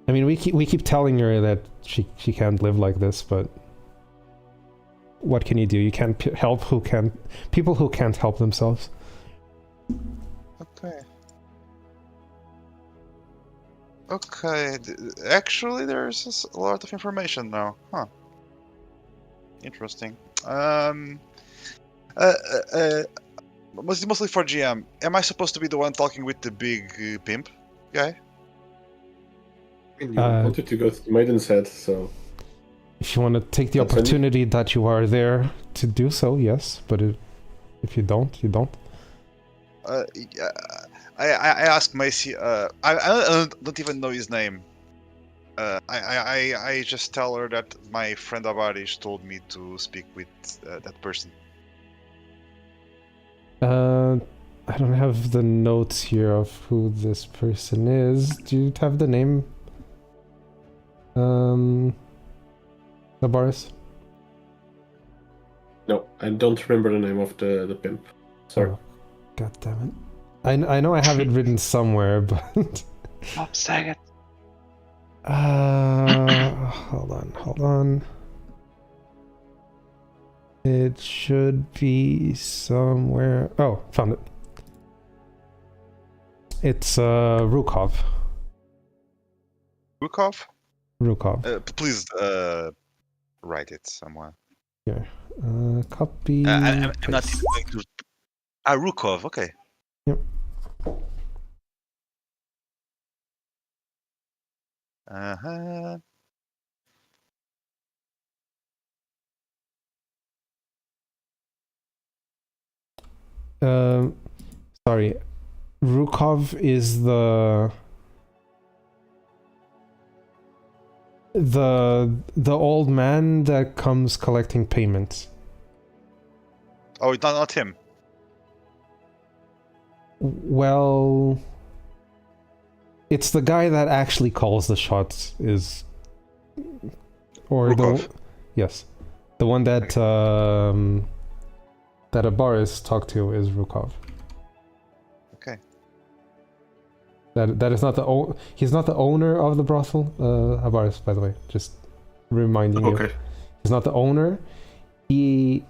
Speaker 4: I mean, we keep telling her that she can't live like this, but what can you do? You can't help people who can't help themselves.
Speaker 1: Okay. Okay. Actually, there's a lot of information now. Huh. Interesting. Mostly for GM. Am I supposed to be the one talking with the big pimp guy?
Speaker 3: You wanted to go to the Maiden's Head, so...
Speaker 4: If you want to take the
Speaker 3: That's any-
Speaker 4: opportunity that you are there to do so, yes. But if you don't, you don't.
Speaker 1: Yeah, I asked Macy. I don't even know his name. I just tell her that my friend Avarish told me to speak with that person.
Speaker 4: I don't have the notes here of who this person is. Do you have the name? Boris?
Speaker 3: No, I don't remember the name of the pimp. Sorry.
Speaker 4: Oh, God damn it. I know I have it written somewhere, but...
Speaker 2: Stop saying it.
Speaker 4: Hold on. It should be somewhere... Oh, found it. It's Rukov.
Speaker 1: Rukov? Please write it somewhere.
Speaker 4: Here. Copy.
Speaker 1: I'm not
Speaker 4: paste.
Speaker 1: even going to. Rukov. Okay.
Speaker 4: Yep.
Speaker 1: Uh-huh.
Speaker 4: Sorry. Rukov is the old man that comes collecting payments.
Speaker 1: Oh, it's not him.
Speaker 4: Well, it's the guy that actually calls the shots.
Speaker 1: Rukov.
Speaker 4: Yes, the one that that Abaris talked to is Rukov.
Speaker 1: Okay.
Speaker 4: That is not he's not the owner of the brothel. Abaris, by the way, just reminding you.
Speaker 3: Okay.
Speaker 4: He's not the owner. He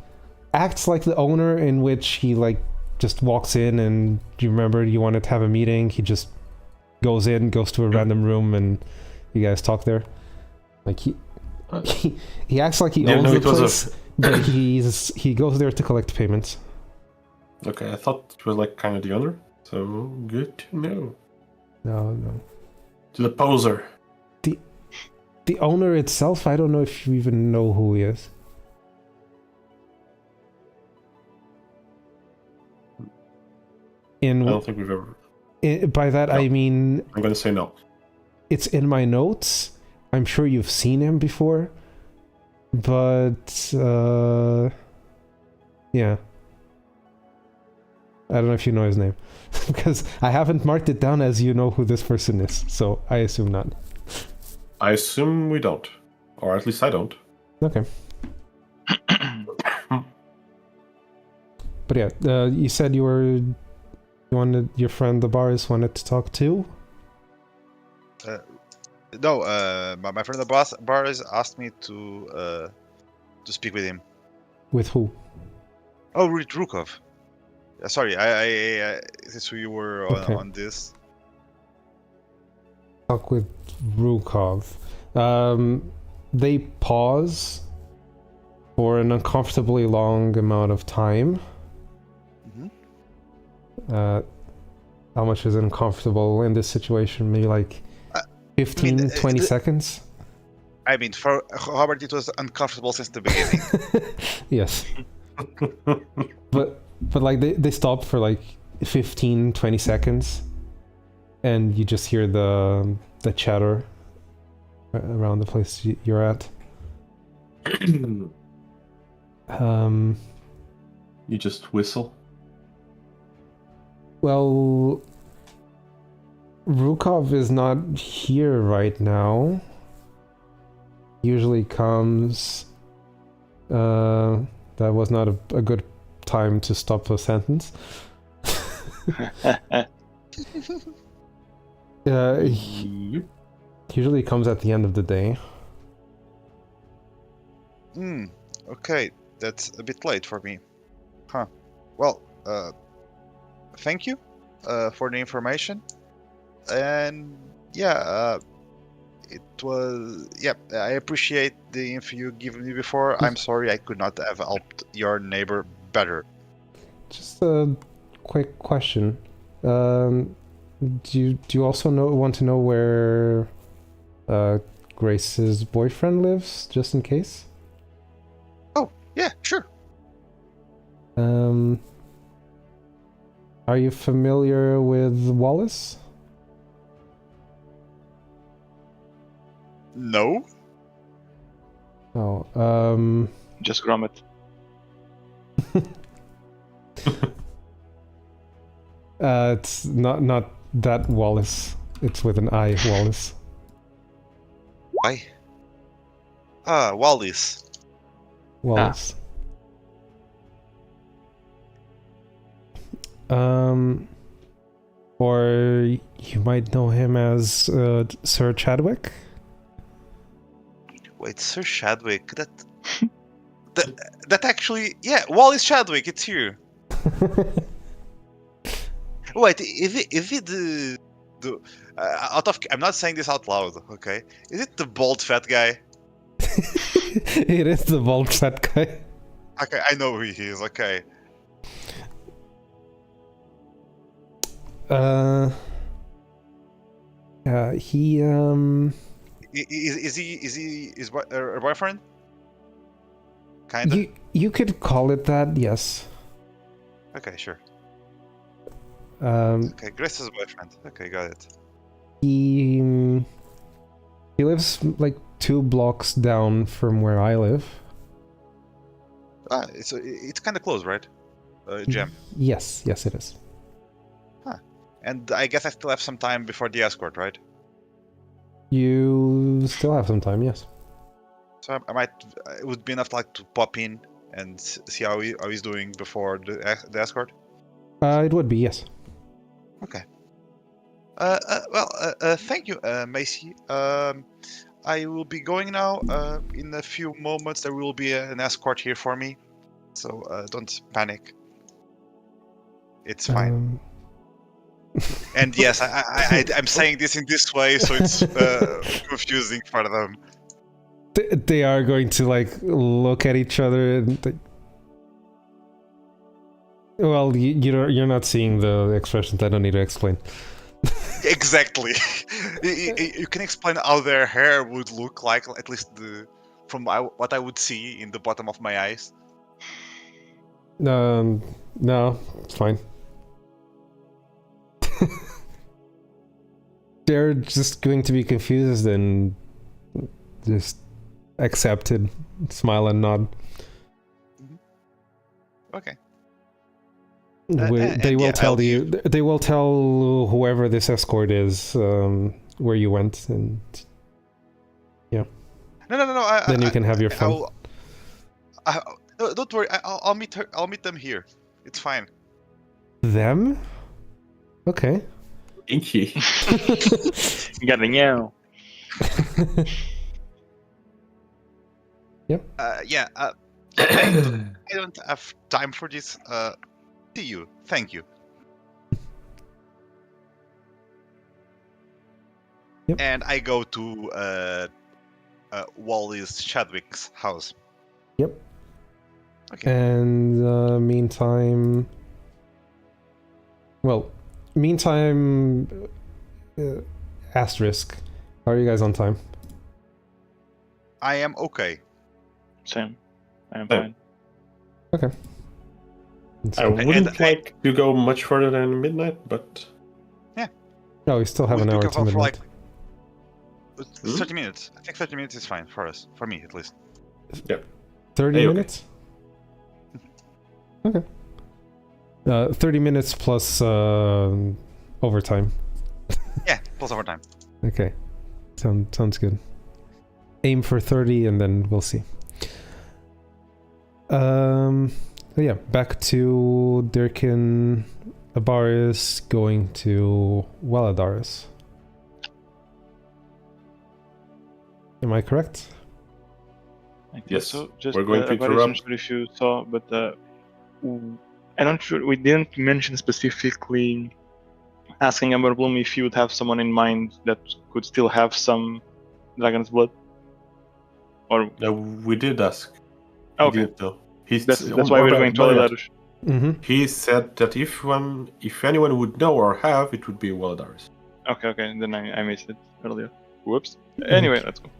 Speaker 4: acts like the owner, in which he just walks in, and you remember you wanted to have a meeting. He just goes to a random room, and you guys talk there. Like he acts like he owns the place, but he goes there to collect payments.
Speaker 3: Okay, I thought it was kind of the owner, so good to know.
Speaker 4: No.
Speaker 3: To the poser.
Speaker 4: The owner itself, I don't know if you even know who he is.
Speaker 3: I don't think we've ever...
Speaker 4: By that,
Speaker 3: No.
Speaker 4: I mean...
Speaker 3: I'm going to say no.
Speaker 4: It's in my notes. I'm sure you've seen him before. But, yeah. I don't know if you know his name. Because I haven't marked it down as you know who this person is. So I assume not.
Speaker 3: I assume we don't. Or at least I don't.
Speaker 4: Okay. But yeah, you said you wanted your friend the Boris wanted to talk to?
Speaker 1: No, my friend the Boris asked me to speak with him.
Speaker 4: With who?
Speaker 1: Oh, with Rukov. Sorry, I since we were
Speaker 4: Okay.
Speaker 1: on this.
Speaker 4: Talk with Rukov. They pause for an uncomfortably long amount of time.
Speaker 1: Mhm.
Speaker 4: How much is uncomfortable in this situation? Maybe like 15, 20 seconds?
Speaker 1: I mean, for Robert, it was uncomfortable since the beginning.
Speaker 4: Yes. But like they stop for like 15, 20 seconds, and you just hear the chatter around the place you're at.
Speaker 3: You just whistle.
Speaker 4: Well, Rukov is not here right now. Usually comes. That was not a good time to stop the sentence. He usually comes at the end of the day.
Speaker 1: Okay, that's a bit late for me. Huh. Well, thank you for the information. And yeah, it was... Yeah, I appreciate the info you given me before. I'm sorry I could not have helped your neighbor better.
Speaker 4: Just a quick question. Do you also want to know where Grace's boyfriend lives, just in case?
Speaker 1: Oh, yeah, sure.
Speaker 4: Are you familiar with Wallace?
Speaker 1: No?
Speaker 4: Oh,
Speaker 2: Just Gromit.
Speaker 4: it's not that Wallace. It's with an I, Wallace.
Speaker 1: Why? Wallace.
Speaker 4: Wallace. Or you might know him as Sir Chadwick.
Speaker 1: Wait, Sir Chadwick. That actually... Yeah, Wallace Chadwick, it's here. Wait, is it the I'm not saying this out loud, okay? Is it the bald fat guy?
Speaker 4: It is the bald fat guy.
Speaker 1: Okay, I know who he is. Okay.
Speaker 4: He
Speaker 1: Is he her boyfriend? Kinda.
Speaker 4: You could call it that, yes.
Speaker 1: Okay, sure.
Speaker 4: Um,
Speaker 1: Okay, Grace's boyfriend. Okay, got it.
Speaker 4: he lives like 2 blocks down from where I live.
Speaker 1: It's kind of close, right? Gem.
Speaker 4: Yes, it is.
Speaker 1: And I guess I still have some time before the escort, right?
Speaker 4: You still have some time, yes.
Speaker 1: So I might. It would be enough like to pop in and see how he's doing before the escort.
Speaker 4: It would be, yes.
Speaker 1: Okay. Thank you, Macy. I will be going now. In a few moments, there will be an escort here for me, so don't panic. It's fine. And yes, I'm saying this in this way, so it's confusing for them.
Speaker 4: They are going to like look at each other and well, you're not seeing the expressions. I don't need to explain.
Speaker 1: Exactly. You can explain how their hair would look like, at least from what I would see in the bottom of my eyes.
Speaker 4: No, it's fine. They're just going to be confused and just accept it, smile and nod.
Speaker 1: Okay.
Speaker 4: They will tell you. They will tell whoever this escort is where you went, and yeah.
Speaker 1: No.
Speaker 4: Then you can have your fun.
Speaker 1: No, don't worry. I'll meet her. I'll meet them here. It's fine.
Speaker 4: Them? Okay.
Speaker 3: Inky.
Speaker 2: Galinhão.
Speaker 4: Yep.
Speaker 1: Yeah. I don't have time for this. to you. Thank you.
Speaker 4: Yep.
Speaker 1: And I go to Wally's Chadwick's house.
Speaker 4: Yep.
Speaker 1: Okay.
Speaker 4: And meantime, asterisk. How are you guys on time?
Speaker 1: I am okay.
Speaker 2: Same. I am
Speaker 3: Same.
Speaker 2: fine.
Speaker 4: Okay. That's
Speaker 3: I
Speaker 4: good.
Speaker 3: wouldn't like to go much further than midnight, but
Speaker 4: No, we still have
Speaker 1: We
Speaker 4: an
Speaker 1: took
Speaker 4: hour
Speaker 1: a
Speaker 4: to
Speaker 1: vote for
Speaker 4: midnight.
Speaker 1: 30 minutes. I think 30 minutes is fine for us. For me, at least.
Speaker 4: 30
Speaker 3: Hey, okay.
Speaker 4: minutes? Okay. 30 minutes plus overtime.
Speaker 1: Yeah, plus overtime.
Speaker 4: Okay. Sounds good. Aim for 30 and then we'll see. So yeah, back to Dirkin Abaris going to Waladaris. Am I correct?
Speaker 2: I think
Speaker 3: Yes,
Speaker 2: so. Just
Speaker 3: we're going to
Speaker 2: I'm not
Speaker 3: interrupt.
Speaker 2: sure if you saw, but I'm not sure. We didn't mention specifically asking Amber Bloom if you would have someone in mind that could still have some dragon's blood. Or
Speaker 3: We did ask.
Speaker 2: okay,
Speaker 3: He did though.
Speaker 2: that's why we're going to Aladaris.
Speaker 4: Mm-hmm.
Speaker 3: He said that if anyone would know or have, it would be Waladaris.
Speaker 2: Okay, then I missed it earlier. Whoops. Anyway, let's go.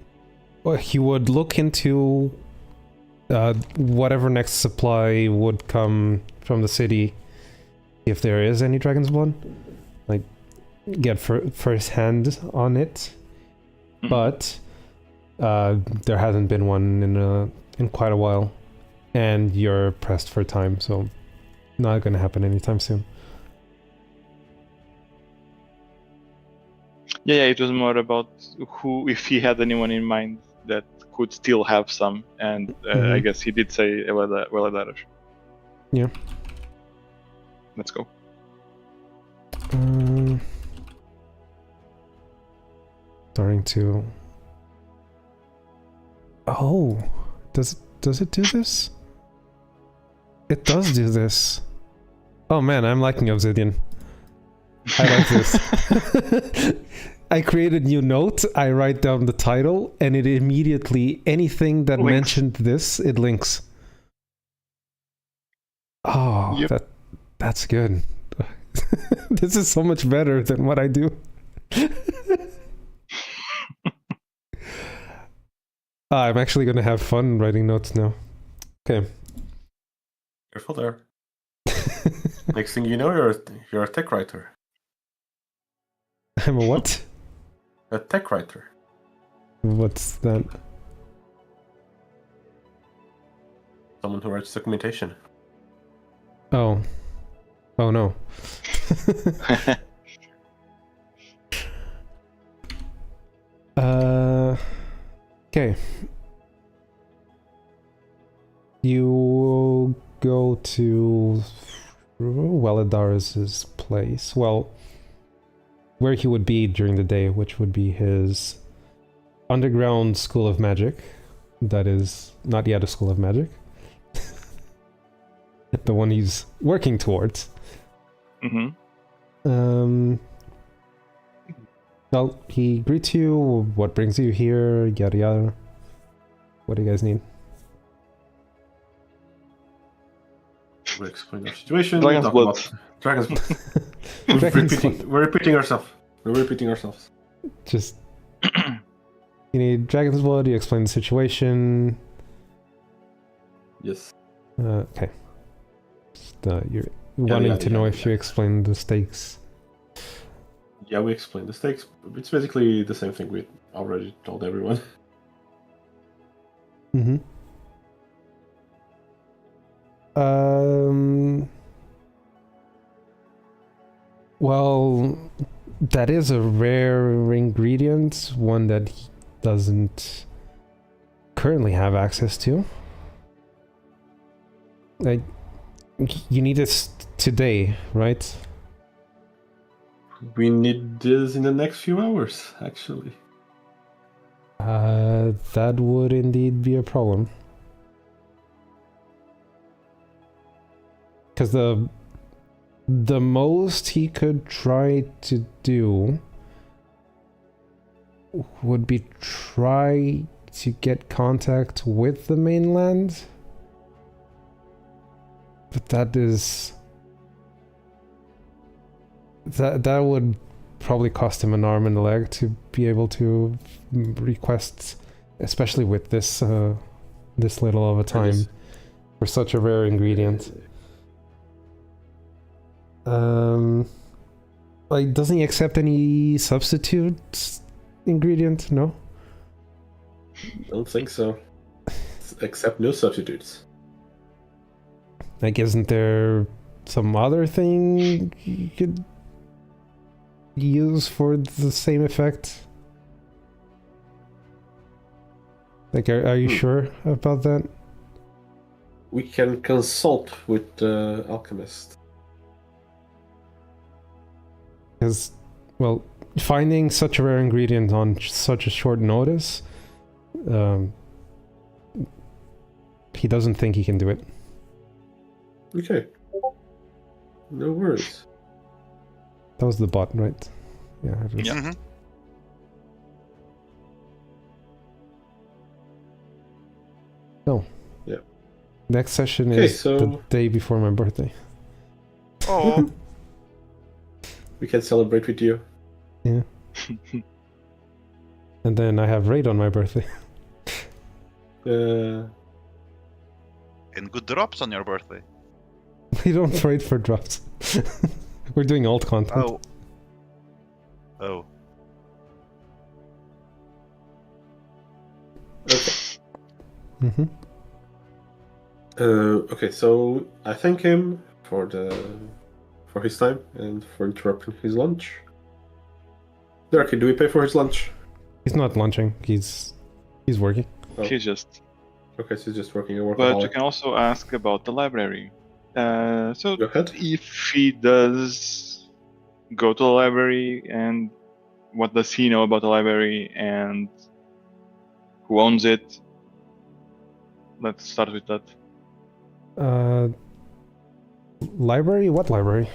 Speaker 4: Well, he would look into whatever next supply would come from the city, if there is any dragon's blood, like get first hand on it.
Speaker 2: Mhm.
Speaker 4: But there hasn't been one in quite a while, and you're pressed for time, so not going to happen anytime soon.
Speaker 2: Yeah, it was more about if he had anyone in mind that could still have some, and I
Speaker 4: Mhm.
Speaker 2: guess he did say Waladaris.
Speaker 4: Yeah.
Speaker 2: Let's go.
Speaker 4: Starting to. Oh, does it do this? It does do this. Oh man, I'm liking Obsidian. I like this. I create a new note, I write down the title, and it immediately, anything that
Speaker 2: Links.
Speaker 4: mentioned this, it links. Oh,
Speaker 2: Yep.
Speaker 4: that's good. This is so much better than what I do. I'm actually going to have fun writing notes now. Okay.
Speaker 3: Careful there. Next thing you know, you're a tech writer.
Speaker 4: I'm a what?
Speaker 3: A tech writer.
Speaker 4: What's that?
Speaker 3: Someone who writes documentation.
Speaker 4: Oh. Oh no. Okay. You go to Waladaris' place. Well, where he would be during the day, which would be his underground school of magic. That is not yet a school of magic. The one he's working towards.
Speaker 2: Mm-hmm.
Speaker 4: Well, he greets you. What brings you here? Yada yada. What do you guys need?
Speaker 3: We'll explain our situation.
Speaker 2: Dragon's
Speaker 3: talk
Speaker 2: blood.
Speaker 3: about Dragon's blood.
Speaker 4: Dragon's blood.
Speaker 3: We're repeating ourselves.
Speaker 4: Just you need dragon's blood. You explain the situation.
Speaker 3: Yes.
Speaker 4: Okay. Just, you're wanting to know if you explain the stakes.
Speaker 3: Yeah, we explained the stakes. It's basically the same thing we already told everyone.
Speaker 4: Mm-hmm. Well, that is a rare ingredient, one that he doesn't currently have access to. Like, you need this today, right?
Speaker 3: We need this in the next few hours, actually.
Speaker 4: That would indeed be a problem. Because the The most he could try to do would be try to get contact with the mainland. But that is... That would probably cost him an arm and a leg to be able to request, especially with this this little of a time for such a rare ingredient. Like, doesn't he accept any substitute ingredient? No?
Speaker 3: Don't think so. Except no substitutes.
Speaker 4: Like, isn't there some other thing you could use for the same effect? Like, are you sure about that?
Speaker 3: We can consult with the alchemist.
Speaker 4: Because, well, finding such a rare ingredient on such a short notice, he doesn't think he can do it.
Speaker 3: Okay. No worries.
Speaker 4: That was the bot, right? Yeah. It was.
Speaker 2: Yeah.
Speaker 1: Mhm.
Speaker 4: Oh.
Speaker 3: Yeah.
Speaker 4: Next session
Speaker 3: Okay,
Speaker 4: is
Speaker 3: so-
Speaker 4: the day before my birthday.
Speaker 1: Oh,
Speaker 3: We can celebrate with you.
Speaker 4: Yeah. And then I have raid on my birthday.
Speaker 3: Uh,
Speaker 1: and good drops on your birthday.
Speaker 4: We don't raid for drops. We're doing alt content.
Speaker 1: Oh. Oh.
Speaker 3: okay.
Speaker 4: Mm-hmm.
Speaker 3: Okay, so I thank him for his time and for interrupting his lunch. Darky, do we pay for his lunch?
Speaker 4: He's not lunching. He's working.
Speaker 3: Oh.
Speaker 2: He's just.
Speaker 3: Okay, so he's just working a
Speaker 2: But you
Speaker 3: workaholic.
Speaker 2: can also ask about the library. So
Speaker 3: Go ahead.
Speaker 2: if he does go to the library, and what does he know about the library, and who owns it? Let's start with that.
Speaker 4: Library? What library?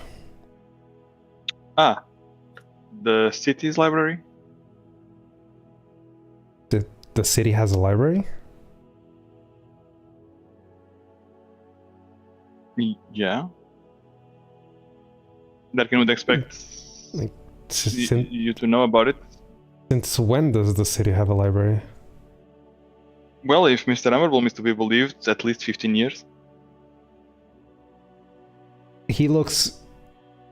Speaker 2: The city's library.
Speaker 4: The city has a library?
Speaker 2: Yeah. Darkin would expect
Speaker 4: Since,
Speaker 2: you to know about it.
Speaker 4: since when does the city have a library?
Speaker 2: Well, if Mr. Ammerblom is to be believed, at least 15 years.
Speaker 4: He looks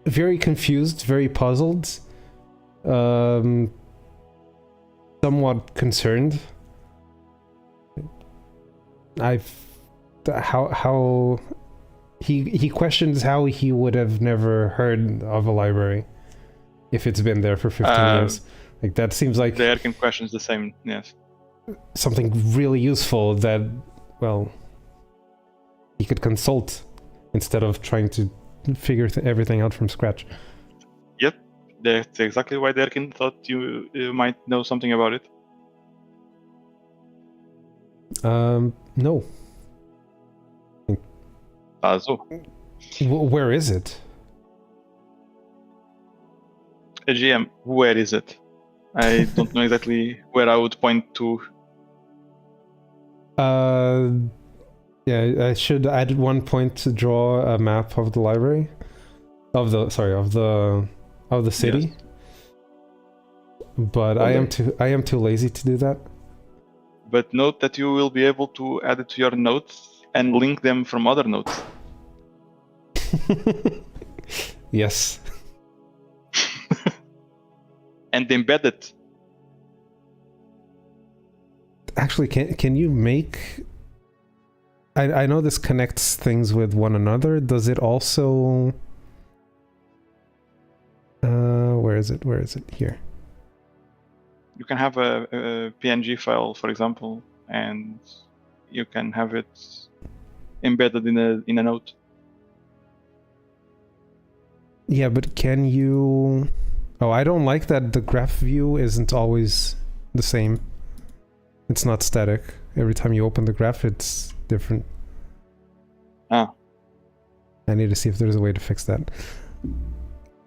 Speaker 4: very confused, very puzzled, somewhat concerned. How he questions how he would have never heard of a library if it's been there for 15 years. Like, that seems like
Speaker 2: The Erkin questions the same, yes.
Speaker 4: something really useful that, well, he could consult instead of trying to figure everything out from scratch.
Speaker 2: Yep, that's exactly why Derkin thought you might know something about it.
Speaker 4: No.
Speaker 2: So,
Speaker 4: Where is it?
Speaker 2: GM, where is it? I don't know exactly where I would point to.
Speaker 4: Yeah, I should add 1 point to draw a map of the library. Of the city.
Speaker 2: Yes.
Speaker 4: But I am too lazy to do that.
Speaker 2: But note that you will be able to add it to your notes and link them from other notes.
Speaker 4: Yes.
Speaker 2: And embed it.
Speaker 4: Actually, can you make... I know this connects things with one another. Does it also... where is it? Here.
Speaker 2: You can have a PNG file, for example, and you can have it embedded in a note.
Speaker 4: Yeah, but can you... Oh, I don't like that the graph view isn't always the same. It's not static. Every time you open the graph, it's different.
Speaker 2: Ah.
Speaker 4: I need to see if there's a way to fix that.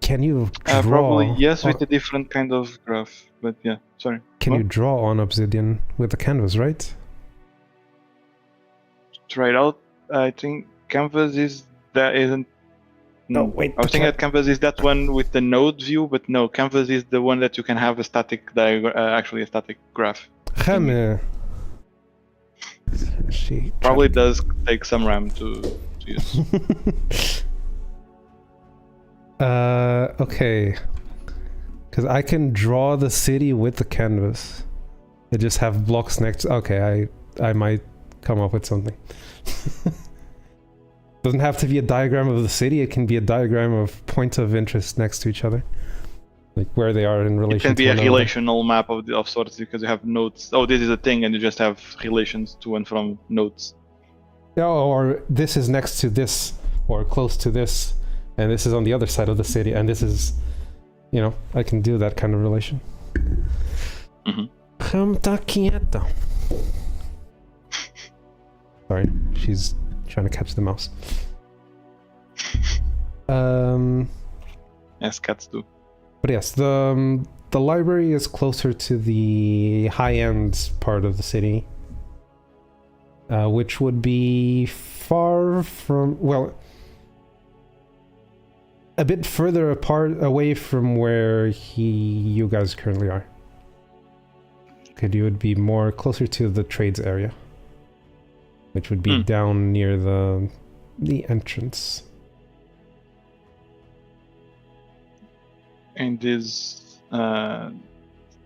Speaker 4: Can you draw?
Speaker 2: Probably yes, with
Speaker 4: on-
Speaker 2: a different kind of graph. But yeah, sorry.
Speaker 4: Can
Speaker 2: What?
Speaker 4: you draw on Obsidian with the canvas, right?
Speaker 2: Try it out. I think Canvas is that isn't.
Speaker 4: Oh, wait,
Speaker 2: I was thinking that Canvas is that one with the node view, but no, Canvas is the one that you can have a static diagram, actually a static graph.
Speaker 4: Jammer. She
Speaker 2: Probably does take some RAM to use.
Speaker 4: Okay. Because I can draw the city with the canvas. I just have blocks next. Okay, I might come up with something. Doesn't have to be a diagram of the city. It can be a diagram of points of interest next to each other, like where they are in relation.
Speaker 2: It can be
Speaker 4: to
Speaker 2: a
Speaker 4: one another.
Speaker 2: relational map of sorts because you have nodes. Oh, this is a thing, and you just have relations to and from nodes.
Speaker 4: Yeah, or this is next to this, or close to this, and this is on the other side of the city, and this is, you know, I can do that kind of relation.
Speaker 2: Mm-hmm.
Speaker 4: Sorry, she's trying to catch the mouse.
Speaker 2: As cats do.
Speaker 4: But yes, the library is closer to the high-end part of the city, which would be far from, well, a bit further apart, away from where you guys currently are. Because you would be more closer to the trades area, which would be down near the entrance.
Speaker 2: And this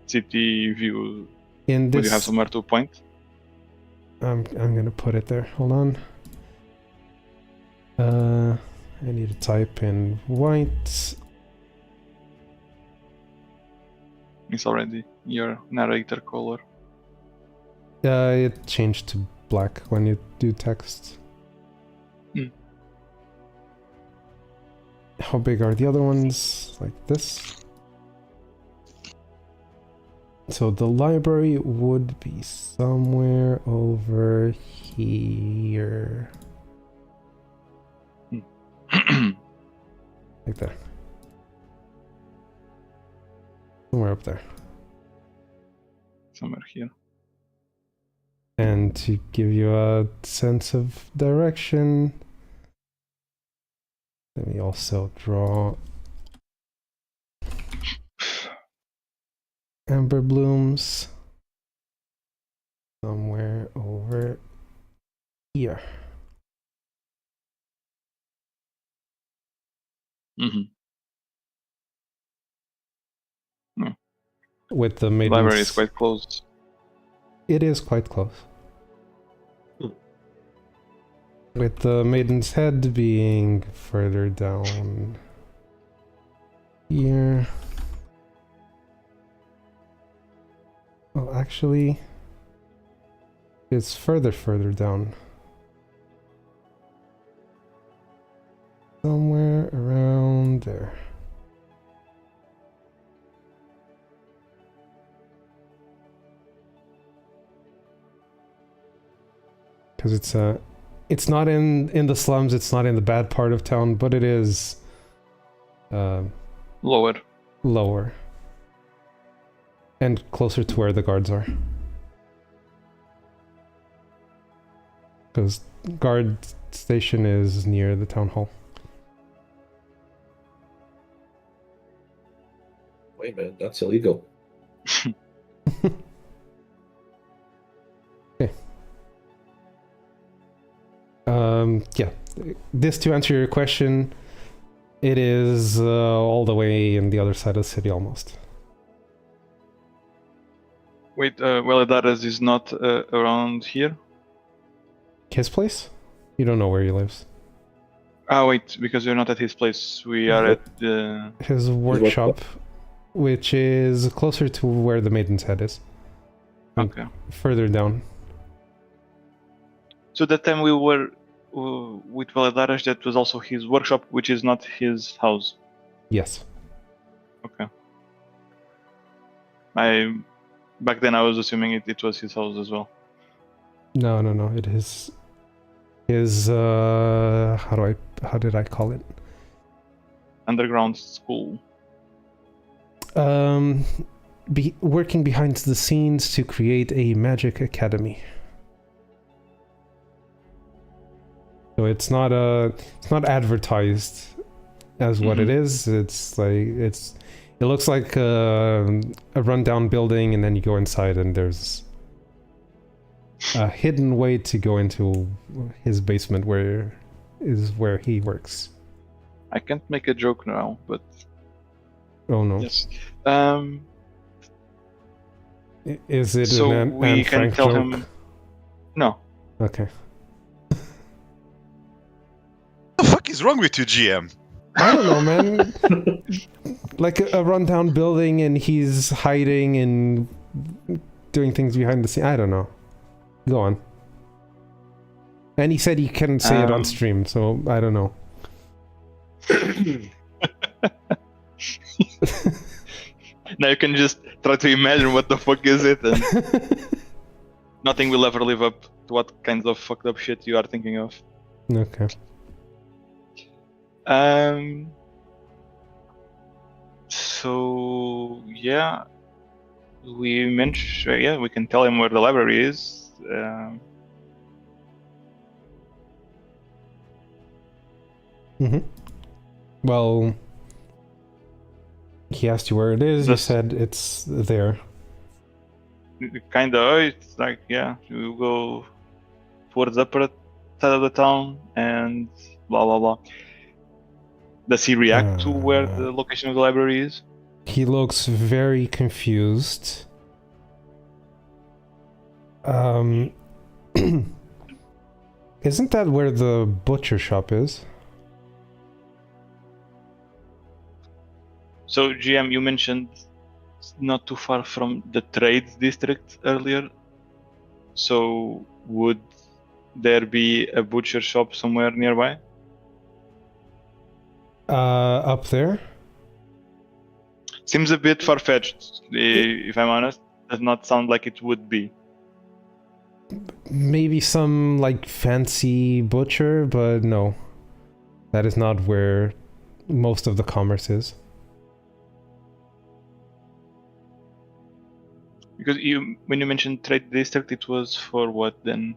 Speaker 2: city view,
Speaker 4: In this,
Speaker 2: would you have somewhere to point?
Speaker 4: I'm gonna put it there. Hold on. I need to type in white.
Speaker 2: It's already your narrator color.
Speaker 4: It changed to black when you do text. How big are the other ones? Like this. So the library would be somewhere over here. Like that. Somewhere up there.
Speaker 2: Somewhere here.
Speaker 4: And to give you a sense of direction, let me also draw amber blooms somewhere over here.
Speaker 2: Mm-hmm.
Speaker 4: With the maidens.
Speaker 2: Library is quite close.
Speaker 4: It is quite close. With the maiden's head being further down here. Well, actually, it's further down. Somewhere around there. Because it's not in the slums, it's not in the bad part of town, but it is
Speaker 2: Lower.
Speaker 4: lower. And closer to where the guards are. Because guard station is near the town hall.
Speaker 3: Wait a minute, that's illegal.
Speaker 4: Okay. Yeah. This, to answer your question, it is all the way in the other side of the city almost.
Speaker 2: Wait, Weladaras is not around here?
Speaker 4: His place? You don't know where he lives.
Speaker 2: Ah, wait, because we're not at his place. We are at the...
Speaker 4: His workshop, which is closer to where the maiden's head is.
Speaker 2: Okay.
Speaker 4: Further down.
Speaker 2: So that time we were with Valadares, that was also his workshop, which is not his house.
Speaker 4: Yes.
Speaker 2: Okay. Back then I was assuming it was his house as well.
Speaker 4: No. It is his how did I call it?
Speaker 2: underground school?
Speaker 4: Working behind the scenes to create a magic academy. So it's not advertised as what it is. It's like it looks like a rundown building, and then you go inside and there's a hidden way to go into his basement where he works.
Speaker 2: I can't make a joke now, but
Speaker 4: Oh no.
Speaker 2: yes.
Speaker 4: Is it
Speaker 2: So
Speaker 4: an
Speaker 2: we
Speaker 4: Anne
Speaker 2: can
Speaker 4: Frank
Speaker 2: tell
Speaker 4: joke?
Speaker 2: him. No.
Speaker 4: Okay.
Speaker 1: What the fuck is wrong with you, GM?
Speaker 4: I don't know, man. Like a rundown building, and he's hiding and doing things behind the scene. I don't know. Go on. And he said he couldn't say it on stream, so I don't know.
Speaker 2: Now you can just try to imagine what the fuck is it, and nothing will ever live up to what kinds of fucked up shit you are thinking of.
Speaker 4: Okay.
Speaker 2: So yeah, we mentioned we can tell him where the library is.
Speaker 4: Well, he asked you where it is. You
Speaker 2: This-
Speaker 4: said it's there.
Speaker 2: Kinda, it's like you go towards the upper side of the town and blah blah blah. Does he react to where the location of the library is?
Speaker 4: He looks very confused. Isn't that where the butcher shop is?
Speaker 2: So GM, you mentioned not too far from the trades district earlier. So would there be a butcher shop somewhere nearby?
Speaker 4: Up there?
Speaker 2: Seems a bit far-fetched, if I'm honest. Does not sound like it would be.
Speaker 4: Maybe some like fancy butcher, but no. That is not where most of the commerce is.
Speaker 2: Because when you mentioned trade district, it was for what then?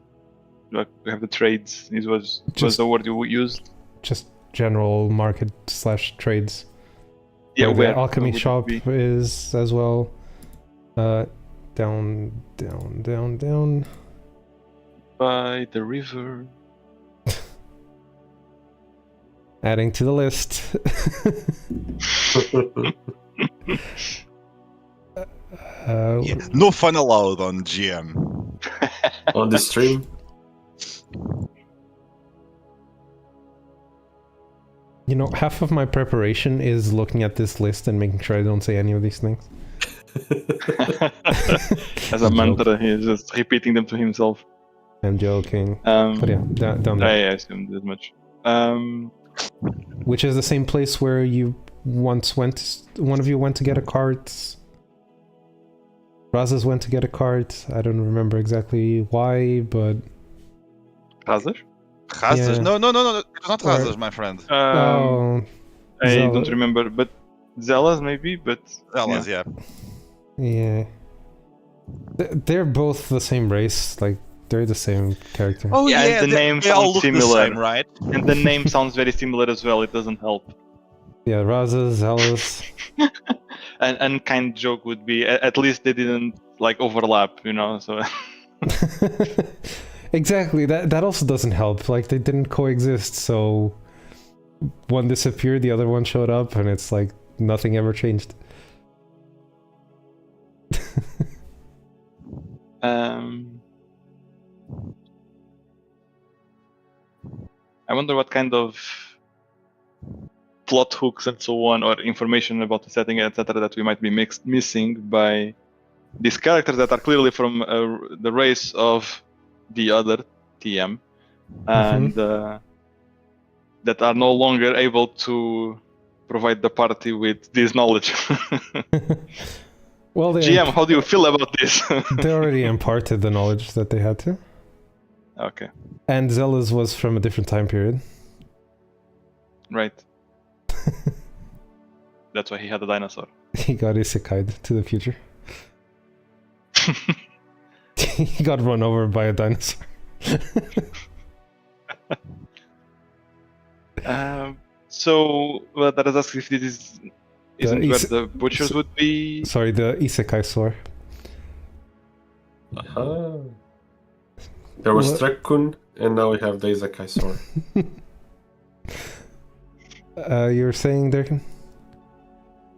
Speaker 2: Like we have the trades. It was the word you used.
Speaker 4: Just general market / trades.
Speaker 2: Yeah,
Speaker 4: where
Speaker 2: where
Speaker 4: the alchemy
Speaker 2: would it
Speaker 4: shop
Speaker 2: be?
Speaker 4: is as well. Down.
Speaker 2: By the river.
Speaker 4: Adding to the list.
Speaker 1: Yeah, no fun allowed on GM.
Speaker 3: On the stream.
Speaker 4: You know, half of my preparation is looking at this list and making sure I don't say any of these things.
Speaker 2: As a mantra, he's just repeating them to himself.
Speaker 4: I'm joking. But yeah, down there.
Speaker 2: I assumed as much.
Speaker 4: Which is the same place where you once went. One of you went to get a cart. Razas went to get a cart. I don't remember exactly why, but
Speaker 2: Razas?
Speaker 1: Hazard?
Speaker 4: Yeah.
Speaker 1: No, it was not
Speaker 4: Or-
Speaker 1: Hazard, my friend.
Speaker 4: oh,
Speaker 2: I
Speaker 4: Zella-
Speaker 2: don't remember, but Zella's maybe, but
Speaker 1: Ellis, yeah.
Speaker 4: yeah. They're both the same race. Like they're the same character.
Speaker 1: Oh
Speaker 2: Yeah,
Speaker 1: yeah,
Speaker 2: and the
Speaker 1: they,
Speaker 2: name
Speaker 1: they all
Speaker 2: sounds
Speaker 1: look
Speaker 2: similar.
Speaker 1: the same, right?
Speaker 2: and the name sounds very similar as well. It doesn't help.
Speaker 4: Yeah, Razas, Zealous.
Speaker 2: An unkind joke would be at least they didn't like overlap, you know. So
Speaker 4: Exactly. That also doesn't help. Like they didn't coexist, so one disappeared, the other one showed up, and it's like nothing ever changed.
Speaker 2: I wonder what kind of plot hooks and so on, or information about the setting, etc., that we might be missing by these characters that are clearly from the race of the other TM, and that are no longer able to provide the party with this knowledge.
Speaker 4: Well,
Speaker 2: GM, how do you feel about this?
Speaker 4: they already imparted the knowledge that they had to.
Speaker 2: Okay,
Speaker 4: And Zealous was from a different time period.
Speaker 2: right. That's why he had a dinosaur.
Speaker 4: He got isekai'd to the future. He got run over by a dinosaur.
Speaker 2: So that is asked if this isn't where
Speaker 4: is-
Speaker 2: the butchers would be.
Speaker 4: Sorry, the isekai sword.
Speaker 3: Aha. There was
Speaker 4: What?
Speaker 3: Trekkun, and now we have the Isekai sword.
Speaker 4: You were saying, Durkin?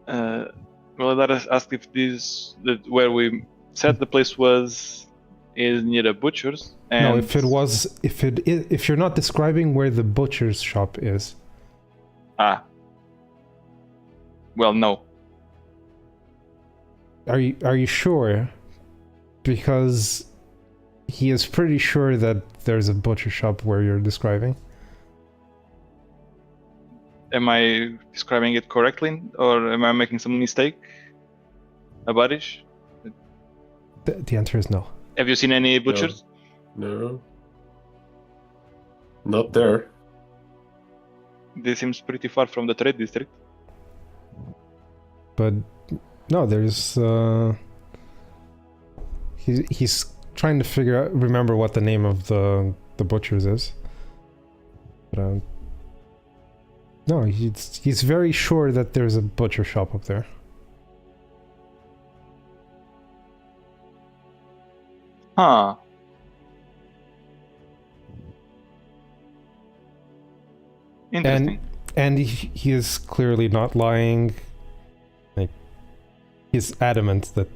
Speaker 2: Well, that is asked if where we said the place is near a butcher's. And
Speaker 4: No, if you're not describing where the butcher's shop is.
Speaker 2: Well, no.
Speaker 4: Are you sure? Because he is pretty sure that there's a butcher shop where you're describing.
Speaker 2: Am I describing it correctly, or am I making some mistake about it?
Speaker 4: The answer is no.
Speaker 2: Have you seen any butchers?
Speaker 3: No. Not there.
Speaker 2: This seems pretty far from the trade district.
Speaker 4: But no, there's he's trying to remember what the name of the butcher's is. But no, he's very sure that there's a butcher shop up there.
Speaker 2: Huh. Interesting.
Speaker 4: And he is clearly not lying. Like, he's adamant that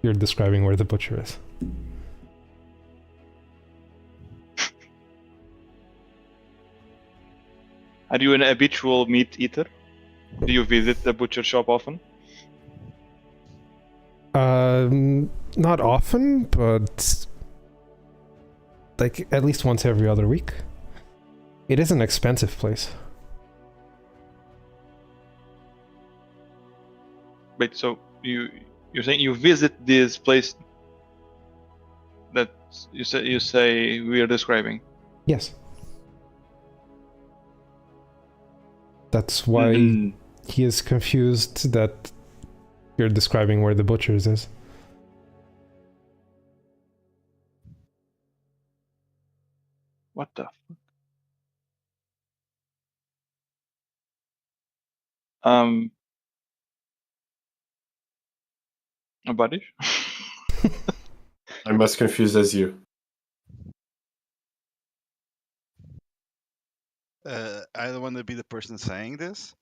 Speaker 4: you're describing where the butcher is.
Speaker 2: Are you an habitual meat eater? Do you visit the butcher shop often?
Speaker 4: Not often, but like at least once every other week. It is an expensive place.
Speaker 2: Wait, so you're saying you visit this place that you say we are describing?
Speaker 4: Yes. That's why
Speaker 2: Mhm.
Speaker 4: he is confused that you're describing where the butcher's is.
Speaker 2: What the? About it?
Speaker 3: I'm as confused as you.
Speaker 1: I don't want to be the person saying this.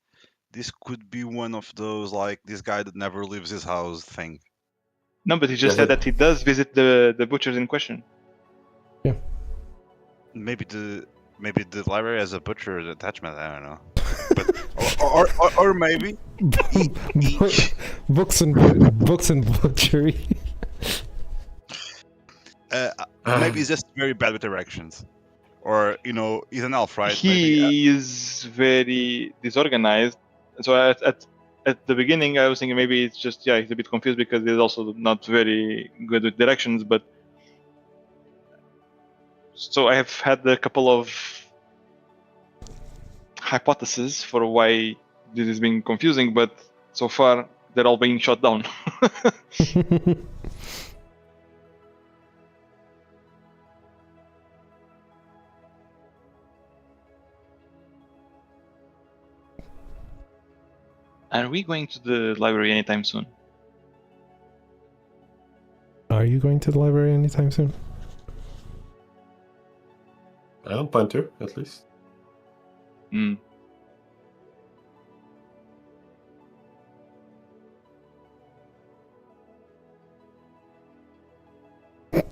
Speaker 1: This could be one of those, like, this guy that never leaves his house thing.
Speaker 2: No, but he just
Speaker 3: Yeah,
Speaker 2: said that he does visit the butchers in question.
Speaker 1: Maybe the library has a butcher attachment. I don't know. But, or maybe
Speaker 4: Books and butchery.
Speaker 1: maybe he's just very bad with directions, or he's an elf, right?
Speaker 2: He is very disorganized. So at the beginning, I was thinking maybe it's just he's a bit confused because he's also not very good with directions. But so I have had a couple of hypotheses for why this is being confusing, but so far they're all being shot down. Are we going to the library anytime soon?
Speaker 4: Are you going to the library anytime soon?
Speaker 3: I don't plan to, at least.
Speaker 2: Hmm.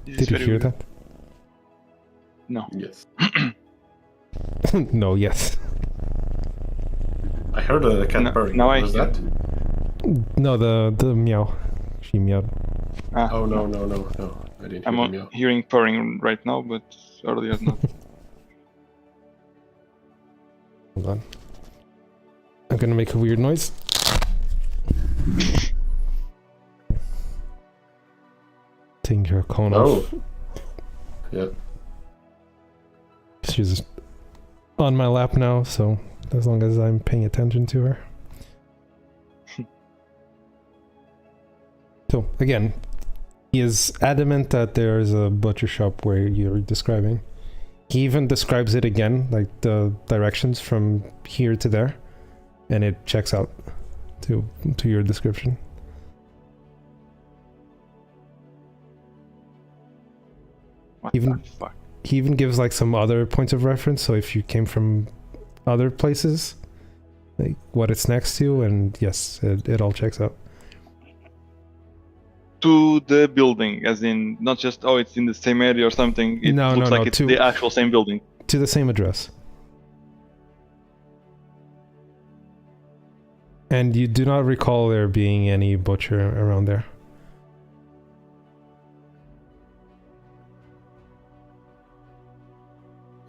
Speaker 4: Did you hear that?
Speaker 2: No.
Speaker 3: Yes.
Speaker 4: No, yes.
Speaker 3: I heard a cat
Speaker 2: No,
Speaker 3: purring.
Speaker 2: now I
Speaker 3: Was
Speaker 2: hear.
Speaker 3: that?
Speaker 4: No, the meow. She meowed.
Speaker 3: Oh, no. I didn't hear the meow.
Speaker 2: Hearing purring right now, but earlier not.
Speaker 4: Hold on. I'm gonna make a weird noise. Taking your cone off.
Speaker 3: Oh. Yeah.
Speaker 4: She's on my lap now, so as long as I'm paying attention to her. So again, he is adamant that there is a butcher shop where you're describing. He even describes it again, like the directions from here to there, and it checks out to your description.
Speaker 2: What
Speaker 4: Even-
Speaker 2: the fuck?
Speaker 4: He even gives like some other points of reference, so if you came from other places, like what it's next to, and yes, it all checks out.
Speaker 2: To the building, as in not just it's in the same area or something. It
Speaker 4: No,
Speaker 2: looks
Speaker 4: no,
Speaker 2: like
Speaker 4: no,
Speaker 2: it's
Speaker 4: to-
Speaker 2: the actual same building.
Speaker 4: To the same address. And you do not recall there being any butcher around there.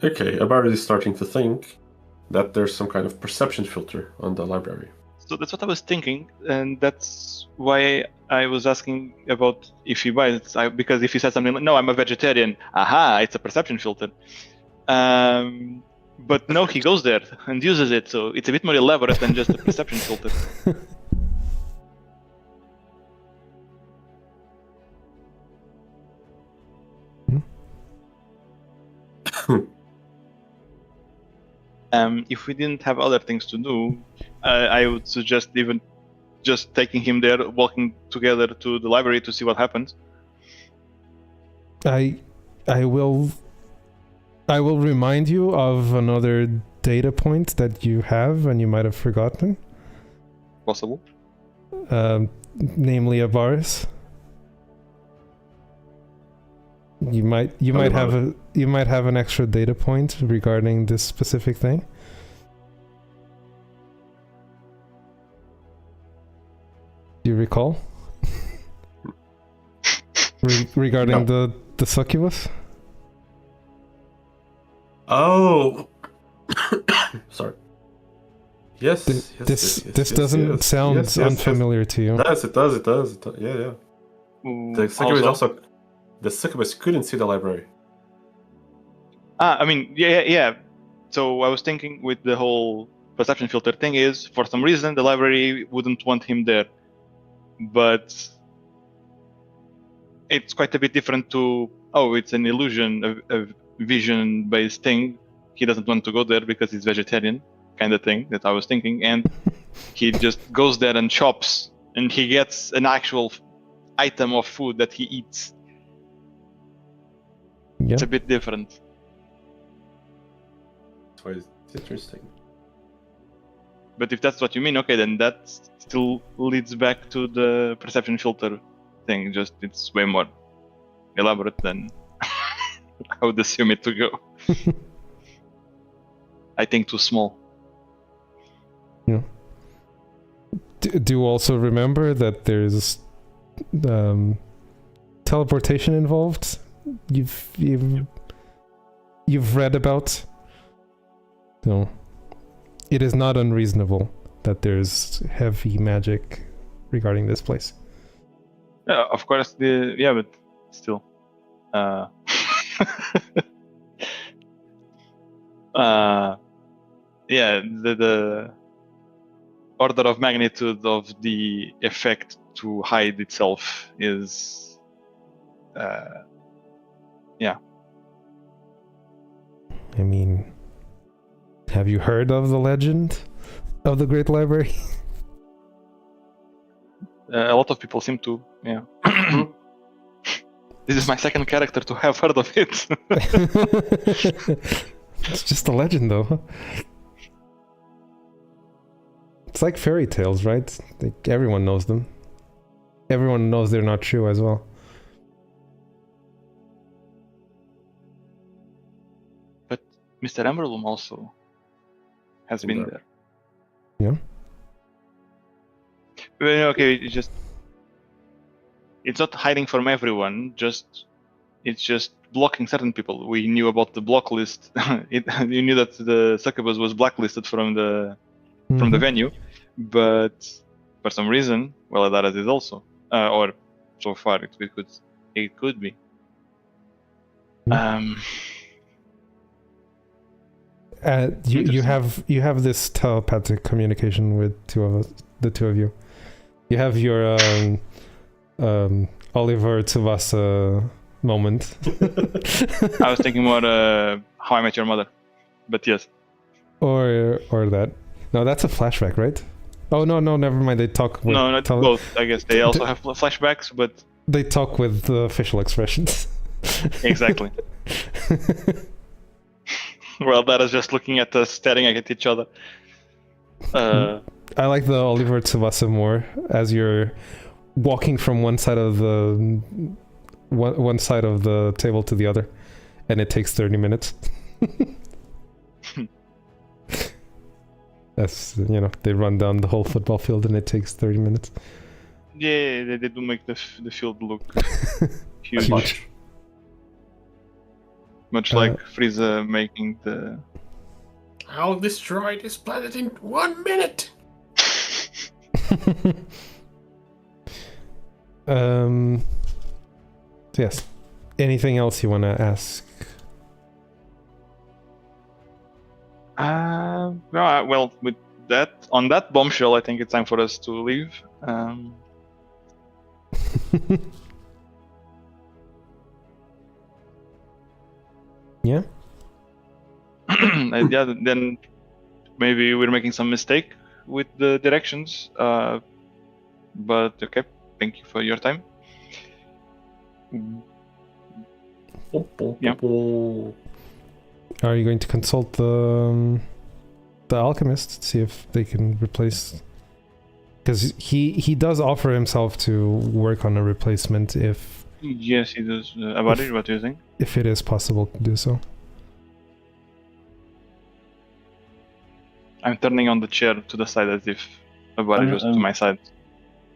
Speaker 3: Okay, Abari is starting to think that there's some kind of perception filter on the library.
Speaker 2: So that's what I was thinking, and that's why I was asking about if he buys. Because if he said something like, "No, I'm a vegetarian," aha, it's a perception filter. But no, he goes there and uses it, so it's a bit more elaborate than just a perception filter. If we didn't have other things to do, I would suggest even just taking him there, walking together to the library to see what happens.
Speaker 4: I will remind you of another data point that you have and you might have forgotten.
Speaker 2: Possible.
Speaker 4: Namely Avaris. You might have an extra data point regarding this specific thing. Do you recall? Regarding the succubus?
Speaker 3: Oh, sorry. Yes,
Speaker 4: This doesn't sound unfamiliar to you.
Speaker 3: It does. Yeah. The succubus couldn't see the library.
Speaker 2: I mean, yeah. So I was thinking with the whole perception filter thing is, for some reason, the library wouldn't want him there. But it's quite a bit different to, it's an illusion, a vision-based thing. He doesn't want to go there because he's vegetarian, kind of thing that I was thinking. And he just goes there and shops, and he gets an actual item of food that he eats.
Speaker 4: Yeah.
Speaker 2: It's a bit different.
Speaker 3: That's why it's interesting.
Speaker 2: But if that's what you mean, okay, then that still leads back to the perception filter thing. Just it's way more elaborate than I would assume it to go. I think too small.
Speaker 4: Yeah. Do also remember that there's teleportation involved. You've read about. So it is not unreasonable that there's heavy magic regarding this place.
Speaker 2: Yeah, of course. But still. The order of magnitude of the effect to hide itself is,
Speaker 4: I mean, have you heard of the legend of the Great Library?
Speaker 2: a lot of people seem to, yeah. This is my second character to have heard of it.
Speaker 4: It's just a legend, though. It's like fairy tales, right? Like, everyone knows them. Everyone knows they're not true as well.
Speaker 2: But Mr. Emberloom also has been there.
Speaker 4: Yeah.
Speaker 2: Well, okay, it's not hiding from everyone, it's just blocking certain people. We knew about the block list. You knew that the succubus was blacklisted from the venue, but for some reason, well, that is also, or so far it could be.
Speaker 4: You have this telepathic communication with the two of you. You have your Oliver Tsubasa moment.
Speaker 2: I was thinking more How I Met Your Mother, but yes.
Speaker 4: or that. No, that's a flashback, right? Oh no, never mind. They talk with
Speaker 2: No, not both. I guess they also have flashbacks, but
Speaker 4: they talk with facial expressions.
Speaker 2: exactly. Well, that is just looking at us staring at each other.
Speaker 4: I like the Oliver Tsubasa more as you're walking from one side of the one side of the table to the other, and it takes 30 minutes. That's, they run down the whole football field and it takes 30 minutes.
Speaker 2: Yeah, they do make the field look huge.
Speaker 3: Much.
Speaker 2: Much like Frieza making the...
Speaker 3: I'll destroy this planet in 1 minute!
Speaker 4: Yes. Anything else you want to ask?
Speaker 2: No, well, with that, on that bombshell, I think it's time for us to leave.
Speaker 4: Yeah?
Speaker 2: Yeah, then maybe we're making some mistake with the directions. But okay, thank you for your time. Yeah.
Speaker 4: Are you going to consult the alchemist, see if they can replace? Because he does offer himself to work on a replacement if...
Speaker 2: Yes, he does. About it, what do you think?
Speaker 4: If it is possible to do so.
Speaker 2: I'm turning on the chair to the side as if about it was to my side.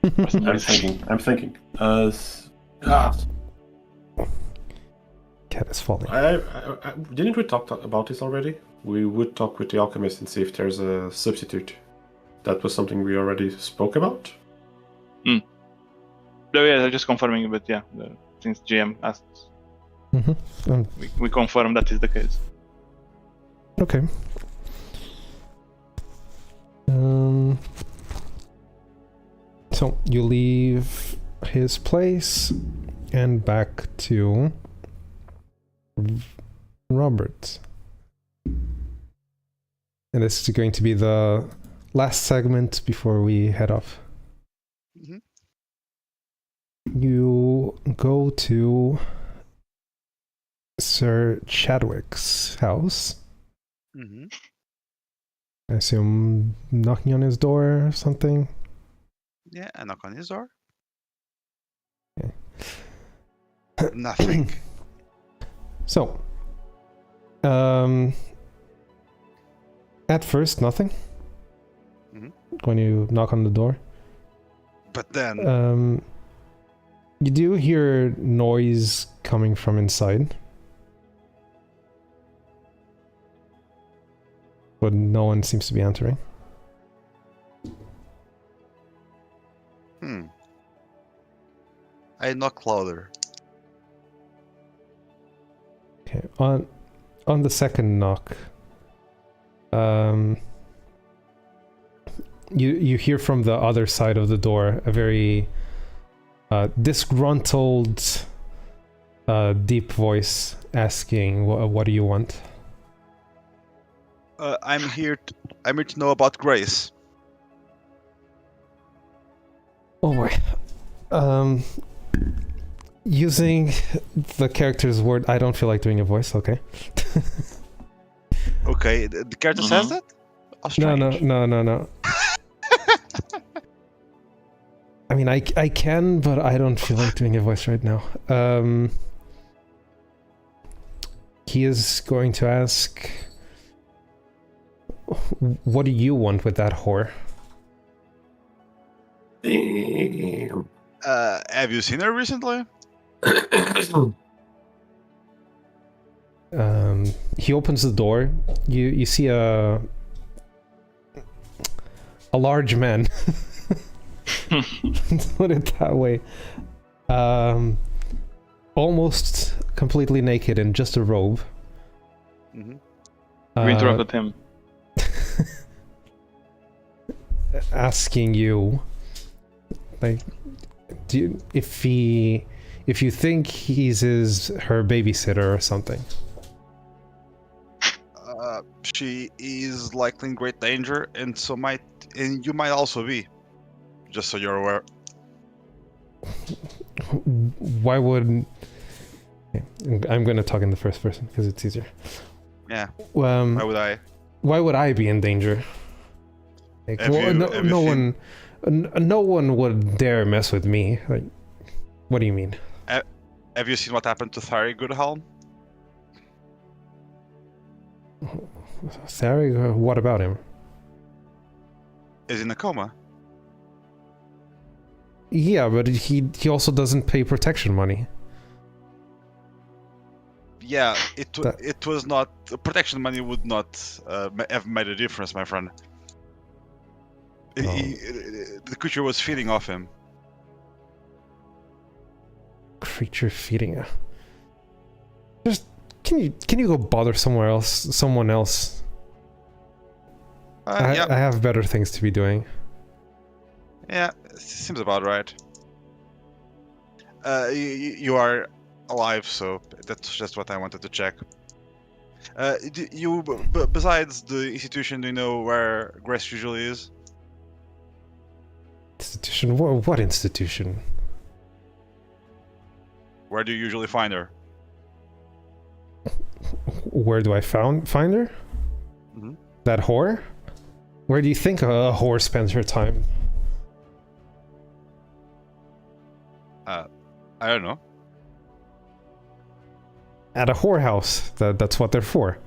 Speaker 3: I'm thinking. God.
Speaker 4: Cat is falling.
Speaker 3: Didn't we talk about this already? We would talk with the alchemist and see if there's a substitute. That was something we already spoke about?
Speaker 2: No, yeah, just confirming, but yeah, since GM asked, we confirm that is the case.
Speaker 4: Okay. So you leave his place and back to Robert. And this is going to be the last segment before we head off.
Speaker 1: Mm-hmm.
Speaker 4: You go to Sir Chadwick's house.
Speaker 1: Mm-hmm.
Speaker 4: I assume knocking on his door or something.
Speaker 1: Yeah, I knock on his door.
Speaker 4: Okay.
Speaker 1: Nothing.
Speaker 4: So, at first, nothing.
Speaker 1: Mhm.
Speaker 4: When you knock on the door.
Speaker 1: But then...
Speaker 4: you do hear noise coming from inside. But no one seems to be entering.
Speaker 1: I knock louder.
Speaker 4: Okay, on the second knock, you hear from the other side of the door a very disgruntled, deep voice asking, "What do you want?"
Speaker 1: I'm here to know about Grace.
Speaker 4: Oh boy. Using the character's word, I don't feel like doing a voice. Okay.
Speaker 1: Okay, the character says that? Oh, strange.
Speaker 4: No. I mean, I can, but I don't feel like doing a voice right now. He is going to ask, "What do you want with that whore?"
Speaker 1: Have you seen her recently?
Speaker 4: He opens the door. You see a large man. Put it that way. Almost completely naked in just a robe.
Speaker 1: Mm-hmm.
Speaker 2: We interrupted him.
Speaker 4: Asking you, like, if you think he's her babysitter or something.
Speaker 1: She is likely in great danger, and you might also be. Just so you're aware.
Speaker 4: Why would... I'm going to talk in the first person because it's easier.
Speaker 1: Yeah. Why would I?
Speaker 4: Why would I be in danger? Like, no one would dare mess with me. Like, what do you mean?
Speaker 1: Have you seen what happened to Thari Goodhelm?
Speaker 4: Thari? What about him?
Speaker 1: Is in a coma.
Speaker 4: Yeah, but he also doesn't pay protection money.
Speaker 1: Yeah, it was not... Protection money would not have made a difference, my friend.
Speaker 4: Oh.
Speaker 1: The creature was feeding off him.
Speaker 4: Creature feeding. Just can you go bother someone else?
Speaker 1: Yeah.
Speaker 4: I have better things to be doing.
Speaker 1: Yeah, seems about right. You are alive, so that's just what I wanted to check. Besides the institution, do you know where Grace usually is?
Speaker 4: Institution? What institution?
Speaker 1: Where do you usually find her?
Speaker 4: Where do I find her?
Speaker 1: Mm-hmm.
Speaker 4: That whore? Where do you think a whore spends her time?
Speaker 1: I don't know.
Speaker 4: At a whorehouse. That's what they're for.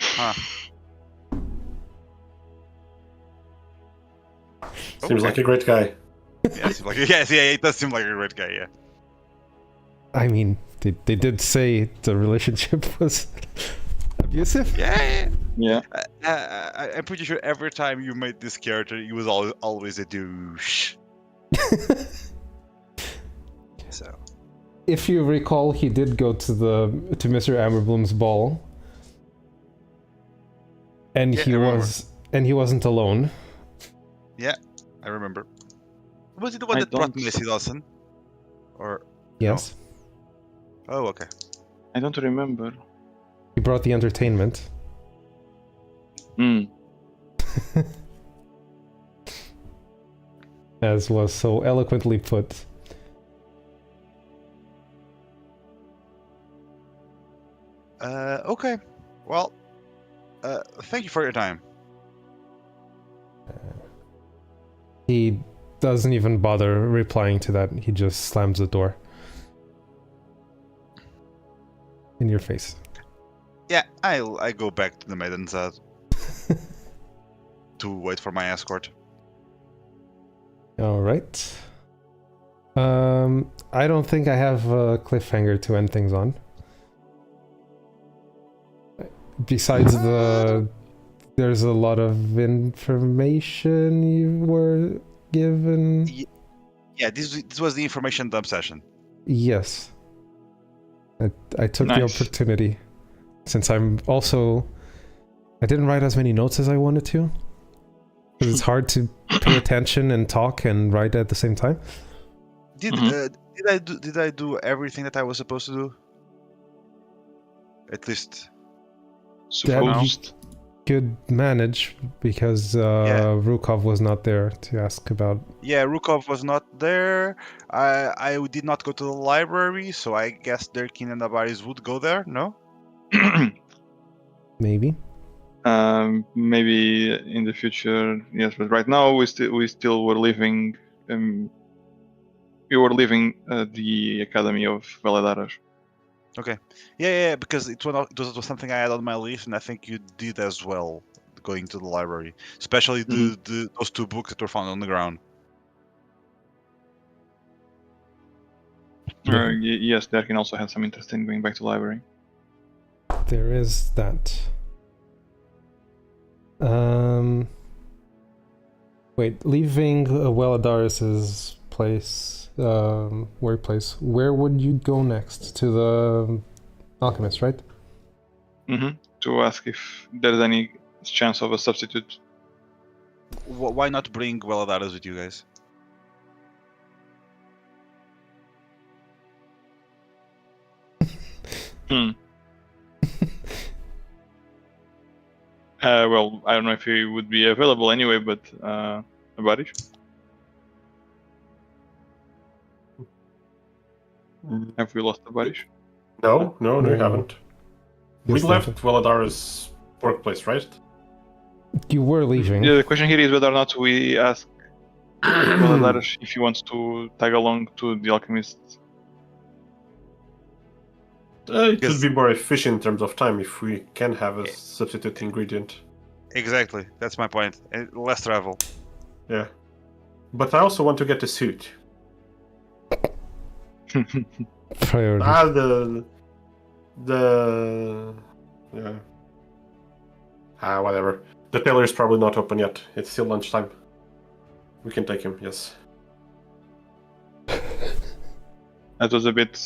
Speaker 1: Huh.
Speaker 3: Seems like a great guy.
Speaker 1: Yeah, it does seem like a great guy, yeah.
Speaker 4: I mean, they did say the relationship was abusive?
Speaker 1: Yeah.
Speaker 2: Yeah.
Speaker 1: I'm pretty sure every time you made this character, he was always a douche. So,
Speaker 4: if you recall, he did go to Mr. Amberbloom's ball, and he wasn't alone.
Speaker 1: Yeah, I remember. Was it the one that brought Macy Dawson? Or
Speaker 4: yes?
Speaker 1: No? Oh, okay.
Speaker 2: I don't remember.
Speaker 4: He brought the entertainment. As was so eloquently put.
Speaker 1: Okay. Well, thank you for your time.
Speaker 4: He doesn't even bother replying to that. He just slams the door in your face.
Speaker 1: Yeah, I go back to the Maiden's Head to wait for my escort.
Speaker 4: All right. I don't think I have a cliffhanger to end things on. Besides there's a lot of information you were given.
Speaker 1: Yeah, this was the information dump session.
Speaker 4: Yes. I took the opportunity. Since I didn't write as many notes as I wanted to. Because it's hard to pay attention and talk and write at the same time.
Speaker 1: Did I do everything that I was supposed to do? At least.
Speaker 2: Supposed.
Speaker 4: Could manage because Rukov was not there to ask about.
Speaker 1: Yeah, Rukov was not there. I did not go to the library, so I guess Derkin and Avaris would go there. No.
Speaker 4: Maybe.
Speaker 2: Maybe in the future, yes. But right now, we still were leaving. We were leaving the Academy of Valadares.
Speaker 1: Okay. Yeah, because it was something I had on my list, and I think you did as well, going to the library, especially those two books that were found on the ground.
Speaker 2: Yes, Derkin also had some interest in going back to the library.
Speaker 4: There is that. Wait, leaving Valadares' place, workplace, where would you go next? To the alchemist, right?
Speaker 2: To ask if there's any chance of a substitute.
Speaker 1: Why not bring Valadares with you guys?
Speaker 2: Hmm. Well, I don't know if he would be available anyway, but Barish? Have we lost the Barish?
Speaker 3: No, you
Speaker 4: No.
Speaker 3: haven't.
Speaker 4: Yes,
Speaker 3: We left
Speaker 4: thank
Speaker 3: Valadara's workplace, right?
Speaker 4: you were leaving.
Speaker 2: Yeah, the question here is whether or not we ask Valadares if he wants to tag along to the Alchemist.
Speaker 3: It
Speaker 1: Yes.
Speaker 3: would be more efficient in terms of time if we can have a substitute ingredient.
Speaker 1: Exactly. That's my point. And less travel.
Speaker 3: Yeah. But I also want to get a suit.
Speaker 4: Priority.
Speaker 3: Yeah. Whatever. The tailor is probably not open yet. It's still lunchtime. We can take him, yes.
Speaker 2: That was a bit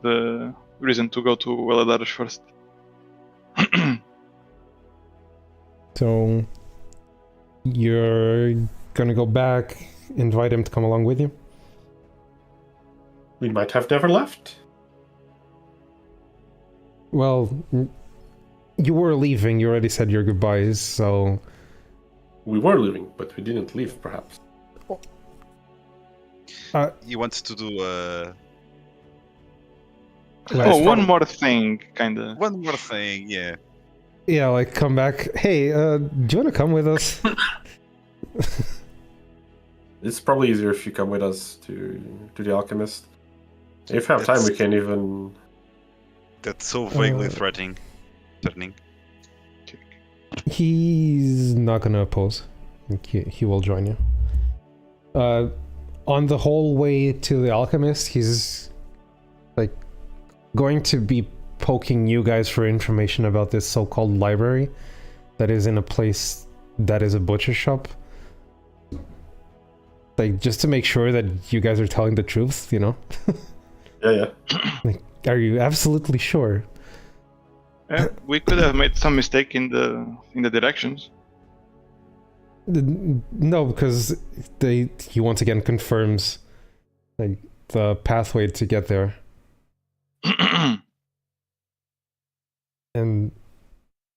Speaker 2: the reason to go to Valadares first.
Speaker 4: So you're gonna go back, invite him to come along with you?
Speaker 3: We might have never left.
Speaker 4: Well, you were leaving. You already said your goodbyes, so
Speaker 3: We were leaving, but we didn't leave, perhaps.
Speaker 1: He wants to do
Speaker 2: Oh, one more thing, kinda.
Speaker 1: one more thing. Yeah.
Speaker 4: yeah, like come back. Hey, do you want to come with us?
Speaker 3: It's probably easier if you come with us to the Alchemist. If we have time, we can even...
Speaker 1: That's so vaguely
Speaker 4: Uh,
Speaker 1: threatening.
Speaker 4: He's not gonna oppose. He will join you. On the whole way to the Alchemist, he's like going to be poking you guys for information about this so-called library that is in a place that is a butcher shop. Like, just to make sure that you guys are telling the truth, you know?
Speaker 3: Yeah.
Speaker 4: Like, are you absolutely sure?
Speaker 2: Yeah, we could have made some mistake in the directions.
Speaker 4: No, because he once again confirms like the pathway to get there, and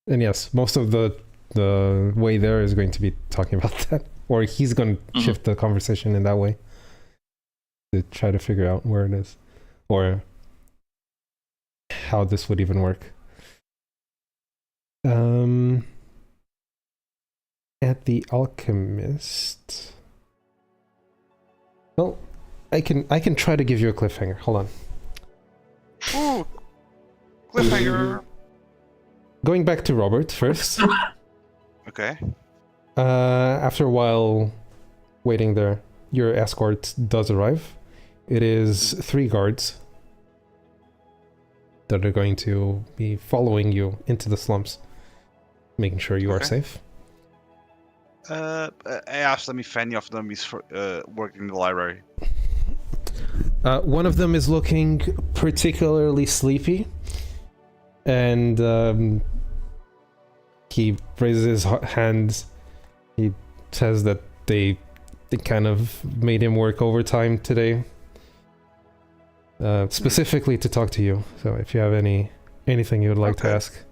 Speaker 4: yes, most of the way there is going to be talking about that, or he's going to shift the conversation in that way to try to figure out where it is, or how this would even work. At the Alchemist. Well, I can try to give you a cliffhanger. Hold on.
Speaker 1: Ooh, cliffhanger.
Speaker 4: Going back to Robert first.
Speaker 1: Okay.
Speaker 4: After a while waiting there, your escort does arrive. It is 3 guards that are going to be following you into the slums, making sure you are safe.
Speaker 1: I asked them if any of them is working in the library.
Speaker 4: One of them is looking particularly sleepy, and he raises his hands. He says that they kind of made him work overtime today, specifically to talk to you. So if you have anything you would like to ask.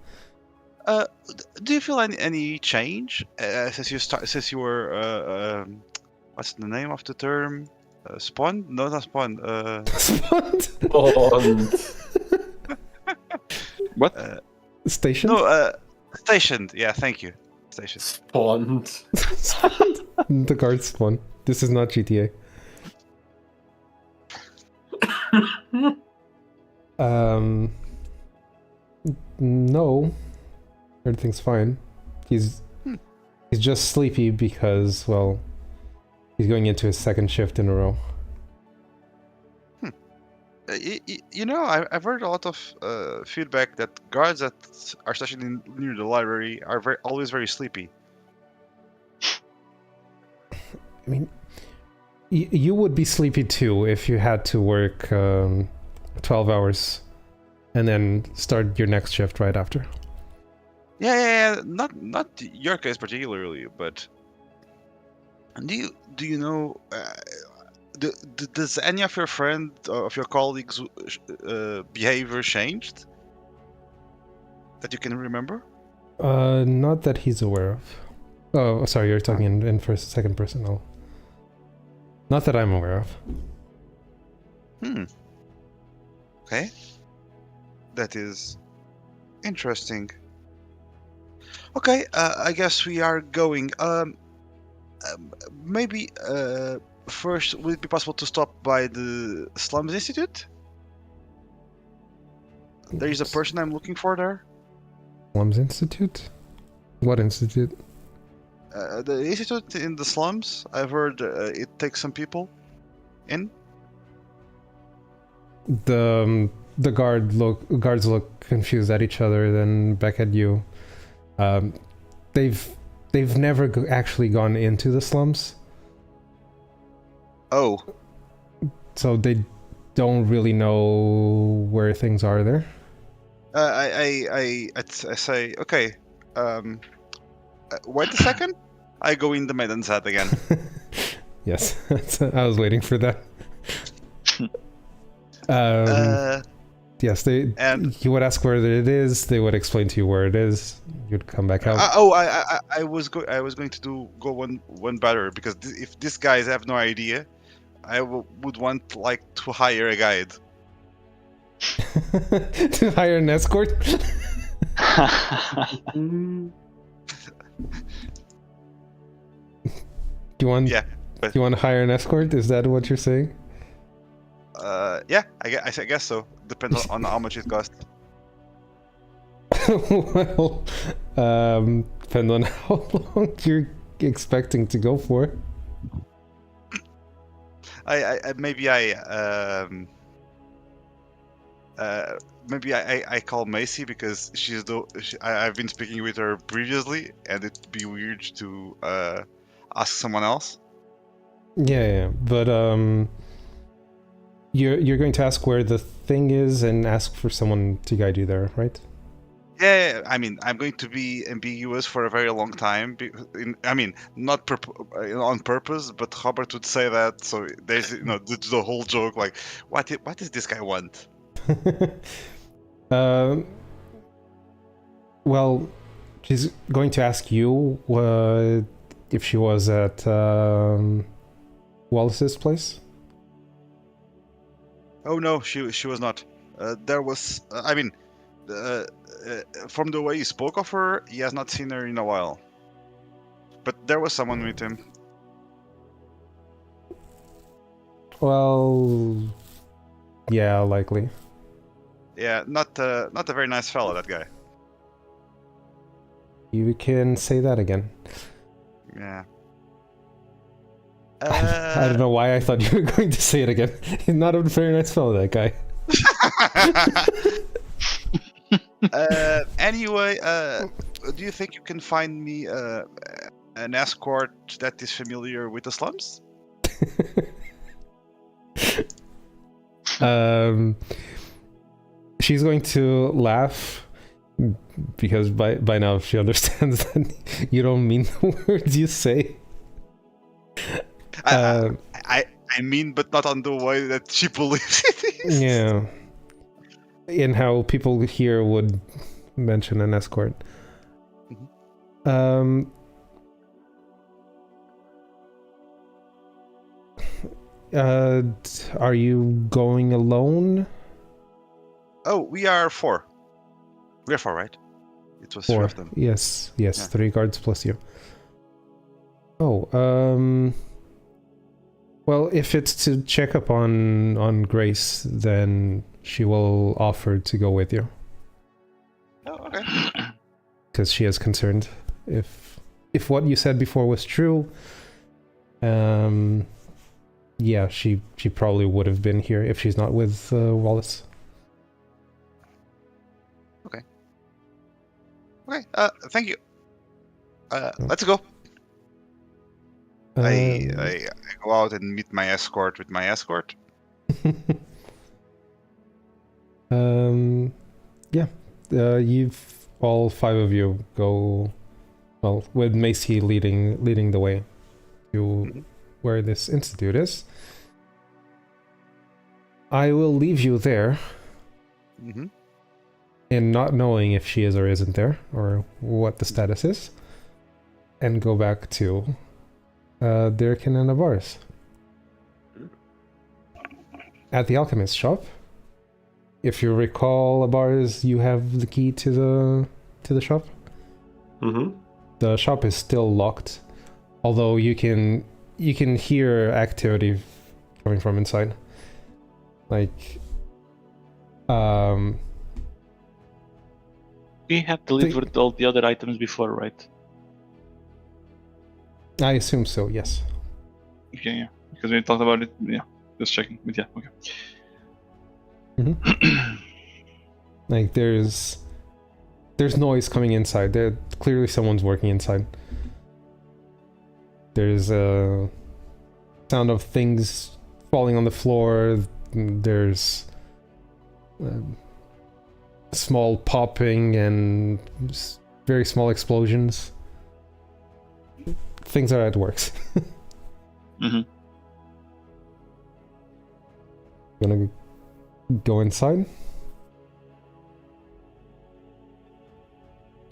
Speaker 1: Do you feel any change since you were what's the name of the term? Spawned? No, not spawned.
Speaker 4: Spawned?
Speaker 2: What?
Speaker 4: Stationed?
Speaker 1: No, stationed. Yeah, thank you. Stationed.
Speaker 3: Spawned.
Speaker 4: The guards spawn. This is not GTA. No. Everything's fine. He's just sleepy because, well, he's going into his 2nd shift in a row.
Speaker 1: You know, I've heard a lot of feedback that guards that are stationed near the library are always very sleepy.
Speaker 4: I mean, you would be sleepy too if you had to work 12 hours and then start your next shift right after.
Speaker 1: Yeah. Not your case particularly, but do you know? Does any of your friend of your colleagues' behavior changed that you can remember?
Speaker 4: Not that he's aware of. Oh, sorry, you're talking in first, second person. No. Not that I'm aware of.
Speaker 1: Okay. That is interesting. Okay, I guess we are going. Maybe first, would it be possible to stop by the Slums Institute? There is a person I'm looking for there.
Speaker 4: Slums Institute? What institute?
Speaker 1: The institute in the slums. I've heard it takes some people in.
Speaker 4: The guards look confused at each other, then back at you. They've never actually gone into the slums,
Speaker 1: Oh,
Speaker 4: so they don't really know where things are there.
Speaker 1: I say okay. Wait a second. I go in the maiden's hat again.
Speaker 4: Yes, I was waiting for that. Yes, you would ask where it is. They would explain to you where it is. You'd come back out.
Speaker 1: I was going to go one better, because if these guys have no idea, I would want like to hire a guide.
Speaker 4: To hire an escort. Do you want?
Speaker 1: Yeah.
Speaker 4: Do you want to hire an escort? Is that what you're saying?
Speaker 1: Yeah, I guess so. Depends on how much it costs.
Speaker 4: Well, depends on how long you're expecting to go for.
Speaker 1: Maybe I call Macy, because I've been speaking with her previously, and it'd be weird to ask someone else.
Speaker 4: Yeah, but you're going to ask where the thing is and ask for someone to guide you there, right?
Speaker 1: Yeah, I mean, I'm going to be ambiguous for a very long time. Not on purpose, but Robert would say that. So there's, the whole joke, like, what does this guy want?
Speaker 4: Well, she's going to ask you if she was at Wallace's place.
Speaker 1: Oh no, she was not. There was, from the way he spoke of her, he has not seen her in a while. But there was someone with him.
Speaker 4: Well, yeah, likely.
Speaker 1: Yeah, not a very nice fellow, that guy.
Speaker 4: You can say that again.
Speaker 1: Yeah.
Speaker 4: I don't know why I thought you were going to say it again. He's not a very nice fellow, that guy.
Speaker 1: Anyway, do you think you can find me an escort that is familiar with the slums?
Speaker 4: She's going to laugh, because by now she understands that you don't mean the words you say.
Speaker 1: I mean, but not on the way that she believes it is.
Speaker 4: Yeah. In how people here would mention an escort.
Speaker 1: Mm-hmm.
Speaker 4: Are you going alone?
Speaker 1: Oh, we are 4. We are 4, right? It was 3
Speaker 4: 4
Speaker 1: of them.
Speaker 4: Yes,
Speaker 1: Yeah.
Speaker 4: 3 guards plus you. Oh, well, if it's to check up on Grace, then she will offer to go with you.
Speaker 1: Oh, okay.
Speaker 4: Because she is concerned. If what you said before was true, yeah, she probably would have been here if she's not with Wallace.
Speaker 1: Okay, thank you. Let's go. I go out and meet my escort with my escort.
Speaker 4: Yeah. You've all 5 of you go, well, with Macy leading the way to where this institute is. I will leave you there.
Speaker 1: Mm-hmm.
Speaker 4: and not knowing if she is or isn't there, or what the status is, and go back to Dirkin and Avaris. At the alchemist shop. If you recall, Avaris, you have the key to the shop.
Speaker 3: Mm-hmm.
Speaker 4: The shop is still locked, although you can hear activity coming from inside. Like,
Speaker 2: We have delivered all the other items before, right?
Speaker 4: I assume so. Yes.
Speaker 2: Okay, yeah. Because we talked about it. Yeah, just checking. But yeah, okay.
Speaker 4: Like there's noise coming inside. There clearly someone's working inside. There's a sound of things falling on the floor. There's small popping and very small explosions. Things are at work.
Speaker 2: Mm-hmm.
Speaker 4: Gonna go inside.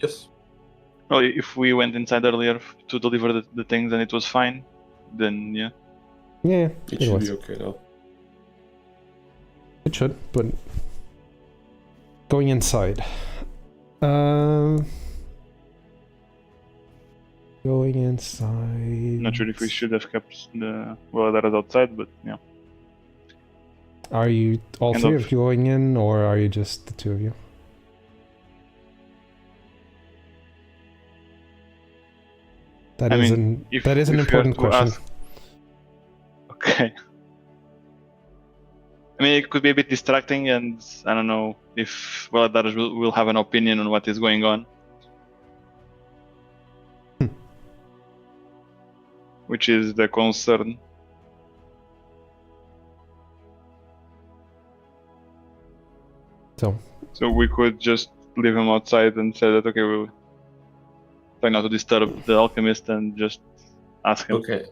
Speaker 3: Yes.
Speaker 2: Well, if we went inside earlier to deliver the things and it was fine, then yeah.
Speaker 4: Yeah,
Speaker 3: It should
Speaker 4: was.
Speaker 3: be okay now.
Speaker 4: It should, but going inside. Going inside.
Speaker 2: Not sure if we should have kept the that is outside, but yeah.
Speaker 4: Are you all
Speaker 2: Kind
Speaker 4: three
Speaker 2: of.
Speaker 4: of you going in, or are you just the two of you? That
Speaker 2: I
Speaker 4: is
Speaker 2: mean, if
Speaker 4: an
Speaker 2: you have
Speaker 4: important
Speaker 2: to
Speaker 4: question.
Speaker 2: ask- Okay. I mean, it could be a bit distracting, and I don't know if Valadares will have an opinion on what is going on. Which is the concern. So we could just leave him outside and say that, okay, we'll try not to disturb the alchemist and just ask him.
Speaker 3: Okay.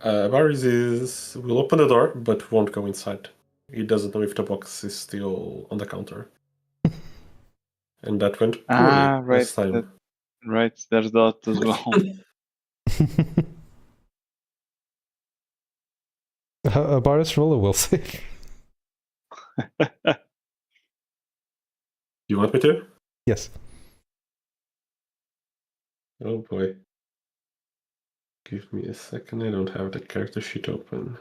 Speaker 3: Varys will open the door, but won't go inside. He doesn't know if the box is still on the counter. And that went poorly
Speaker 2: Right.
Speaker 3: last time.
Speaker 2: Right, there's that as well.
Speaker 4: A Baris roller will save.
Speaker 3: You want me to?
Speaker 4: Yes.
Speaker 3: Oh boy. Give me a second, I don't have the character sheet open.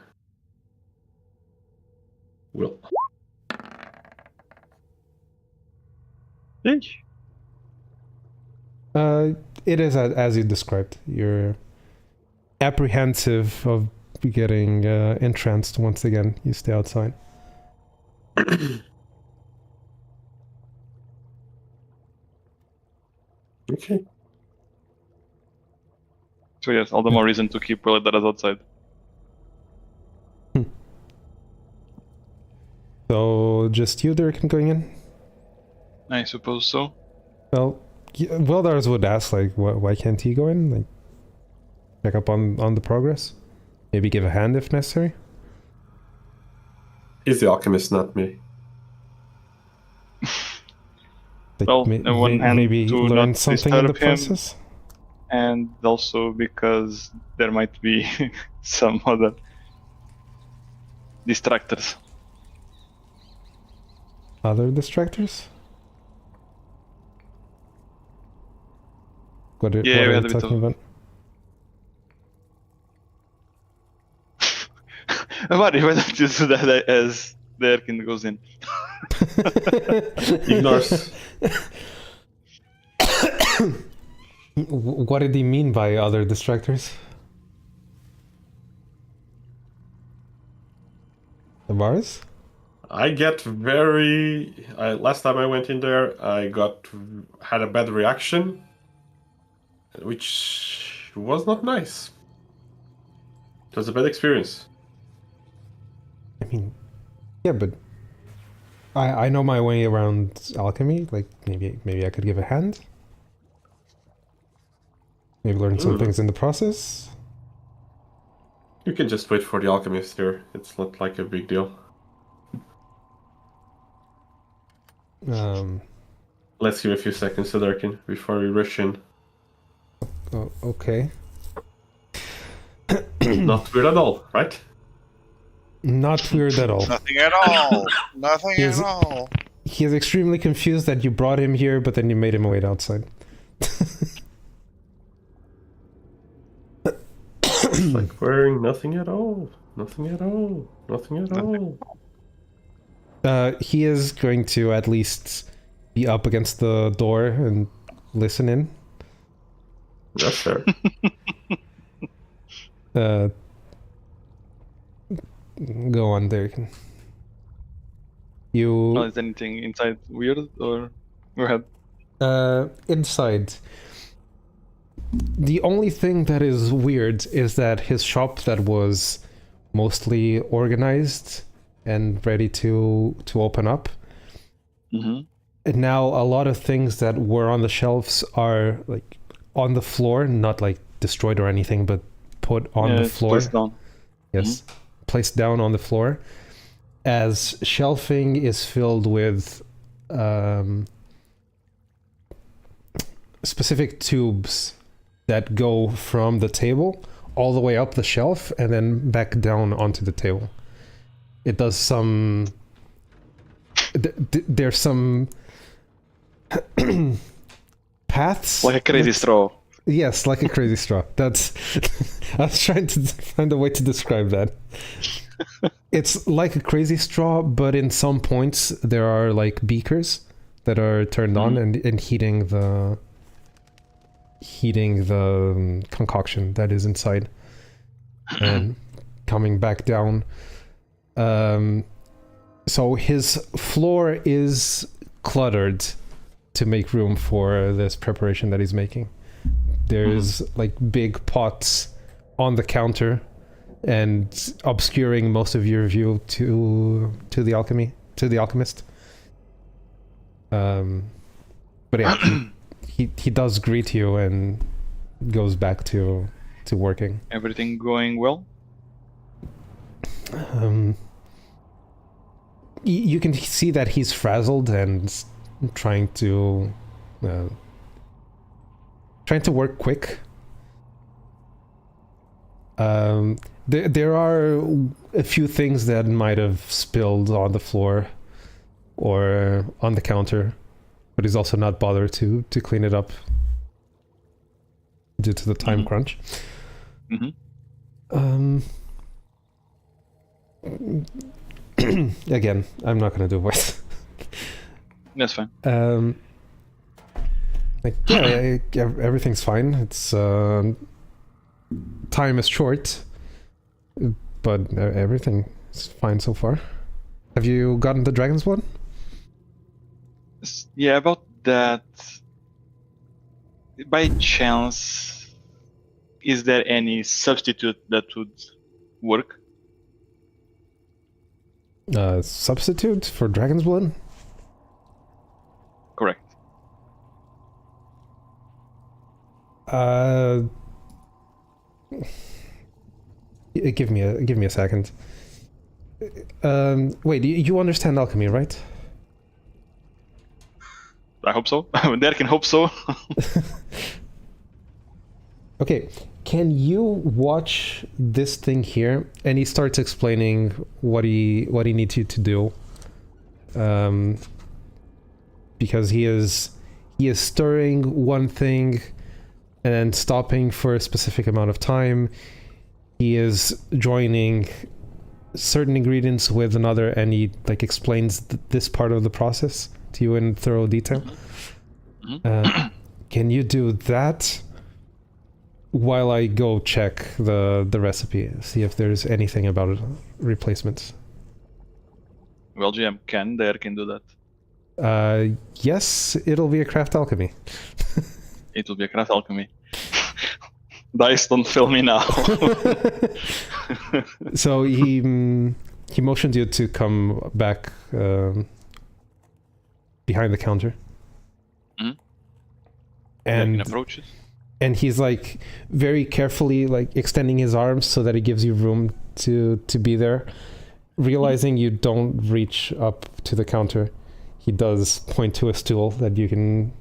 Speaker 3: Will.
Speaker 4: It is as you described. You're apprehensive of getting entranced once again. You stay outside.
Speaker 3: Okay.
Speaker 2: So yes, all the more reason to keep Valadares outside.
Speaker 4: So just you, Dirk, going in?
Speaker 2: I suppose so.
Speaker 4: Well, Veldars would ask, like, why can't he go in? Like, check up on the progress? Maybe give a hand if necessary?
Speaker 3: He's the alchemist, not me.
Speaker 4: Like,
Speaker 2: Well, on one hand,
Speaker 4: maybe
Speaker 2: to
Speaker 4: learn
Speaker 2: not
Speaker 4: something in the
Speaker 2: disturb him.
Speaker 4: process?
Speaker 2: And also because there might be some other distractors.
Speaker 4: Other distractors? What
Speaker 2: Yeah,
Speaker 4: are
Speaker 2: we
Speaker 4: you
Speaker 2: had a bit
Speaker 4: talking
Speaker 2: of-
Speaker 4: about?
Speaker 2: Why don't you do that as the Erkin goes in?
Speaker 3: Ignores.
Speaker 4: What did he mean by other distractors? The bars?
Speaker 3: I get last time I went in there, I had a bad reaction, which was not nice. It was a bad experience.
Speaker 4: I mean, yeah, but I know my way around alchemy. Like, maybe I could give a hand. Maybe learn some things in the process.
Speaker 3: You can just wait for the alchemist here. It's not like a big deal. Let's give a few seconds to Durkin before we rush in.
Speaker 4: Oh, okay.
Speaker 3: Not weird at all, right?
Speaker 4: Not weird at all.
Speaker 1: Nothing at all. Nothing
Speaker 4: He's-
Speaker 1: at all.
Speaker 4: He is extremely confused that you brought him here, but then you made him wait outside.
Speaker 3: It's like wearing nothing at all. Nothing at all. Nothing at all.
Speaker 4: He is going to at least be up against the door and listen in.
Speaker 3: That's fair.
Speaker 4: Go on, there. You
Speaker 2: No, is anything inside weird or go ahead?
Speaker 4: inside. The only thing that is weird is that his shop that was mostly organized and ready to open up.
Speaker 2: Mm-hmm.
Speaker 4: And now a lot of things that were on the shelves are like on the floor, not like destroyed or anything, but put on the floor.
Speaker 2: Placed down.
Speaker 4: Yes, placed down on the floor. As shelving is filled with specific tubes that go from the table all the way up the shelf and then back down onto the table. It does some... there's some paths.
Speaker 2: Like a crazy straw.
Speaker 4: Yes, like a crazy straw. That's... I was trying to find a way to describe that. It's like a crazy straw, but in some points there are like beakers that are turned on and heating the concoction that is inside and coming back down. So his floor is cluttered to make room for this preparation that he's making. There's like big pots on the counter and obscuring most of your view to the alchemist. But yeah, he does greet you and goes back to working.
Speaker 2: Everything going well?
Speaker 4: You can see that he's frazzled and trying to work quick. There are a few things that might have spilled on the floor or on the counter, but he's also not bothered to clean it up due to the time crunch. Again, I'm not gonna do a voice.
Speaker 2: That's fine.
Speaker 4: Everything's fine. It's time is short, but everything is fine so far. Have you gotten the dragon's blood?
Speaker 2: Yeah, about that. By chance, is there any substitute that would work?
Speaker 4: Substitute for dragon's blood?
Speaker 2: Correct.
Speaker 4: Give me a second. Wait, you understand alchemy, right?
Speaker 2: I hope so. There can hope so.
Speaker 4: Okay, can you watch this thing here? And he starts explaining what he needs you to do. Because he is stirring one thing and then stopping for a specific amount of time. He is joining certain ingredients with another, and he like explains this part of the process to you in thorough detail. Can you do that while I go check the recipe, see if there's anything about replacements?
Speaker 2: Well, GM can do that.
Speaker 4: Yes, it'll be a craft alchemy.
Speaker 2: It will be a craft alchemy. Dice, don't fail me now.
Speaker 4: So he motioned you to come back behind the counter. And
Speaker 2: approaches.
Speaker 4: And he's like very carefully like extending his arms so that he gives you room to be there. Realizing you don't reach up to the counter, he does point to a stool that you can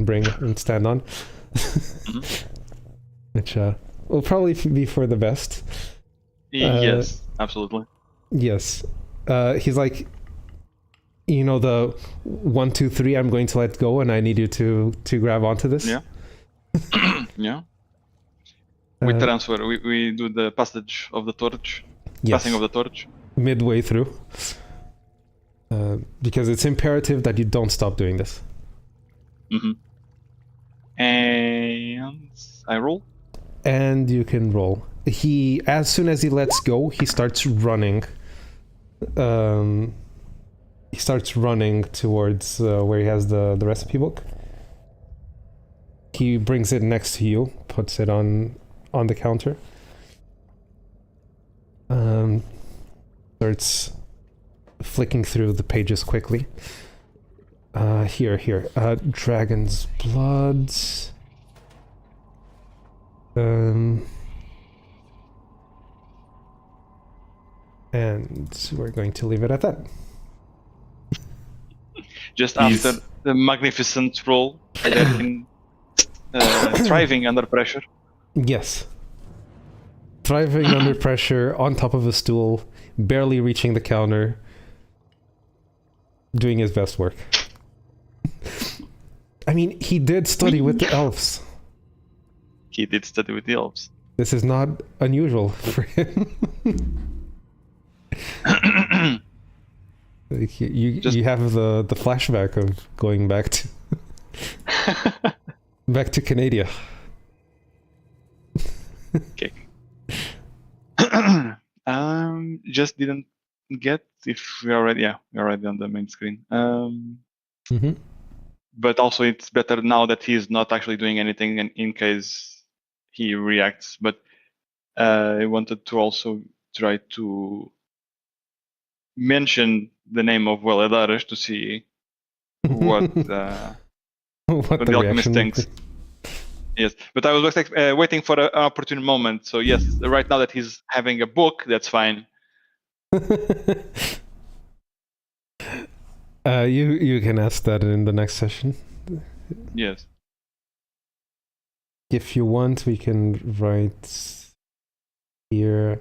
Speaker 4: bring and stand on, which will probably be for the best.
Speaker 2: Yes, absolutely.
Speaker 4: Yes, he's like, you know, the 1, 2, 3. I'm going to let go, and I need you to grab onto this.
Speaker 2: Yeah. Yeah. We transfer. We do the passage of the torch.
Speaker 4: Yes.
Speaker 2: Passing of the torch.
Speaker 4: Midway through, because it's imperative that you don't stop doing this.
Speaker 2: And I roll.
Speaker 4: And you can roll. He, as soon as he lets go, he starts running. He starts running towards where he has the recipe book. He brings it next to you, puts it on the counter. Starts flicking through the pages quickly. Here. Dragon's blood. And we're going to leave it at that.
Speaker 2: Just after the magnificent roll, getting thriving under pressure.
Speaker 4: Yes. Thriving under pressure, on top of a stool, barely reaching the counter, doing his best work. I mean, he did study with the elves.
Speaker 2: He did study with the elves.
Speaker 4: This is not unusual for him. Like, you have the flashback of going back to back to Canada.
Speaker 2: Okay. Just didn't get if we're already on the main screen. But also it's better now that he's not actually doing anything, and in case he reacts. But I wanted to also try to mention the name of Weladares to see what the alchemist thinks. Yes, but I was waiting for an opportune moment. So yes, right now that he's having a book, that's fine.
Speaker 4: You can ask that in the next session.
Speaker 2: Yes.
Speaker 4: If you want, we can write here.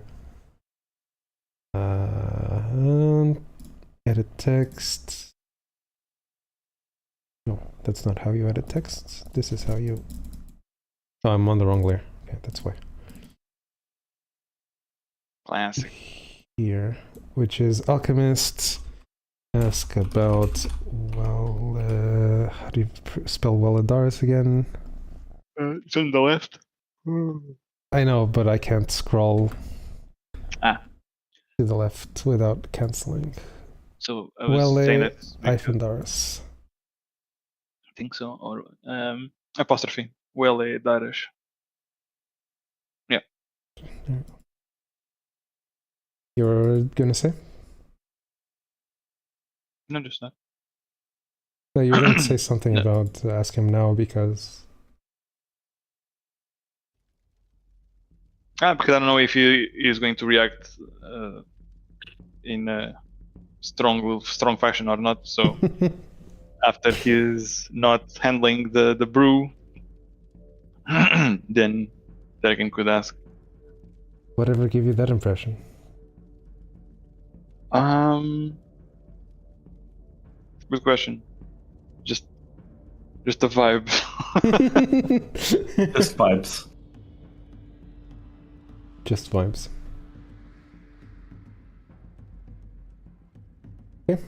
Speaker 4: Edit text. No, that's not how you edit text. This is how you. Oh, I'm on the wrong layer. Okay, that's why.
Speaker 2: Classic.
Speaker 4: Here, which is alchemist. Ask about how do you spell Weladares again?
Speaker 2: It's on the left.
Speaker 4: I know, but I can't scroll
Speaker 2: to
Speaker 4: the left without cancelling.
Speaker 2: So I was saying that
Speaker 4: Dares.
Speaker 2: I think so, or apostrophe. Weladares. Yeah.
Speaker 4: You're gonna say?
Speaker 2: No, just not.
Speaker 4: No, you're going to say something about ask him now because.
Speaker 2: Because I don't know if he is going to react in a strong fashion or not. So after he's not handling the brew, then Dragon could ask.
Speaker 4: Whatever gave you that impression?
Speaker 2: Good question. Just a vibe.
Speaker 3: Just vibes.
Speaker 4: Just vibes. Okay.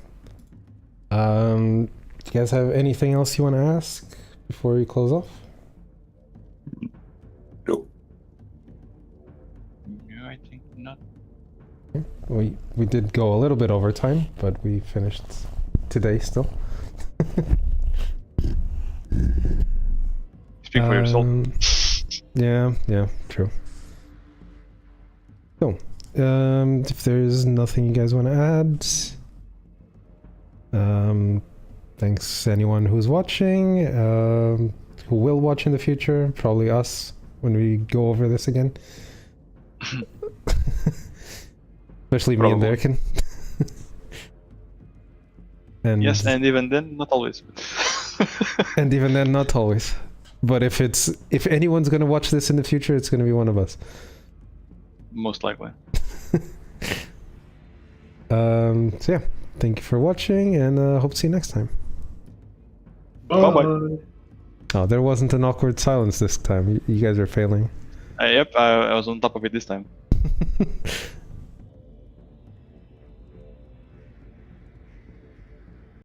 Speaker 4: Do you guys have anything else you want to ask before we close off?
Speaker 3: Nope.
Speaker 2: No, I think not.
Speaker 4: Okay. We did go a little bit over time, but we finished today still.
Speaker 2: Speak for yourself.
Speaker 4: Yeah, true. So, if there's nothing you guys want to add, thanks anyone who's watching, who will watch in the future, probably us when we go over this again. Especially me and Derrick. And
Speaker 2: Yes, and even then, not always.
Speaker 4: and even then, not always. But if anyone's gonna watch this in the future, it's gonna be one of us.
Speaker 2: Most likely.
Speaker 4: So yeah, thank you for watching, and hope to see you next time.
Speaker 2: Bye-bye.
Speaker 4: Oh, there wasn't an awkward silence this time. You guys are failing.
Speaker 2: Yep, I was on top of it this time.